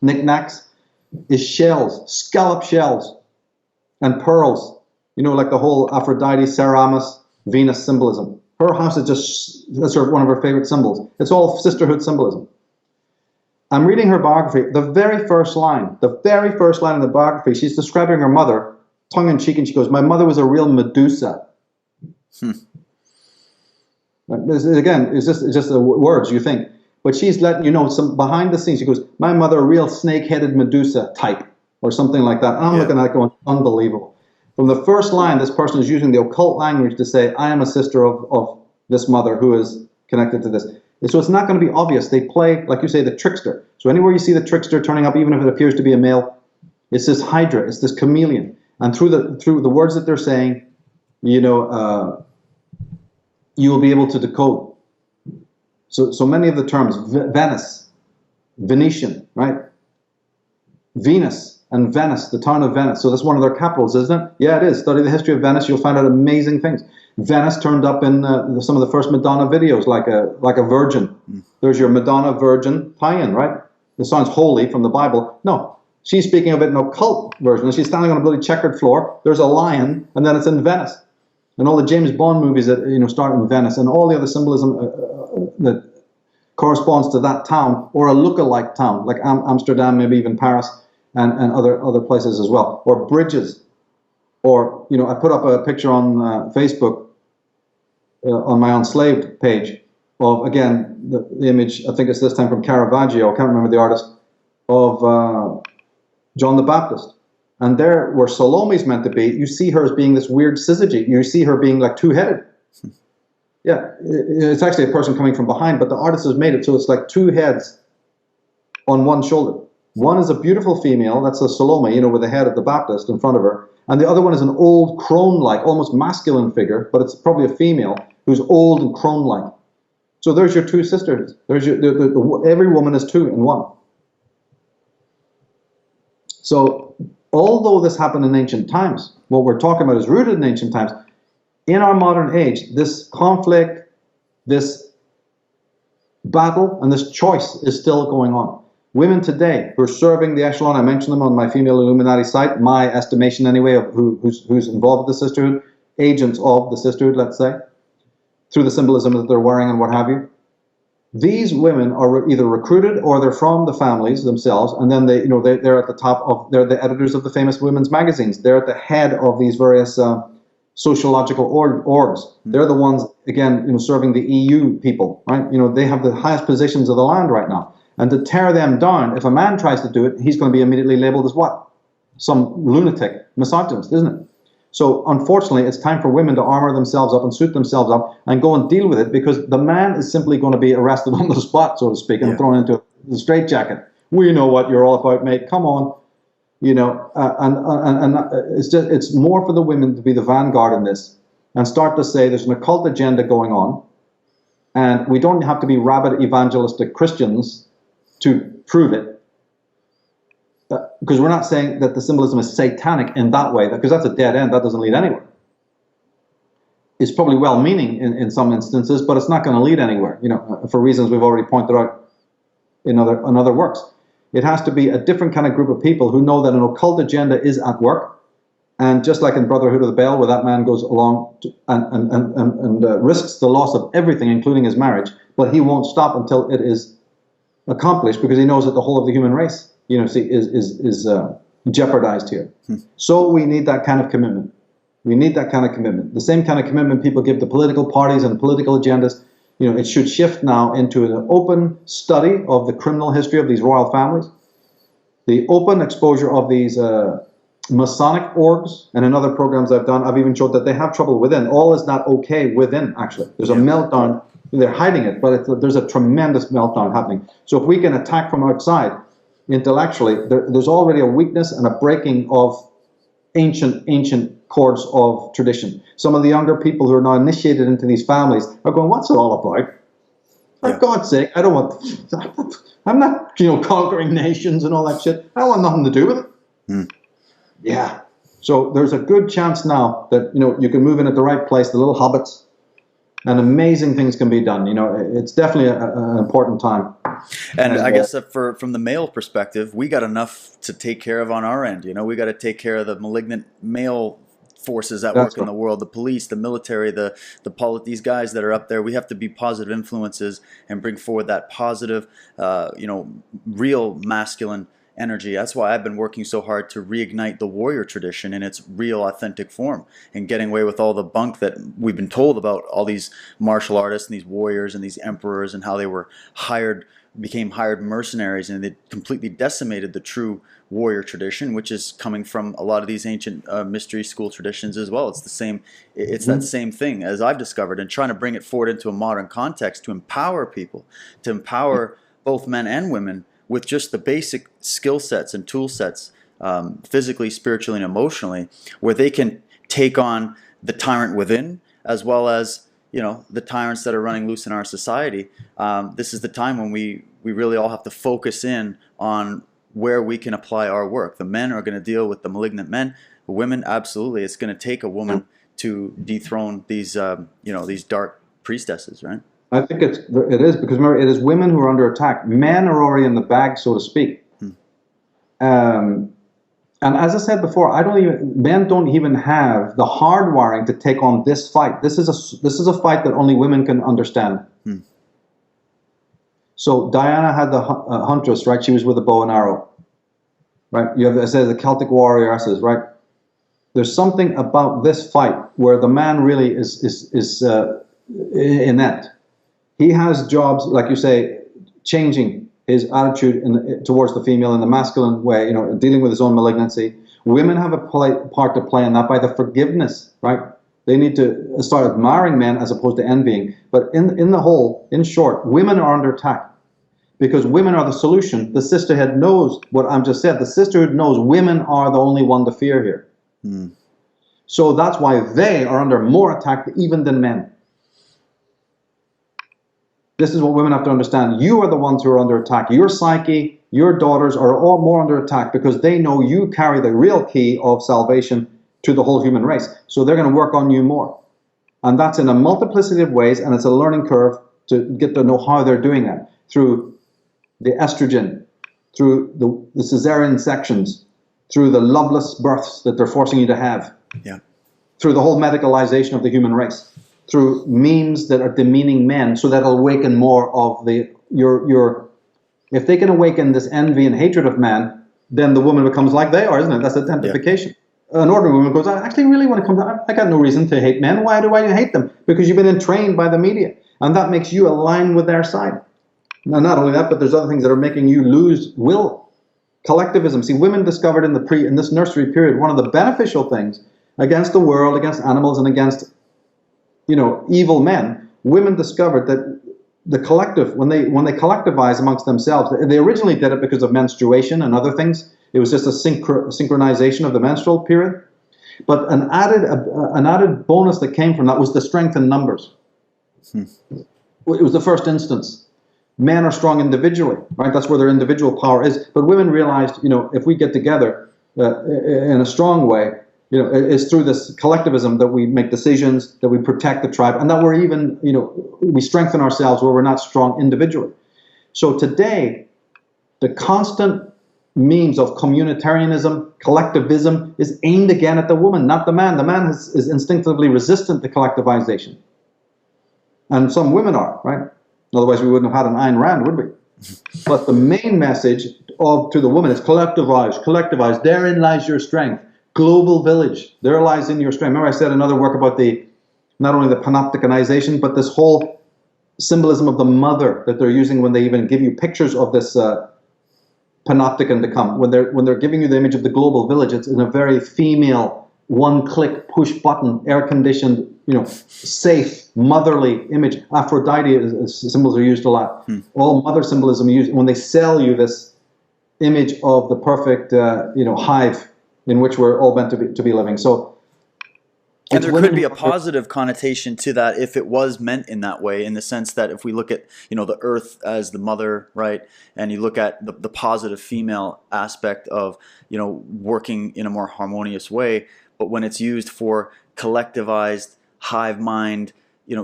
knickknacks, is shells, scallop shells, and pearls. You know, like the whole Aphrodite, Semiramis, Venus symbolism. Her house is that's one of her favorite symbols. It's all sisterhood symbolism. I'm reading her biography. The very first line in the biography, she's describing her mother, tongue-in-cheek, and she goes, "My mother was a real Medusa." Again, it's just the words you think. But she's letting you know some behind the scenes. She goes, "My mother, a real snake-headed Medusa type," or something like that. And I'm looking at it going, unbelievable. From the first line, this person is using the occult language to say, "I am a sister of this mother who is connected to this." So it's not going to be obvious. They play, like you say, the trickster. So anywhere you see the trickster turning up, even if it appears to be a male, it's this hydra, it's this chameleon. And through the words that they're saying, you know, you will be able to decode. So many of the terms, Venice, Venetian, right? Venus and Venice, the town of Venice. So that's one of their capitals, isn't it? Yeah, it is. Study the history of Venice, you'll find out amazing things. Venice turned up in some of the first Madonna videos, like a virgin. There's your Madonna Virgin tie-in, right? It sounds holy from the Bible. No, she's speaking of it in an occult version. And she's standing on a bloody checkered floor. There's a lion, and then it's in Venice. And all the James Bond movies that start in Venice, and all the other symbolism that corresponds to that town, or a look-alike town, like Amsterdam, maybe even Paris, and other places as well, or bridges. Or, I put up a picture on Facebook, on my Enslaved page, of, again, the image, I think it's this time from Caravaggio, I can't remember the artist, of John the Baptist. And there, where Salome's meant to be, you see her as being this weird syzygy. You see her being like two-headed. Yeah, it's actually a person coming from behind, but the artist has made it so it's like two heads on one shoulder. One is a beautiful female, that's a Salome, with the head of the Baptist in front of her. And the other one is an old crone-like, almost masculine figure, but it's probably a female who's old and crone-like. So there's your two sisters. There's every woman is two in one. So although this happened in ancient times, what we're talking about is rooted in ancient times. In our modern age, this conflict, this battle, and this choice is still going on. Women today who are serving the echelon, I mentioned them on my Female Illuminati site, my estimation anyway of who's involved with the sisterhood, agents of the sisterhood, let's say, through the symbolism that they're wearing and what have you. These women are either recruited or they're from the families themselves, and then they're at the top of, they're the editors of the famous women's magazines. They're at the head of these various sociological orgs. They're the ones, again, serving the EU people, right? They have the highest positions of the land right now. And to tear them down, if a man tries to do it, he's going to be immediately labeled as what? Some lunatic, misogynist, isn't it? So unfortunately, it's time for women to armor themselves up and suit themselves up and go and deal with it, because the man is simply going to be arrested on the spot, so to speak, and thrown into the straitjacket. We know what you're all about, mate. Come on. It's more for the women to be the vanguard in this and start to say there's an occult agenda going on, and we don't have to be rabid evangelistic Christians to prove it, because we're not saying that the symbolism is satanic in that way, because that's a dead end. That doesn't lead anywhere. It's probably well-meaning in some instances, but it's not going to lead anywhere, for reasons we've already pointed out in other works. It has to be a different kind of group of people who know that an occult agenda is at work, and just like in Brotherhood of the Bell, where that man goes along and risks the loss of everything, including his marriage, but he won't stop until it is accomplished, because he knows that the whole of the human race, is jeopardized here. So we need that kind of commitment. We need that kind of commitment. The same kind of commitment people give to political parties and political agendas. It should shift now into an open study of the criminal history of these royal families, the open exposure of these Masonic orgs, and in other programs I've done, I've even showed that they have trouble within. All is not okay within, actually. There's a meltdown. They're hiding it, but there's a tremendous meltdown happening. So if we can attack from outside, intellectually, there's already a weakness and a breaking of ancient cords of tradition. Some of the younger people who are now initiated into these families are going, what's it all about? For God's sake, I don't want, I'm not, conquering nations and all that shit. I want nothing to do with it. Yeah. So there's a good chance now that, you can move in at the right place, the little hobbits, and amazing things can be done. It's definitely an important time. And I guess that from the male perspective, we got enough to take care of on our end. We got to take care of the malignant male forces that work in the world, the police, the military, these guys that are up there. We have to be positive influences and bring forward that positive, real masculine energy. That's why I've been working so hard to reignite the warrior tradition in its real authentic form and getting away with all the bunk that we've been told about all these martial artists and these warriors and these emperors and how they were became hired mercenaries, and they completely decimated the true warrior tradition, which is coming from a lot of these ancient mystery school traditions as well. It's the same. It's that same thing as I've discovered, and trying to bring it forward into a modern context to empower people, to empower both men and women with just the basic skill sets and tool sets, physically, spiritually, and emotionally, where they can take on the tyrant within, as well as the tyrants that are running loose in our society. This is the time when we really all have to focus in on where we can apply our work. The men are going to deal with the malignant men. The women, absolutely, it's going to take a woman to dethrone these these dark priestesses, right? I think it is, because remember, it is women who are under attack. Men are already in the bag, so to speak. And as I said before, men don't even have the hardwiring to take on this fight. This is a fight that only women can understand. So Diana had the huntress, right? She was with a bow and arrow, right? You have, it says, the Celtic warrioresses, right? There's something about this fight where the man really is inept. He has jobs, like you say, changing his attitude towards the female in the masculine way, dealing with his own malignancy. Women have a part to play in that by the forgiveness, right? They need to start admiring men as opposed to envying. But in short, women are under attack because women are the solution. The sisterhood knows what I'm just said. The sisterhood knows women are the only one to fear here. So that's why they are under more attack even than men. This is what women have to understand. You are the ones who are under attack. Your psyche, your daughters are all more under attack because they know you carry the real key of salvation to the whole human race. So they're going to work on you more. And that's in a multiplicity of ways, and it's a learning curve to get to know how they're doing that. Through the estrogen, through the cesarean sections, through the loveless births that they're forcing you to have, through the whole medicalization of the human race, through memes that are demeaning men, so that it'll awaken more of if they can awaken this envy and hatred of man, then the woman becomes like they are, isn't it? That's identification. An ordinary woman goes, I actually really want to come down. I got no reason to hate men. Why do I hate them? Because you've been entrained by the media, and that makes you align with their side. Now, not only that, but there's other things that are making you lose will. Collectivism. See, women discovered in this nursery period, one of the beneficial things against the world, against animals, and against evil men, women discovered that the collective, when they collectivize amongst themselves, they originally did it because of menstruation and other things. It was just a synchronization of the menstrual period. But an added bonus that came from that was the strength in numbers. It was the first instance. Men are strong individually, right? That's where their individual power is. But women realized, if we get together in a strong way, it's through this collectivism that we make decisions, that we protect the tribe, and that we're even, we strengthen ourselves where we're not strong individually. So today, the constant memes of communitarianism, collectivism, is aimed again at the woman, not the man. The man is instinctively resistant to collectivization. And some women are, right? Otherwise, we wouldn't have had an Ayn Rand, would we? But the main message to the woman is collectivize, collectivize. Therein lies your strength. Global village, there lies in your strength. Remember I said another work about not only the panopticanization, but this whole symbolism of the mother that they're using when they even give you pictures of this panopticon to come. When they're giving you the image of the global village, it's in a very female, one-click push button, air-conditioned, safe, motherly image. Aphrodite symbols are used a lot. All mother symbolism used when they sell you this image of the perfect, hive in which we're all meant to be living. So, and there could be a positive connotation to that if it was meant in that way, in the sense that if we look at, the earth as the mother, right, and you look at the positive female aspect of, working in a more harmonious way, but when it's used for collectivized hive mind,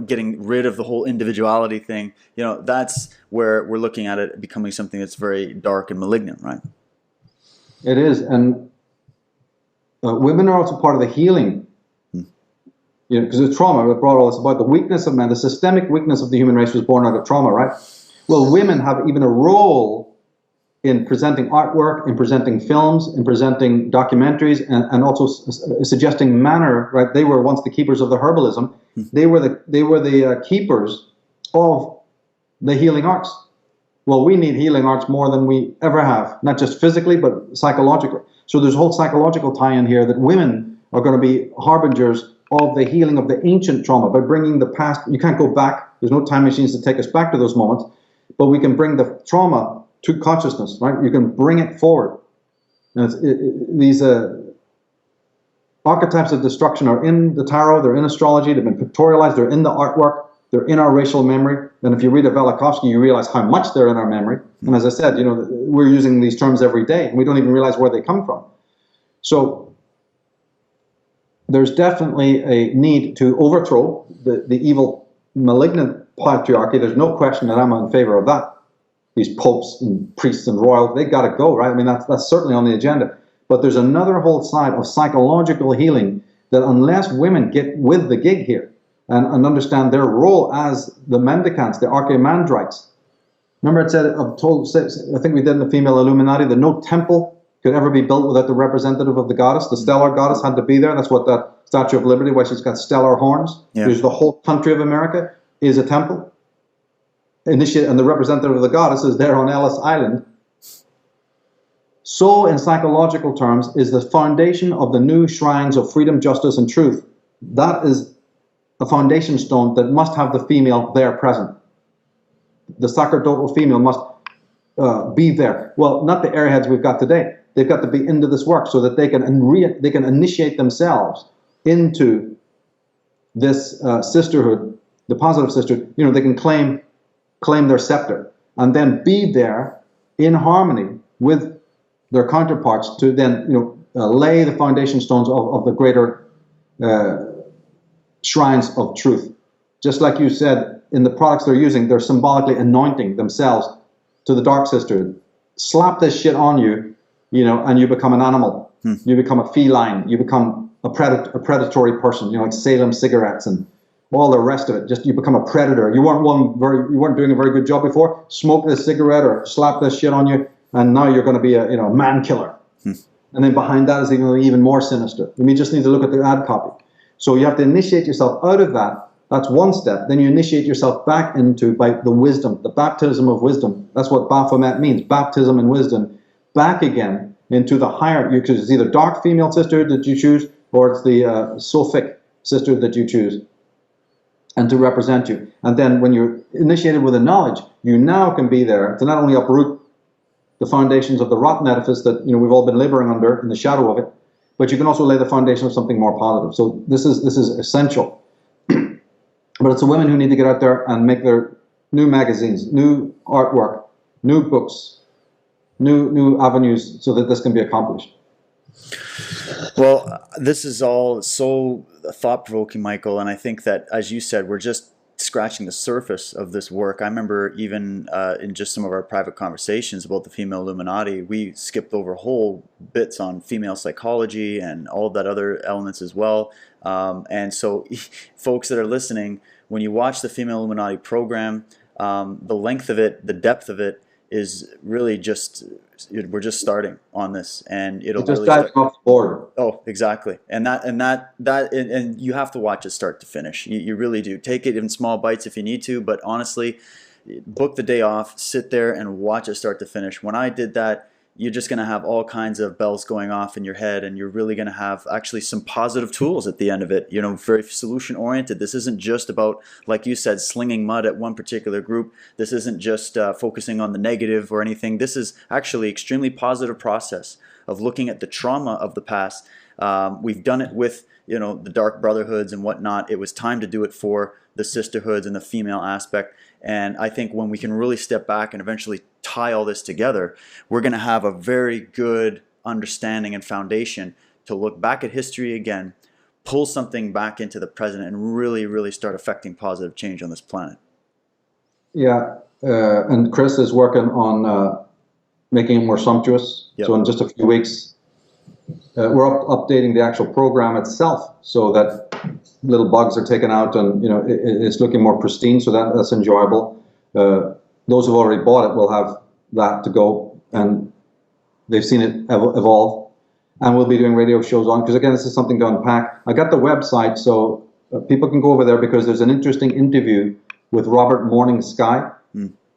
getting rid of the whole individuality thing, that's where we're looking at it becoming something that's very dark and malignant, right? It is, and women are also part of the healing. Because the trauma that brought all this about, the weakness of man, the systemic weakness of the human race was born out of trauma, right? Well, women have even a role in presenting artwork, in presenting films, in presenting documentaries, and also suggesting manner, right? They were once the keepers of the herbalism. They were the keepers of the healing arts. Well, we need healing arts more than we ever have, not just physically, but psychologically. So there's a whole psychological tie-in here that women are going to be harbingers of the healing of the ancient trauma by bringing the past. You can't go back. There's no time machines to take us back to those moments, but we can bring the trauma to consciousness, right? You can bring it forward. And these archetypes of destruction are in the tarot, they're in astrology, they've been pictorialized, they're in the artwork, they're in our racial memory. And if you read a Velikovsky, you realize how much they're in our memory. And as I said, we're using these terms every day, and we don't even realize where they come from. So there's definitely a need to overthrow the evil, malignant patriarchy. There's no question that I'm in favor of that. These popes and priests and royals, they got to go, right? I mean, that's certainly on the agenda. But there's another whole side of psychological healing that unless women get with the gig here and understand their role as the mendicants, the archimandrites. Remember it said, I think we did in the female Illuminati, that no temple could ever be built without the representative of the goddess. The stellar goddess had to be there. That's what that Statue of Liberty, why she's got stellar horns. Yeah. There's the whole country of America is a temple. And the representative of the goddess is there on Ellis Island. So, in psychological terms, is the foundation of the new shrines of freedom, justice, and truth. That is a foundation stone that must have the female there present. The sacerdotal female must be there. Well, not the airheads we've got today. They've got to be into this work so that they can initiate themselves into this sisterhood, the positive sisterhood. They can claim their scepter and then be there in harmony with their counterparts to then lay the foundation stones of the greater shrines of truth. Just like you said, in the products they're using, they're symbolically anointing themselves to the dark sisterhood. Slap this shit on you, and you become an animal. You become a feline. You become a predatory person. Like Salem cigarettes and all the rest of it. Just you become a predator. You weren't doing a very good job before. Smoke this cigarette or slap this shit on you, and now you're going to be a man killer. And then behind that is even more sinister. You just need to look at the ad copy. So you have to initiate yourself out of that. That's one step. Then you initiate yourself back into by the wisdom, the baptism of wisdom. That's what Baphomet means, baptism in wisdom. Back again into the higher, because it's either dark female sisterhood that you choose, or it's the Sophic sisterhood that you choose, and to represent you. And then when you're initiated with the knowledge, you now can be there to not only uproot the foundations of the rotten edifice that we've all been laboring under in the shadow of it, but you can also lay the foundation of something more positive. So this is essential. But it's the women who need to get out there and make their new magazines, new artwork, new books, new avenues so that this can be accomplished. Well, this is all so thought-provoking, Michael, and I think that, as you said, we're just scratching the surface of this work. I remember even in just some of our private conversations about the female Illuminati, we skipped over whole bits on female psychology and all of that other elements as well. And so folks that are listening, when you watch the female Illuminati program, the length of it, the depth of it is really just, we're just starting on this, and it'll just really dive off the board. Oh, exactly. And you have to watch it start to finish. You really do. Take it in small bites if you need to, but honestly, book the day off, sit there and watch it start to finish. When I did that, you're just going to have all kinds of bells going off in your head, and you're really going to have actually some positive tools at the end of it. You know, very solution oriented. This isn't just about, like you said, slinging mud at one particular group. This isn't just focusing on the negative or anything. This is actually extremely positive process of looking at the trauma of the past. We've done it with, you know, the dark brotherhoods and whatnot. It was time to do it for the sisterhoods and the female aspect. And I think when we can really step back and eventually tie all this together, we're going to have a very good understanding and foundation to look back at history again, pull something back into the present, and really, really start affecting positive change on this planet. Yeah, and Chris is working on making it more sumptuous. Yep. So in just a few weeks, we're updating the actual program itself so that little bugs are taken out, and you know it's looking more pristine. So that's enjoyable. Those who've already bought it will have that to go, and they've seen it evolve. And we'll be doing radio shows on, because again, this is something to unpack. I got the website, so people can go over there, because there's an interesting interview with Robert Morning Sky.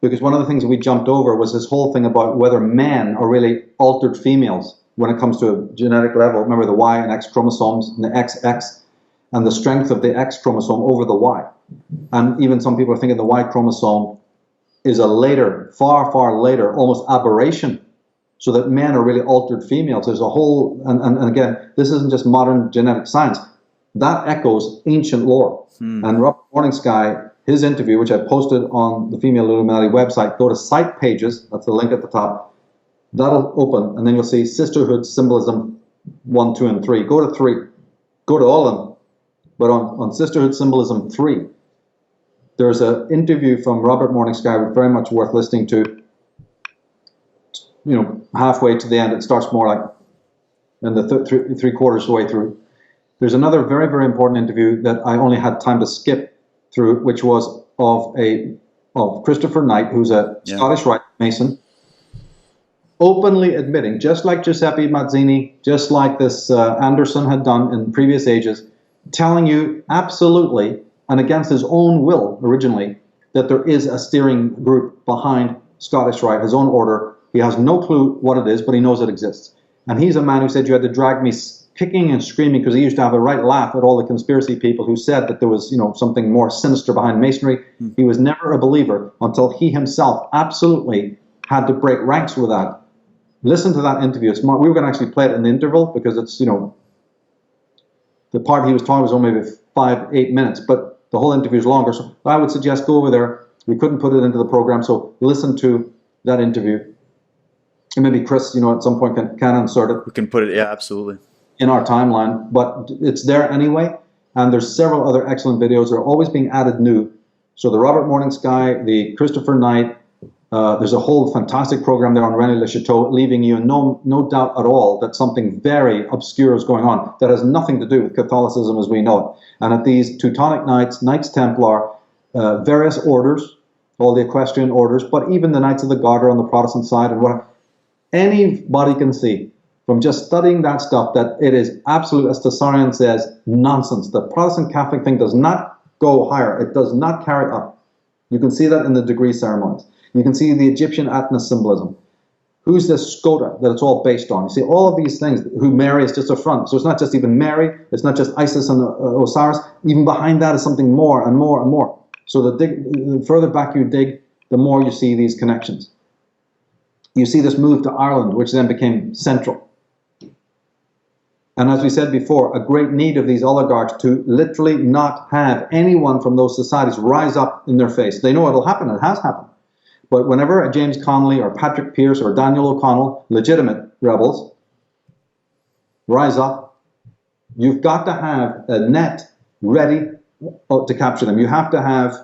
Because one of the things we jumped over was this whole thing about whether men are really altered females when it comes to a genetic level. Remember the Y and X chromosomes, and the XX, and the strength of the X chromosome over the Y. And even some people are thinking the Y chromosome is a later, far, far later, almost aberration, so that men are really altered females. There's a whole, and again, this isn't just modern genetic science. That echoes ancient lore. And Robert Morning Sky, his interview, which I posted on the Female Illuminati website, go to site pages, that's the link at the top. That'll open, and then you'll see Sisterhood Symbolism 1, 2, and 3. Go to 3. Go to all of them. But on Sisterhood Symbolism 3, there's an interview from Robert Morning Sky, very much worth listening to. You know, halfway to the end, it starts more like in the three-quarters of the way through. There's another very, very important interview that I only had time to skip through, which was of Christopher Knight, who's a Scottish Rite Mason, openly admitting, just like Giuseppe Mazzini, just like this Anderson had done in previous ages, telling you absolutely, and against his own will originally, that there is a steering group behind Scottish Rite, his own order. He has no clue what it is, but he knows it exists. And he's a man who said you had to drag me kicking and screaming, because he used to have a right laugh at all the conspiracy people who said that there was, you know, something more sinister behind Masonry. He was never a believer until he himself absolutely had to break ranks with that. Listen to that interview. It's more, we were going to actually play it in the interval, because it's, you know, the part he was talking was only maybe 5-8 minutes, but the whole interview is longer. So I would suggest go over there. We couldn't put it into the program, so listen to that interview. And maybe Chris, you know, at some point can insert it. We can put it, yeah, absolutely, in our timeline, but it's there anyway. And there's several other excellent videos that are always being added new. So the Robert Morning Sky, the Christopher Knight, there's a whole fantastic program there on René Le Chateau, leaving you in no doubt at all that something very obscure is going on that has nothing to do with Catholicism as we know it. And at these Teutonic Knights, Knights Templar, various orders, all the equestrian orders, but even the Knights of the Garter on the Protestant side, and what anybody can see from just studying that stuff that it is absolute, as Tsarion says, nonsense. The Protestant Catholic thing does not go higher. It does not carry up. You can see that in the degree ceremonies. You can see the Egyptian Atnas symbolism. Who's this Skota that it's all based on? You see all of these things, who Mary is just a front. So it's not just even Mary, it's not just Isis and Osiris. Even behind that is something more and more and more. So the further back you dig, the more you see these connections. You see this move to Ireland, which then became central. And as we said before, a great need of these oligarchs to literally not have anyone from those societies rise up in their face. They know it'll happen, it has happened. But whenever a James Connolly or Patrick Pearse or Daniel O'Connell, legitimate rebels, rise up, you've got to have a net ready to capture them. You have to have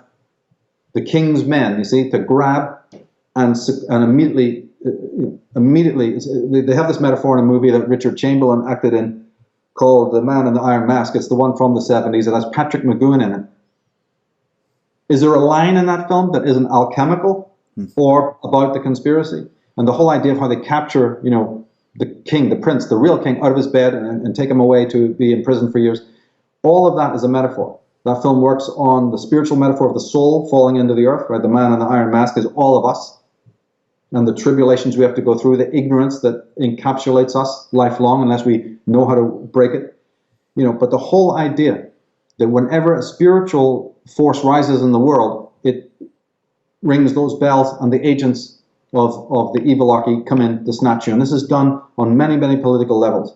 the king's men, you see, to grab and immediately, they have this metaphor in a movie that Richard Chamberlain acted in called The Man in the Iron Mask. It's the one from the 70s. It has Patrick McGowan in it. Is there a line in that film that isn't alchemical or about the conspiracy? And the whole idea of how they capture, you know, the king, the prince, the real king, out of his bed and take him away to be in prison for years. All of that is a metaphor. That film works on the spiritual metaphor of the soul falling into the earth, right? The man in the iron mask is all of us. and the tribulations we have to go through, the ignorance that encapsulates us lifelong unless we know how to break it. But the whole idea that whenever a spiritual force rises in the world, it rings those bells and the agents of the evilarchy come in to snatch you. And this is done on many, many political levels.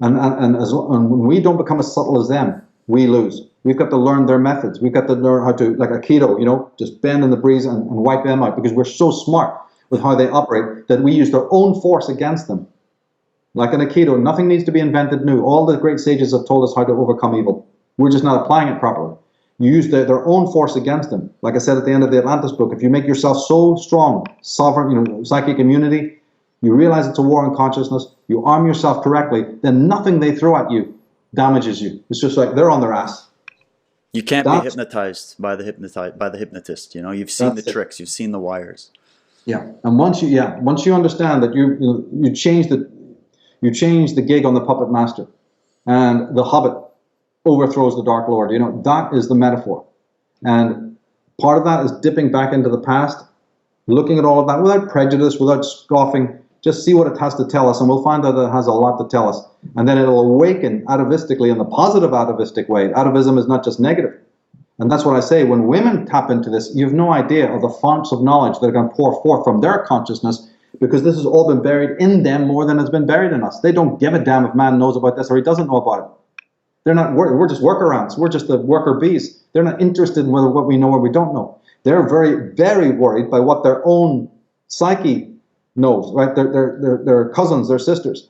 And when we don't become as subtle as them, we lose. We've got to learn their methods. We've got to learn how to, like Aikido, just bend in the breeze and wipe them out, because we're so smart with how they operate that we use their own force against them. Like in Aikido, nothing needs to be invented new. All the great sages have told us how to overcome evil. We're just not applying it properly. You use their own force against them. Like I said at the end of the Atlantis book, if you make yourself so strong, sovereign, psychic immunity, you realize it's a war on consciousness, you arm yourself correctly, then nothing they throw at you damages you. It's just like they're on their ass. You can't be hypnotized by the hypnotist. You've seen the tricks, you've seen the wires. Yeah, and once you understand that you change the gig on the puppet master, and the Hobbit overthrows the Dark Lord. That is the metaphor. And part of that is dipping back into the past, looking at all of that without prejudice, without scoffing. Just see what it has to tell us, and we'll find out that it has a lot to tell us. And then it'll awaken atavistically in the positive atavistic way. Atavism is not just negative. And that's what I say. When women tap into this, you have no idea of the fonts of knowledge that are going to pour forth from their consciousness, because this has all been buried in them more than it's been buried in us. They don't give a damn if man knows about this or he doesn't know about it. They're not. We're just workarounds. We're just the worker bees. They're not interested in whether what we know or we don't know. They're very, very worried by what their own psyche knows. Right? Their cousins, their sisters.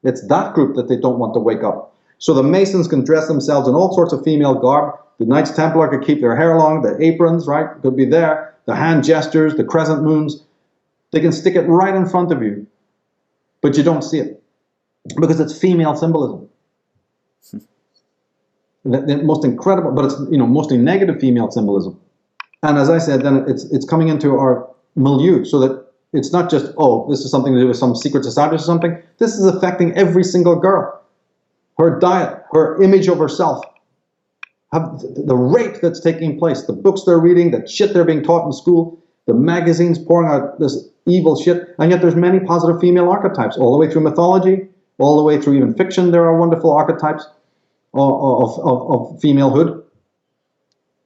It's that group that they don't want to wake up. So the Masons can dress themselves in all sorts of female garb. The Knights Templar could keep their hair long. The aprons, right, could be there. The hand gestures, the crescent moons. They can stick it right in front of you, but you don't see it because it's female symbolism. The most incredible, but it's mostly negative female symbolism. And as I said, then it's coming into our milieu, so that it's not just, oh, this is something to do with some secret society or something. This is affecting every single girl. Her diet, her image of herself, the rape that's taking place, the books they're reading, the shit they're being taught in school, the magazines pouring out this evil shit, and yet there's many positive female archetypes, all the way through mythology, all the way through even fiction. There are wonderful archetypes of femalehood,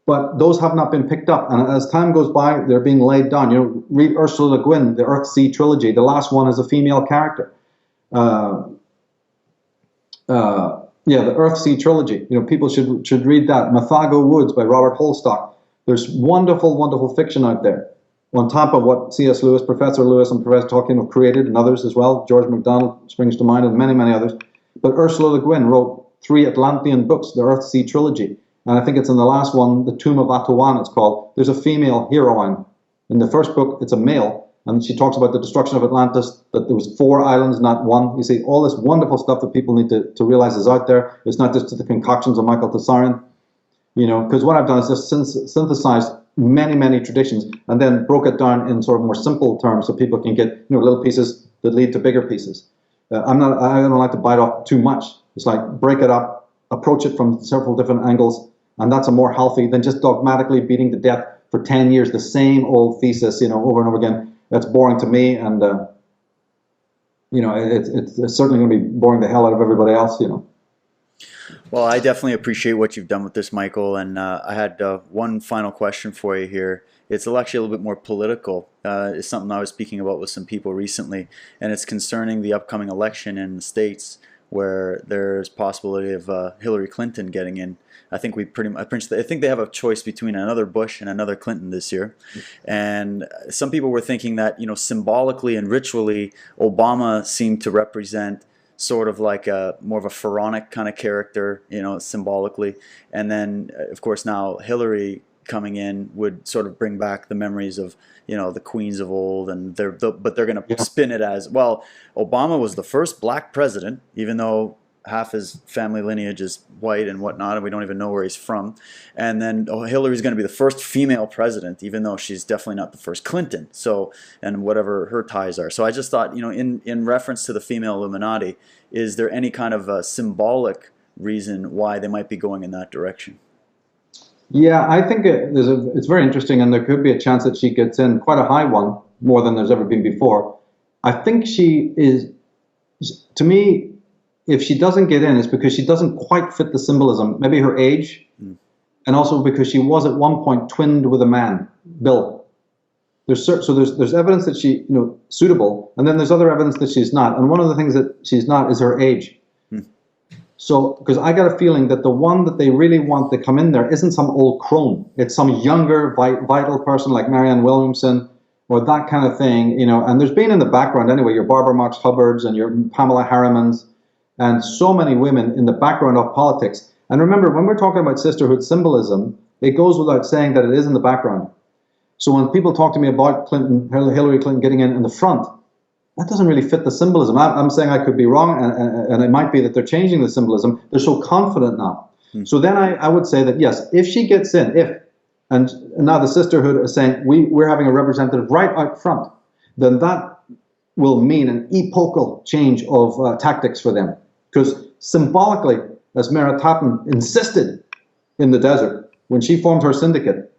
but those have not been picked up, and as time goes by, they're being laid down. Read Ursula Le Guin, the Earthsea trilogy. The last one is a female character. The Earthsea trilogy. People should read that. Mathago Woods by Robert Holstock. There's wonderful, wonderful fiction out there, on top of what C.S. Lewis, Professor Lewis, and Professor Tolkien have created, and others as well. George MacDonald springs to mind, and many, many others. But Ursula Le Guin wrote 3 Atlantean books, the Earthsea trilogy. And I think it's in the last one, The Tomb of Atuan, it's called. There's a female heroine. In the first book, it's a male, and she talks about the destruction of Atlantis, that there was 4 islands, not 1. You see, all this wonderful stuff that people need to realize is out there. It's not just the concoctions of Michael Tsarion. Because what I've done is just synthesized many, many traditions, and then broke it down in sort of more simple terms so people can get little pieces that lead to bigger pieces. I don't like to bite off too much. It's like break it up, approach it from several different angles, and that's a more healthy than just dogmatically beating to death for 10 years the same old thesis, over and over again. That's boring to me, and it's certainly going to be boring the hell out of everybody else. Well, I definitely appreciate what you've done with this, Michael, and I had one final question for you here. It's actually a little bit more political. It's something I was speaking about with some people recently, and it's concerning the upcoming election in the States, where there's possibility of Hillary Clinton getting in. I think I think they have a choice between another Bush and another Clinton this year. And some people were thinking that, symbolically and ritually, Obama seemed to represent sort of like more of a pharaonic kind of character, symbolically. And then, of course, now Hillary coming in would sort of bring back the memories of, the queens of old, and but they're going to spin it as, well, Obama was the first black president, even though half his family lineage is white and whatnot, and we don't even know where he's from. And then Hillary's going to be the first female president, even though she's definitely not the first Clinton. So, and whatever her ties are. So I just thought, in reference to the female Illuminati, is there any kind of a symbolic reason why they might be going in that direction? Yeah, I think it's very interesting, and there could be a chance that she gets in, quite a high one. more than there's ever been before. I think she is, to me, if she doesn't get in, it's because she doesn't quite fit the symbolism. Maybe her age, and also because she was at one point twinned with a man, Bill. There's evidence that she, suitable, and then there's other evidence that she's not. And one of the things that she's not is her age. So, because I got a feeling that the one that they really want to come in there isn't some old crone. It's some younger, vital person like Marianne Williamson or that kind of thing, And there's been in the background anyway, your Barbara Marx Hubbards and your Pamela Harrimans and so many women in the background of politics. And remember, when we're talking about sisterhood symbolism, it goes without saying that it is in the background. So when people talk to me about Hillary Clinton getting in the front, that doesn't really fit the symbolism. I'm saying I could be wrong, and it might be that they're changing the symbolism. They're so confident now. So then I would say that, yes, if she gets in, and now the sisterhood is saying, we're having a representative right out front, then that will mean an epochal change of tactics for them. Because symbolically, as Mary Tappen insisted in the desert, when she formed her syndicate,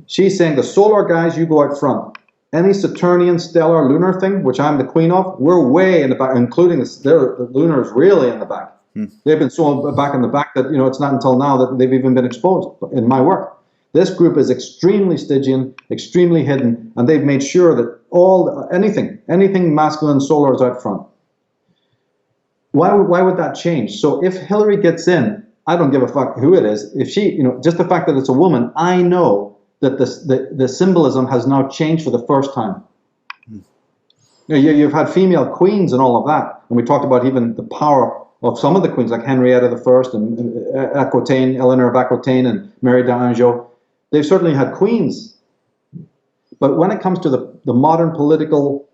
she's saying the solar guys, you go out front. Any Saturnian, stellar, lunar thing, which I'm the queen of, we're way in the back, including the lunar is really in the back. They've been so back in the back that, it's not until now that they've even been exposed in my work. This group is extremely Stygian, extremely hidden, and they've made sure that anything masculine solar is out front. Why would that change? So if Hillary gets in, I don't give a fuck who it is. If she, just the fact that it's a woman, I know that the symbolism has now changed for the first time. You've had female queens and all of that, and we talked about even the power of some of the queens, like Henrietta I and Aquitaine, Eleanor of Aquitaine, and Mary d'Anjou. They've certainly had queens, but when it comes to the modern political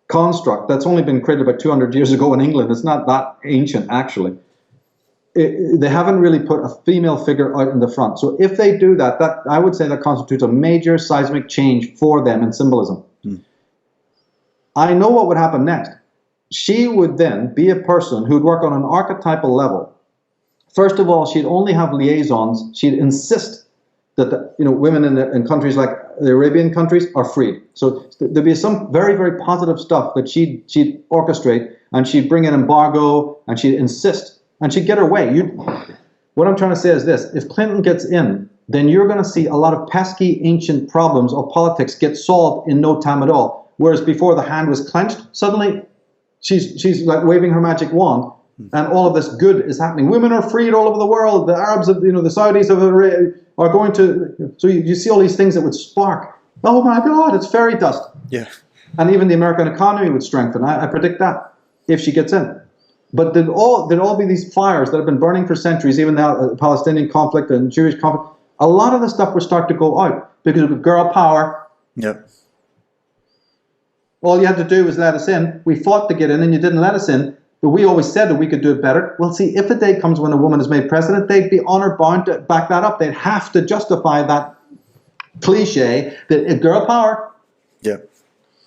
construct that's only been created about 200 years ago in England, it's not that ancient actually. They haven't really put a female figure out in the front. So if they do that, I would say that constitutes a major seismic change for them in symbolism. I know what would happen next. She would then be a person who would work on an archetypal level. First of all, she'd only have liaisons. She'd insist that women in countries like the Arabian countries are freed. So there'd be some very, very positive stuff that she'd orchestrate, and she'd bring in embargo, and she'd insist. And she'd get her way. What I'm trying to say is this. If Clinton gets in, then you're going to see a lot of pesky ancient problems of politics get solved in no time at all. Whereas before the hand was clenched, suddenly she's like waving her magic wand, and all of this good is happening. Women are freed all over the world. The Arabs, the Saudis are going to... So you see all these things that would spark. Oh my God, it's fairy dust. Yeah. And even the American economy would strengthen. I predict that if she gets in. But there'd all be these fires that have been burning for centuries, even now the Palestinian conflict and Jewish conflict. A lot of the stuff would start to go out because of girl power. Yep. All you had to do was let us in. We fought to get in and you didn't let us in. But we always said that we could do it better. Well, see, if the day comes when a woman is made president, they'd be honor bound to back that up. They'd have to justify that cliche that girl power. Yep.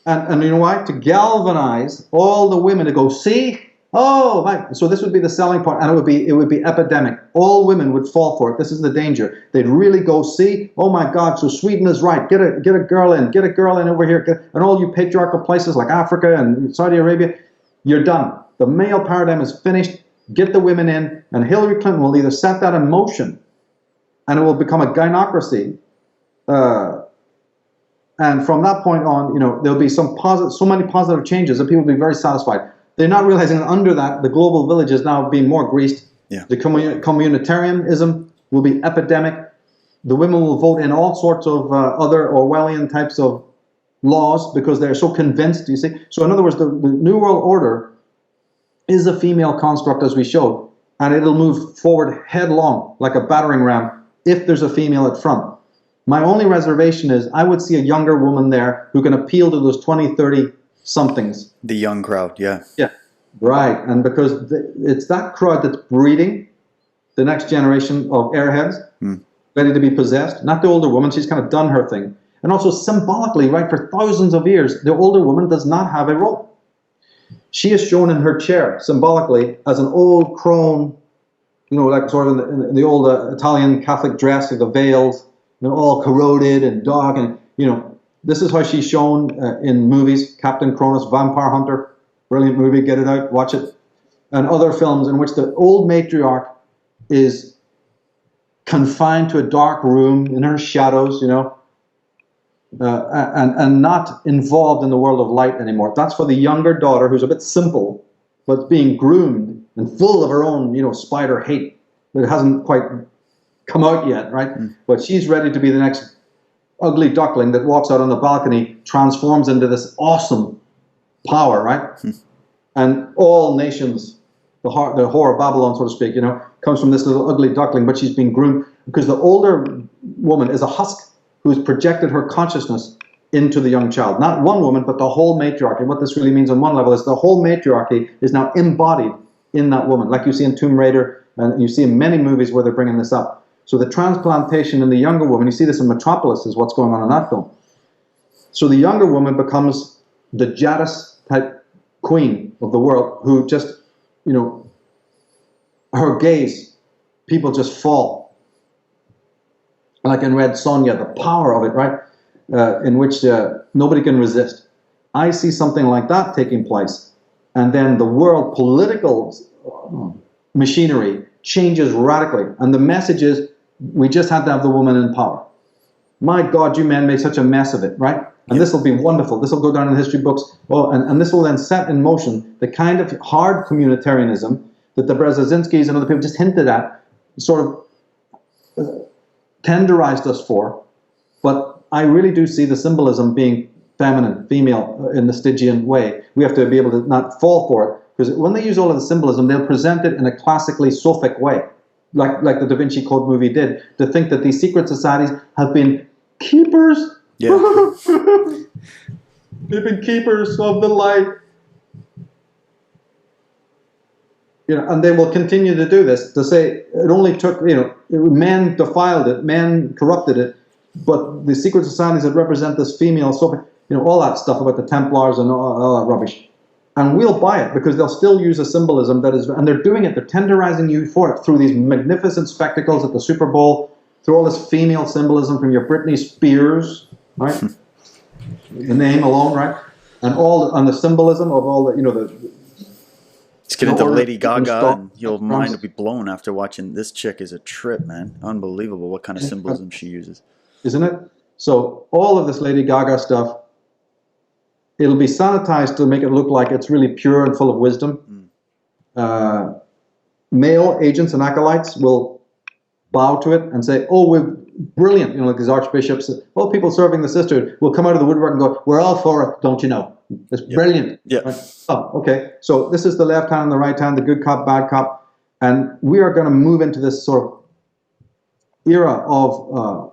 And you know why? To galvanize all the women to go, see? Oh, right. So this would be the selling point, and it would be epidemic. All women would fall for it. This is the danger. They'd really go, see, oh my God, so Sweden is right. Get a girl in. Get a girl in over here. And all you patriarchal places like Africa and Saudi Arabia, you're done. The male paradigm is finished. Get the women in, and Hillary Clinton will either set that in motion, and it will become a gynocracy. And from that point on, there'll be so many positive changes that people will be very satisfied. They're not realizing that under that, the global village is now being more greased. Yeah. The communitarianism will be epidemic. The women will vote in all sorts of other Orwellian types of laws because they're so convinced, you see. So in other words, the New World Order is a female construct, as we showed, and it'll move forward headlong like a battering ram if there's a female at front. My only reservation is I would see a younger woman there who can appeal to those 20, 30 somethings. The young crowd, yeah. Yeah, right. And because it's that crowd that's breeding the next generation of airheads, ready to be possessed. Not the older woman. She's kind of done her thing. And also symbolically, right, for thousands of years, the older woman does not have a role. She is shown in her chair symbolically as an old crone, like sort of in the old Italian Catholic dress with the veils, all corroded and dark, and This is how she's shown in movies. Captain Cronus, Vampire Hunter, brilliant movie, get it out, watch it. And other films in which the old matriarch is confined to a dark room in her shadows, you know, and not involved in the world of light anymore. That's for the younger daughter who's a bit simple, but being groomed and full of her own, you know, spider hate that hasn't quite come out yet, right? But she's ready to be the next ugly duckling that walks out on the balcony, transforms into this awesome power, right? And all nations, the whore of Babylon, so to speak, you know, comes from this little ugly duckling, but she's been groomed because the older woman is a husk who's projected her consciousness into the young child. Not one woman, but the whole matriarchy. What this really means on one level is the whole matriarchy is now embodied in that woman, like you see in Tomb Raider, and you see in many movies where they're bringing this up. So the transplantation in the younger woman, you see this in Metropolis, is what's going on in that film. So the younger woman becomes the Jadis type queen of the world who just, you know, her gaze, people just fall. Like in Red Sonja, the power of it, right? In which nobody can resist. I see something like that taking place. And then the world political machinery changes radically. And the message is, we just had to have the woman in power. My God, you men made such a mess of it, right? And this will be wonderful. This will go down in history books. Oh, and this will then set in motion the kind of hard communitarianism that the Brzezinskis and other people just hinted at, sort of tenderized us for. But I really do see the symbolism being feminine, female, in the Stygian way. We have to be able to not fall for it. Because when they use all of the symbolism, they'll present it in a classically Sophic way. Like the Da Vinci Code movie did, to think that these secret societies have been keepers. Yeah. They've been keepers of the light. You know, and they will continue to do this, to say it only took, you know, men defiled it, men corrupted it, but the secret societies that represent this female, you know, all that stuff about the Templars and all that rubbish. And we'll buy it because they'll still use a symbolism that is, and they're doing it, they're tenderizing you for it through these magnificent spectacles at the Super Bowl, through all this female symbolism from your Britney Spears, right? The name alone, right? And the symbolism of all the, you know, the... Let's get into Lady Gaga and your mind will be blown after watching. This chick is a trip, man. Unbelievable what kind of symbolism she uses. Isn't it? So all of this Lady Gaga stuff, it'll be sanitized to make it look like it's really pure and full of wisdom. Male agents and acolytes will bow to it and say, oh, we're brilliant. You know, like these archbishops, oh, people serving the sisterhood will come out of the woodwork and go, we're all for it, don't you know? It's brilliant. Yeah. Right? Oh, okay. So this is the left hand and the right hand, the good cop, bad cop. And we are going to move into this sort of era of,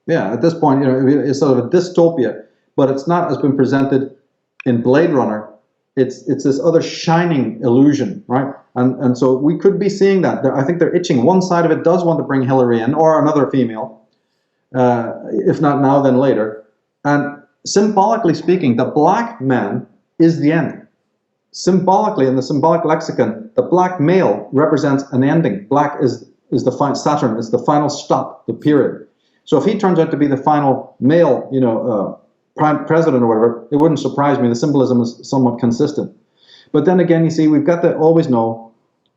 at this point, you know, it's sort of a dystopia. But it's not as been presented in Blade Runner. It's this other shining illusion, right? And so we could be seeing that. I think they're itching. One side of it does want to bring Hillary in, or another female, if not now, then later. And symbolically speaking, the black man is the end. Symbolically, in the symbolic lexicon, the black male represents an ending. Black is the final, Saturn is the final stop, the period. So if he turns out to be the final male, you know, prime president or whatever, it wouldn't surprise me. The symbolism is somewhat consistent. But then again, you see, we've got to always know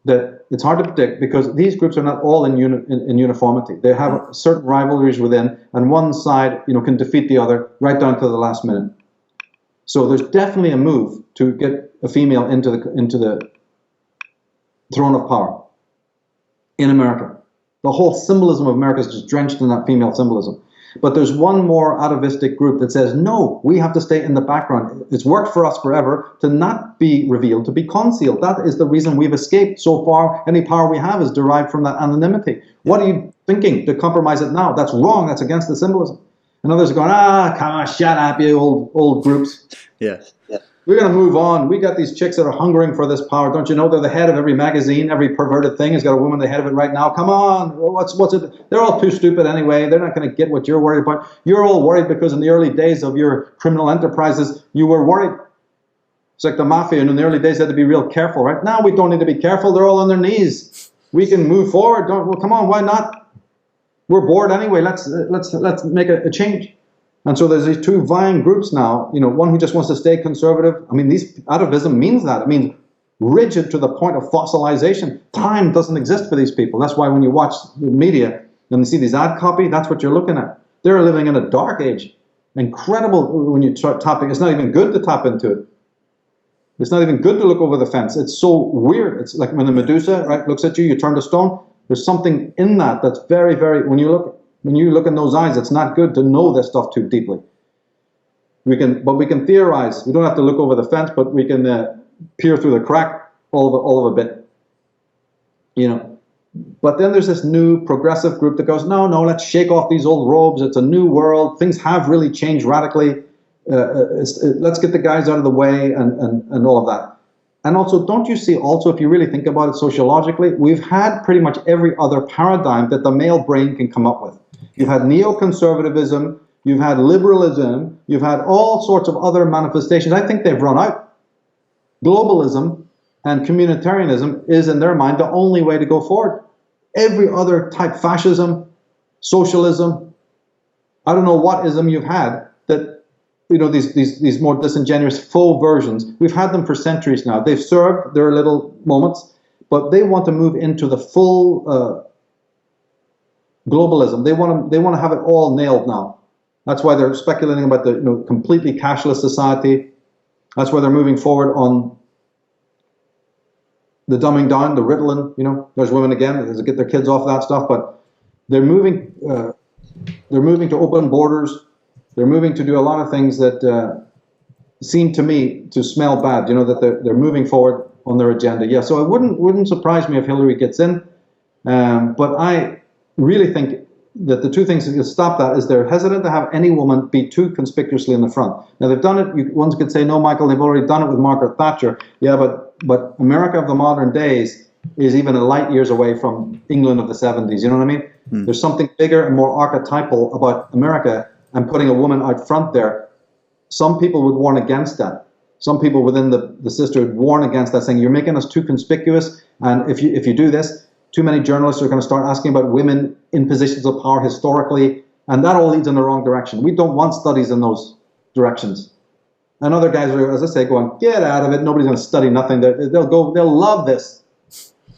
that it's hard to predict because these groups are not all in uniformity. They have certain rivalries within, and one side, you know, can defeat the other right down to the last minute. So there's definitely a move to get a female into the throne of power in America. The whole symbolism of America is just drenched in that female symbolism. But there's one more atavistic group that says, no, we have to stay in the background. It's worked for us forever to not be revealed, to be concealed. That is the reason we've escaped so far. Any power we have is derived from that anonymity. What are you thinking to compromise it now? That's wrong. That's against the symbolism. And others are going, come on, shut up, you old groups. Yeah. We're going to move on. We got these chicks that are hungering for this power. Don't you know they're the head of every magazine? Every perverted thing has got a woman at the head of it right now. Come on. What's it? They're all too stupid anyway. They're not going to get what you're worried about. You're all worried because in the early days of your criminal enterprises, you were worried. It's like the mafia, and in the early days they had to be real careful. Right now we don't need to be careful. They're all on their knees. We can move forward. Well, come on, why not? We're bored anyway. Let's make a change. And so there's these two vying groups now. You know, one who just wants to stay conservative. I mean, these atavism means that. It means rigid to the point of fossilization. Time doesn't exist for these people. That's why when you watch the media and you see these ad copy, that's what you're looking at. They're living in a dark age. Incredible when you start tapping. It's not even good to tap into it. It's not even good to look over the fence. It's so weird. It's like when the Medusa, right, looks at you, you turn to stone. There's something in that that's very, very, when you look in those eyes, it's not good to know this stuff too deeply. But we can theorize. We don't have to look over the fence, but we can peer through the crack all of a bit. You know. But then there's this new progressive group that goes, no, let's shake off these old robes. It's a new world. Things have really changed radically. Let's get the guys out of the way and all of that. And also, don't you see also, if you really think about it sociologically, we've had pretty much every other paradigm that the male brain can come up with. You've had neoconservatism, you've had liberalism, you've had all sorts of other manifestations. I think they've run out. Globalism and communitarianism is, in their mind, the only way to go forward. Every other type, fascism, socialism, I don't know what ism you've had, that, you know, these more disingenuous faux versions, we've had them for centuries now. They've served their little moments, but they want to move into the full globalism. They want to have it all nailed now. That's why they're speculating about the, you know, completely cashless society. That's why they're moving forward on the dumbing down, the Ritalin. You know, there's women again to get their kids off that stuff, but they're moving to open borders. They're moving to do a lot of things that seem to me to smell bad. You know, that they're moving forward on their agenda. Yeah, so it wouldn't surprise me if Hillary gets in, but I really think that the two things that can stop that is they're hesitant to have any woman be too conspicuously in the front. Now they've done it. One could say, no, Michael, they've already done it with Margaret Thatcher. Yeah, but America of the modern days is even a light years away from England of the 70s. You know what I mean? There's something bigger and more archetypal about America, and putting a woman out front there. Some people would warn against that. Some people within the sisterhood warn against that, saying you're making us too conspicuous, and if you do this, too many journalists are going to start asking about women in positions of power historically, and that all leads in the wrong direction. We don't want studies in those directions. And other guys are, as I say, going, get out of it. Nobody's going to study nothing. They'll love this.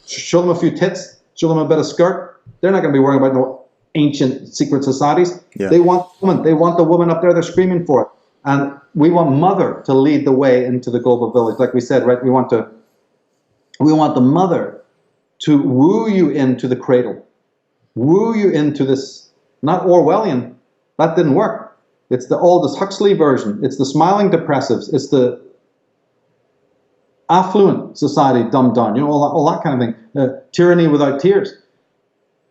Show them a few tits, show them a bit of skirt. They're not going to be worrying about no ancient secret societies. Yeah. They want women. They want the woman up there. They're screaming for it. And we want mother to lead the way into the global village. Like we said, right? We want the mother to woo you into the cradle, woo you into this, not Orwellian, that didn't work. It's the Aldous Huxley version. It's the smiling depressives. It's the affluent society dumbed down, you know, all that kind of thing. Tyranny without tears.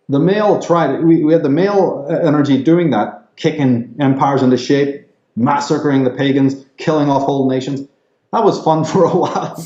The male tried it. We had the male energy doing that, kicking empires into shape, massacring the pagans, killing off whole nations. That was fun for a while.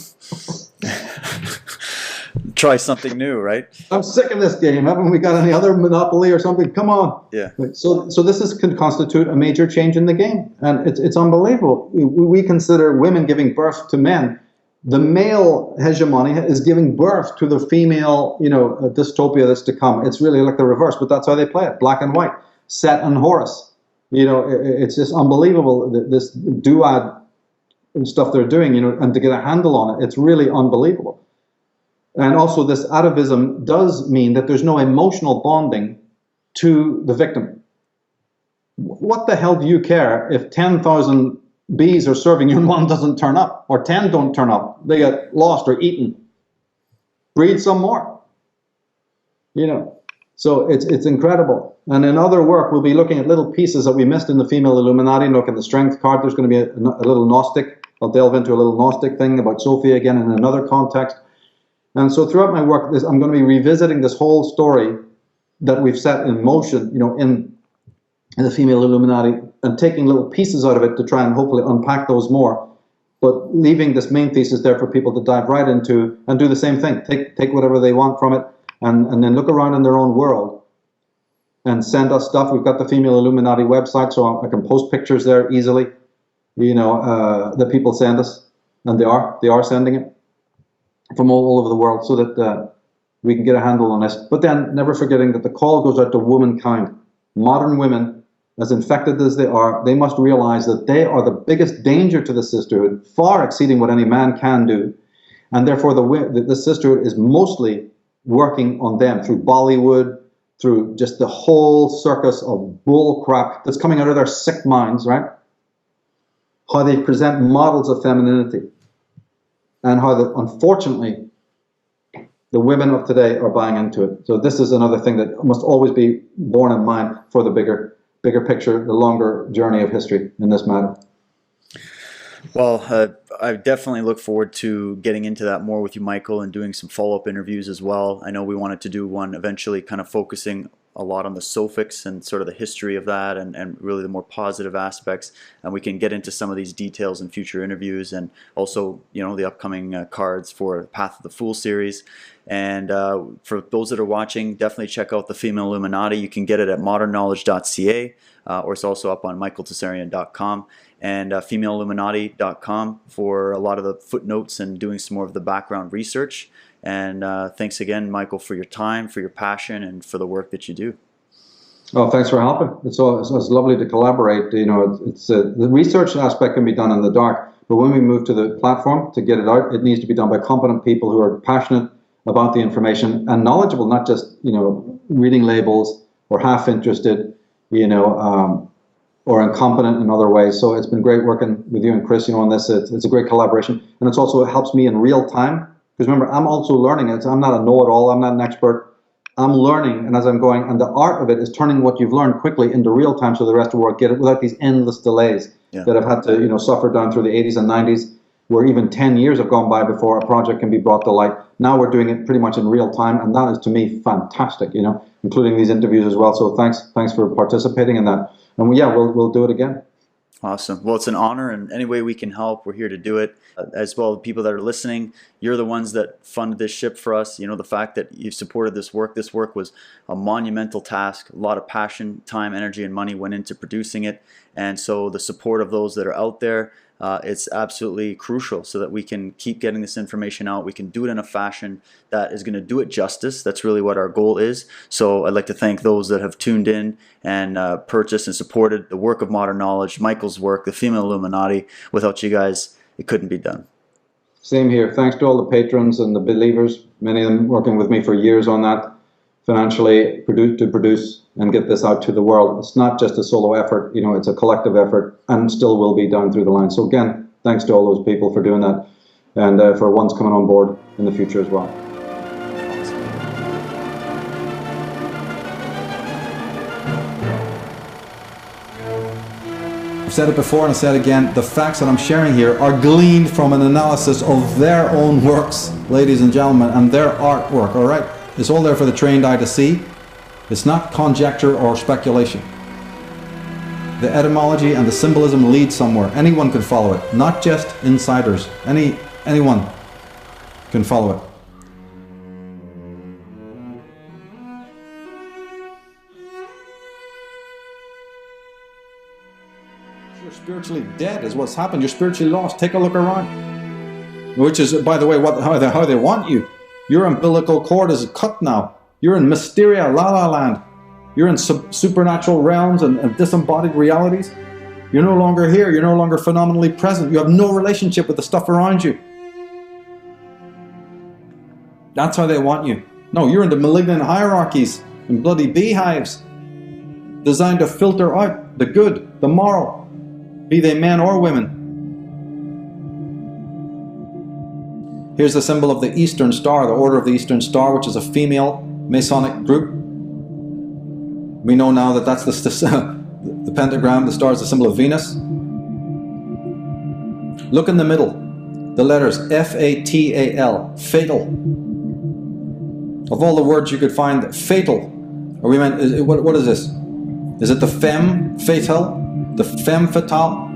Try something new, right? I'm sick of this game. Haven't we got any other Monopoly or something? Come on. Yeah. So this can constitute a major change in the game, and it's unbelievable. We consider women giving birth to men. The male hegemony is giving birth to the female, you know, dystopia that's to come. It's really like the reverse, but that's how they play it: black and white, Set and Horus. You know, it's just unbelievable, this duad stuff they're doing. You know, and to get a handle on it, it's really unbelievable. And also this atavism does mean that there's no emotional bonding to the victim. What the hell do you care if 10,000 bees are serving you and one doesn't turn up, or 10 don't turn up? They get lost or eaten. Breed some more. You know, so it's incredible. And in other work, we'll be looking at little pieces that we missed in the female Illuminati. Look at the strength card. There's going to be a little Gnostic. I'll delve into a little Gnostic thing about Sophia again in another context. And so throughout my work, I'm going to be revisiting this whole story that we've set in motion, you know, in the female Illuminati, and taking little pieces out of it to try and hopefully unpack those more, but leaving this main thesis there for people to dive right into and do the same thing. Take whatever they want from it, and then look around in their own world and send us stuff. We've got the female Illuminati website, so I can post pictures there easily, you know, that people send us, and they are sending it from all over the world, so that we can get a handle on this. But then never forgetting that the call goes out to womankind. Modern women, as infected as they are, they must realize that they are the biggest danger to the sisterhood, far exceeding what any man can do. And therefore the sisterhood is mostly working on them through Bollywood, through just the whole circus of bull crap that's coming out of their sick minds, right? How they present models of femininity, and how, unfortunately, the women of today are buying into it. So this is another thing that must always be borne in mind for the bigger picture, the longer journey of history in this matter. Well, I definitely look forward to getting into that more with you, Michael, and doing some follow-up interviews as well. I know we wanted to do one eventually kind of focusing a lot on the suffix and sort of the history of that, and really the more positive aspects, and we can get into some of these details in future interviews, and also, you know, the upcoming cards for Path of the Fool series. And for those that are watching, definitely check out the Female Illuminati. You can get it at modernknowledge.ca, or it's also up on michaeltsarion.com, and femaleilluminati.com for a lot of the footnotes and doing some more of the background research. And thanks again, Michael, for your time, for your passion, and for the work that you do. Well, thanks for helping. It's lovely to collaborate. You know, the research aspect can be done in the dark, but when we move to the platform to get it out, it needs to be done by competent people who are passionate about the information and knowledgeable, not just, you know, reading labels or half interested, you know, or incompetent in other ways. So it's been great working with you and Chris, you know, on this. It's a great collaboration, and it helps me in real time. Because remember, I'm also learning. I'm not a know-it-all. I'm not an expert. I'm learning, and as I'm going, and the art of it is turning what you've learned quickly into real time, so the rest of the world get it without these endless delays that I've had to, you know, suffer down through the 80s and 90s, where even 10 years have gone by before a project can be brought to light. Now we're doing it pretty much in real time, and that is, to me, fantastic. You know, including these interviews as well. So thanks for participating in that. And yeah, we'll do it again. Awesome. Well, it's an honor, and any way we can help, we're here to do it. As well, the people that are listening, you're the ones that funded this ship for us. You know, the fact that you supported this work was a monumental task. A lot of passion, time, energy, and money went into producing it. And so the support of those that are out there, it's absolutely crucial so that we can keep getting this information out. We can do it in a fashion that is going to do it justice. That's really what our goal is. So I'd like to thank those that have tuned in and purchased and supported the work of Modern Knowledge, Michael's work, the Female Illuminati. Without you guys, it couldn't be done. Same here. Thanks to all the patrons and the believers, many of them working with me for years on that, financially to produce and get this out to the world. It's not just a solo effort, you know, it's a collective effort, and still will be down through the line. So again, thanks to all those people for doing that, and for ones coming on board in the future as well. I've said it before and I said it again, the facts that I'm sharing here are gleaned from an analysis of their own works, ladies and gentlemen, and their artwork, all right? It's all there for the trained eye to see. It's not conjecture or speculation. The etymology and the symbolism lead somewhere. Anyone can follow it, not just insiders. Anyone can follow it. You're spiritually dead is what's happened. You're spiritually lost. Take a look around. Which is, by the way, how they want you. Your umbilical cord is cut now. You're in Mysteria, La La Land. You're in supernatural realms and disembodied realities. You're no longer here. You're no longer phenomenally present. You have no relationship with the stuff around you. That's how they want you. No, you're in the malignant hierarchies and bloody beehives designed to filter out the good, the moral, be they men or women. Here's the symbol of the Eastern Star, the Order of the Eastern Star, which is a female Masonic group. We know now that that's the pentagram, the star is the symbol of Venus. Look in the middle, the letters F-A-T-A-L, fatal. Of all the words you could find, fatal. Or we meant, what is this? Is it the femme fatale? The femme fatale?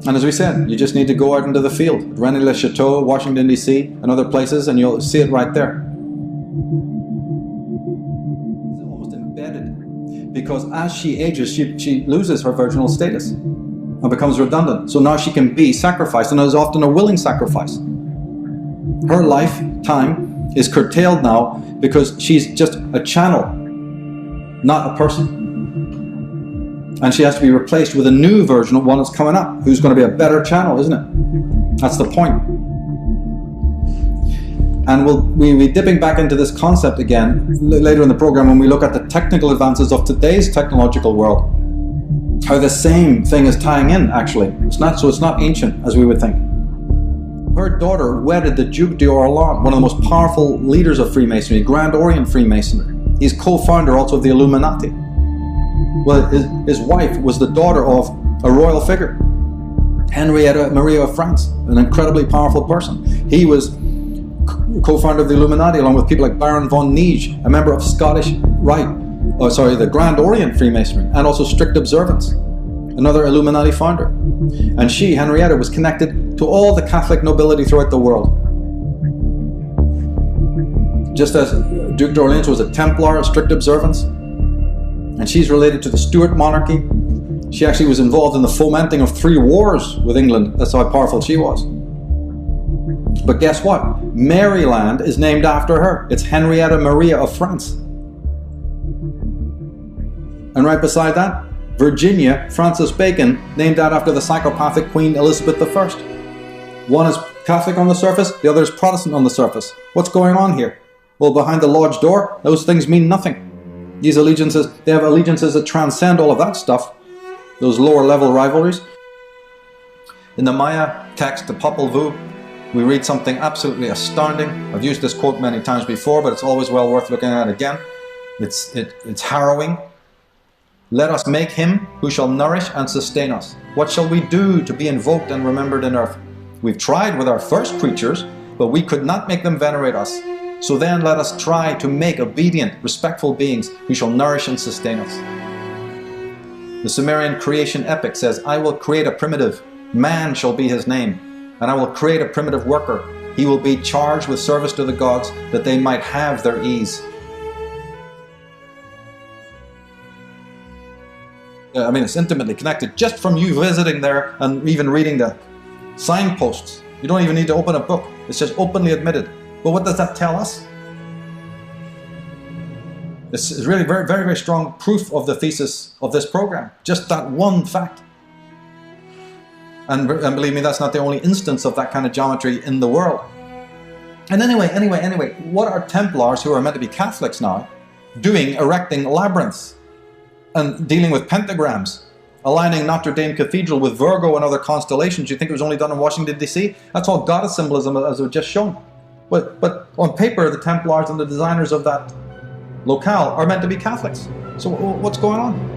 And as we said, you just need to go out into the field, Rennes-le-Château, Washington, D.C., and other places, and you'll see it right there. It's almost embedded, because as she ages, she loses her virginal status and becomes redundant. So now she can be sacrificed, and it is often a willing sacrifice. Her lifetime is curtailed now because she's just a channel, not a person. And she has to be replaced with a new version of one that's coming up, who's going to be a better channel, isn't it? That's the point. And we'll be dipping back into this concept again later in the program when we look at the technical advances of today's technological world. How the same thing is tying in, actually. It's not ancient as we would think. Her daughter wedded the Duke d'Orléans, one of the most powerful leaders of Freemasonry, Grand Orient Freemasonry. He's co-founder also of the Illuminati. Well, his wife was the daughter of a royal figure, Henrietta Maria of France, an incredibly powerful person. He was co-founder of the Illuminati along with people like Baron von Neige, a member of the Grand Orient Freemasonry, and also Strict Observance, another Illuminati founder. And she, Henrietta, was connected to all the Catholic nobility throughout the world. Just as Duke d'Orléans was a Templar, a Strict Observance, and she's related to the Stuart monarchy. She actually was involved in the fomenting of 3 wars with England. That's how powerful she was. But guess what? Maryland is named after her. It's Henrietta Maria of France. And right beside that, Virginia, Francis Bacon, named that after the psychopathic Queen Elizabeth I. One is Catholic on the surface, the other is Protestant on the surface. What's going on here? Well, behind the lodge door, those things mean nothing. These allegiances, they have allegiances that transcend all of that stuff, those lower level rivalries. In the Maya text, the Popol Vuh, we read something absolutely astounding. I've used this quote many times before, but it's always well worth looking at again. It's harrowing. Let us make him who shall nourish and sustain us. What shall we do to be invoked and remembered in earth? We've tried with our first creatures, but we could not make them venerate us. So then let us try to make obedient, respectful beings who shall nourish and sustain us. The Sumerian creation epic says, I will create a primitive, man shall be his name, and I will create a primitive worker. He will be charged with service to the gods that they might have their ease. I mean, it's intimately connected just from you visiting there and even reading the signposts. You don't even need to open a book. It's just openly admitted. But what does that tell us? This is really very, very, very strong proof of the thesis of this program. Just that one fact. And believe me, that's not the only instance of that kind of geometry in the world. And anyway, what are Templars, who are meant to be Catholics now, doing erecting labyrinths and dealing with pentagrams, aligning Notre Dame Cathedral with Virgo and other constellations? You think it was only done in Washington, D.C.? That's all goddess symbolism, as I've just shown. But on paper, the Templars and the designers of that locale are meant to be Catholics. So what's going on?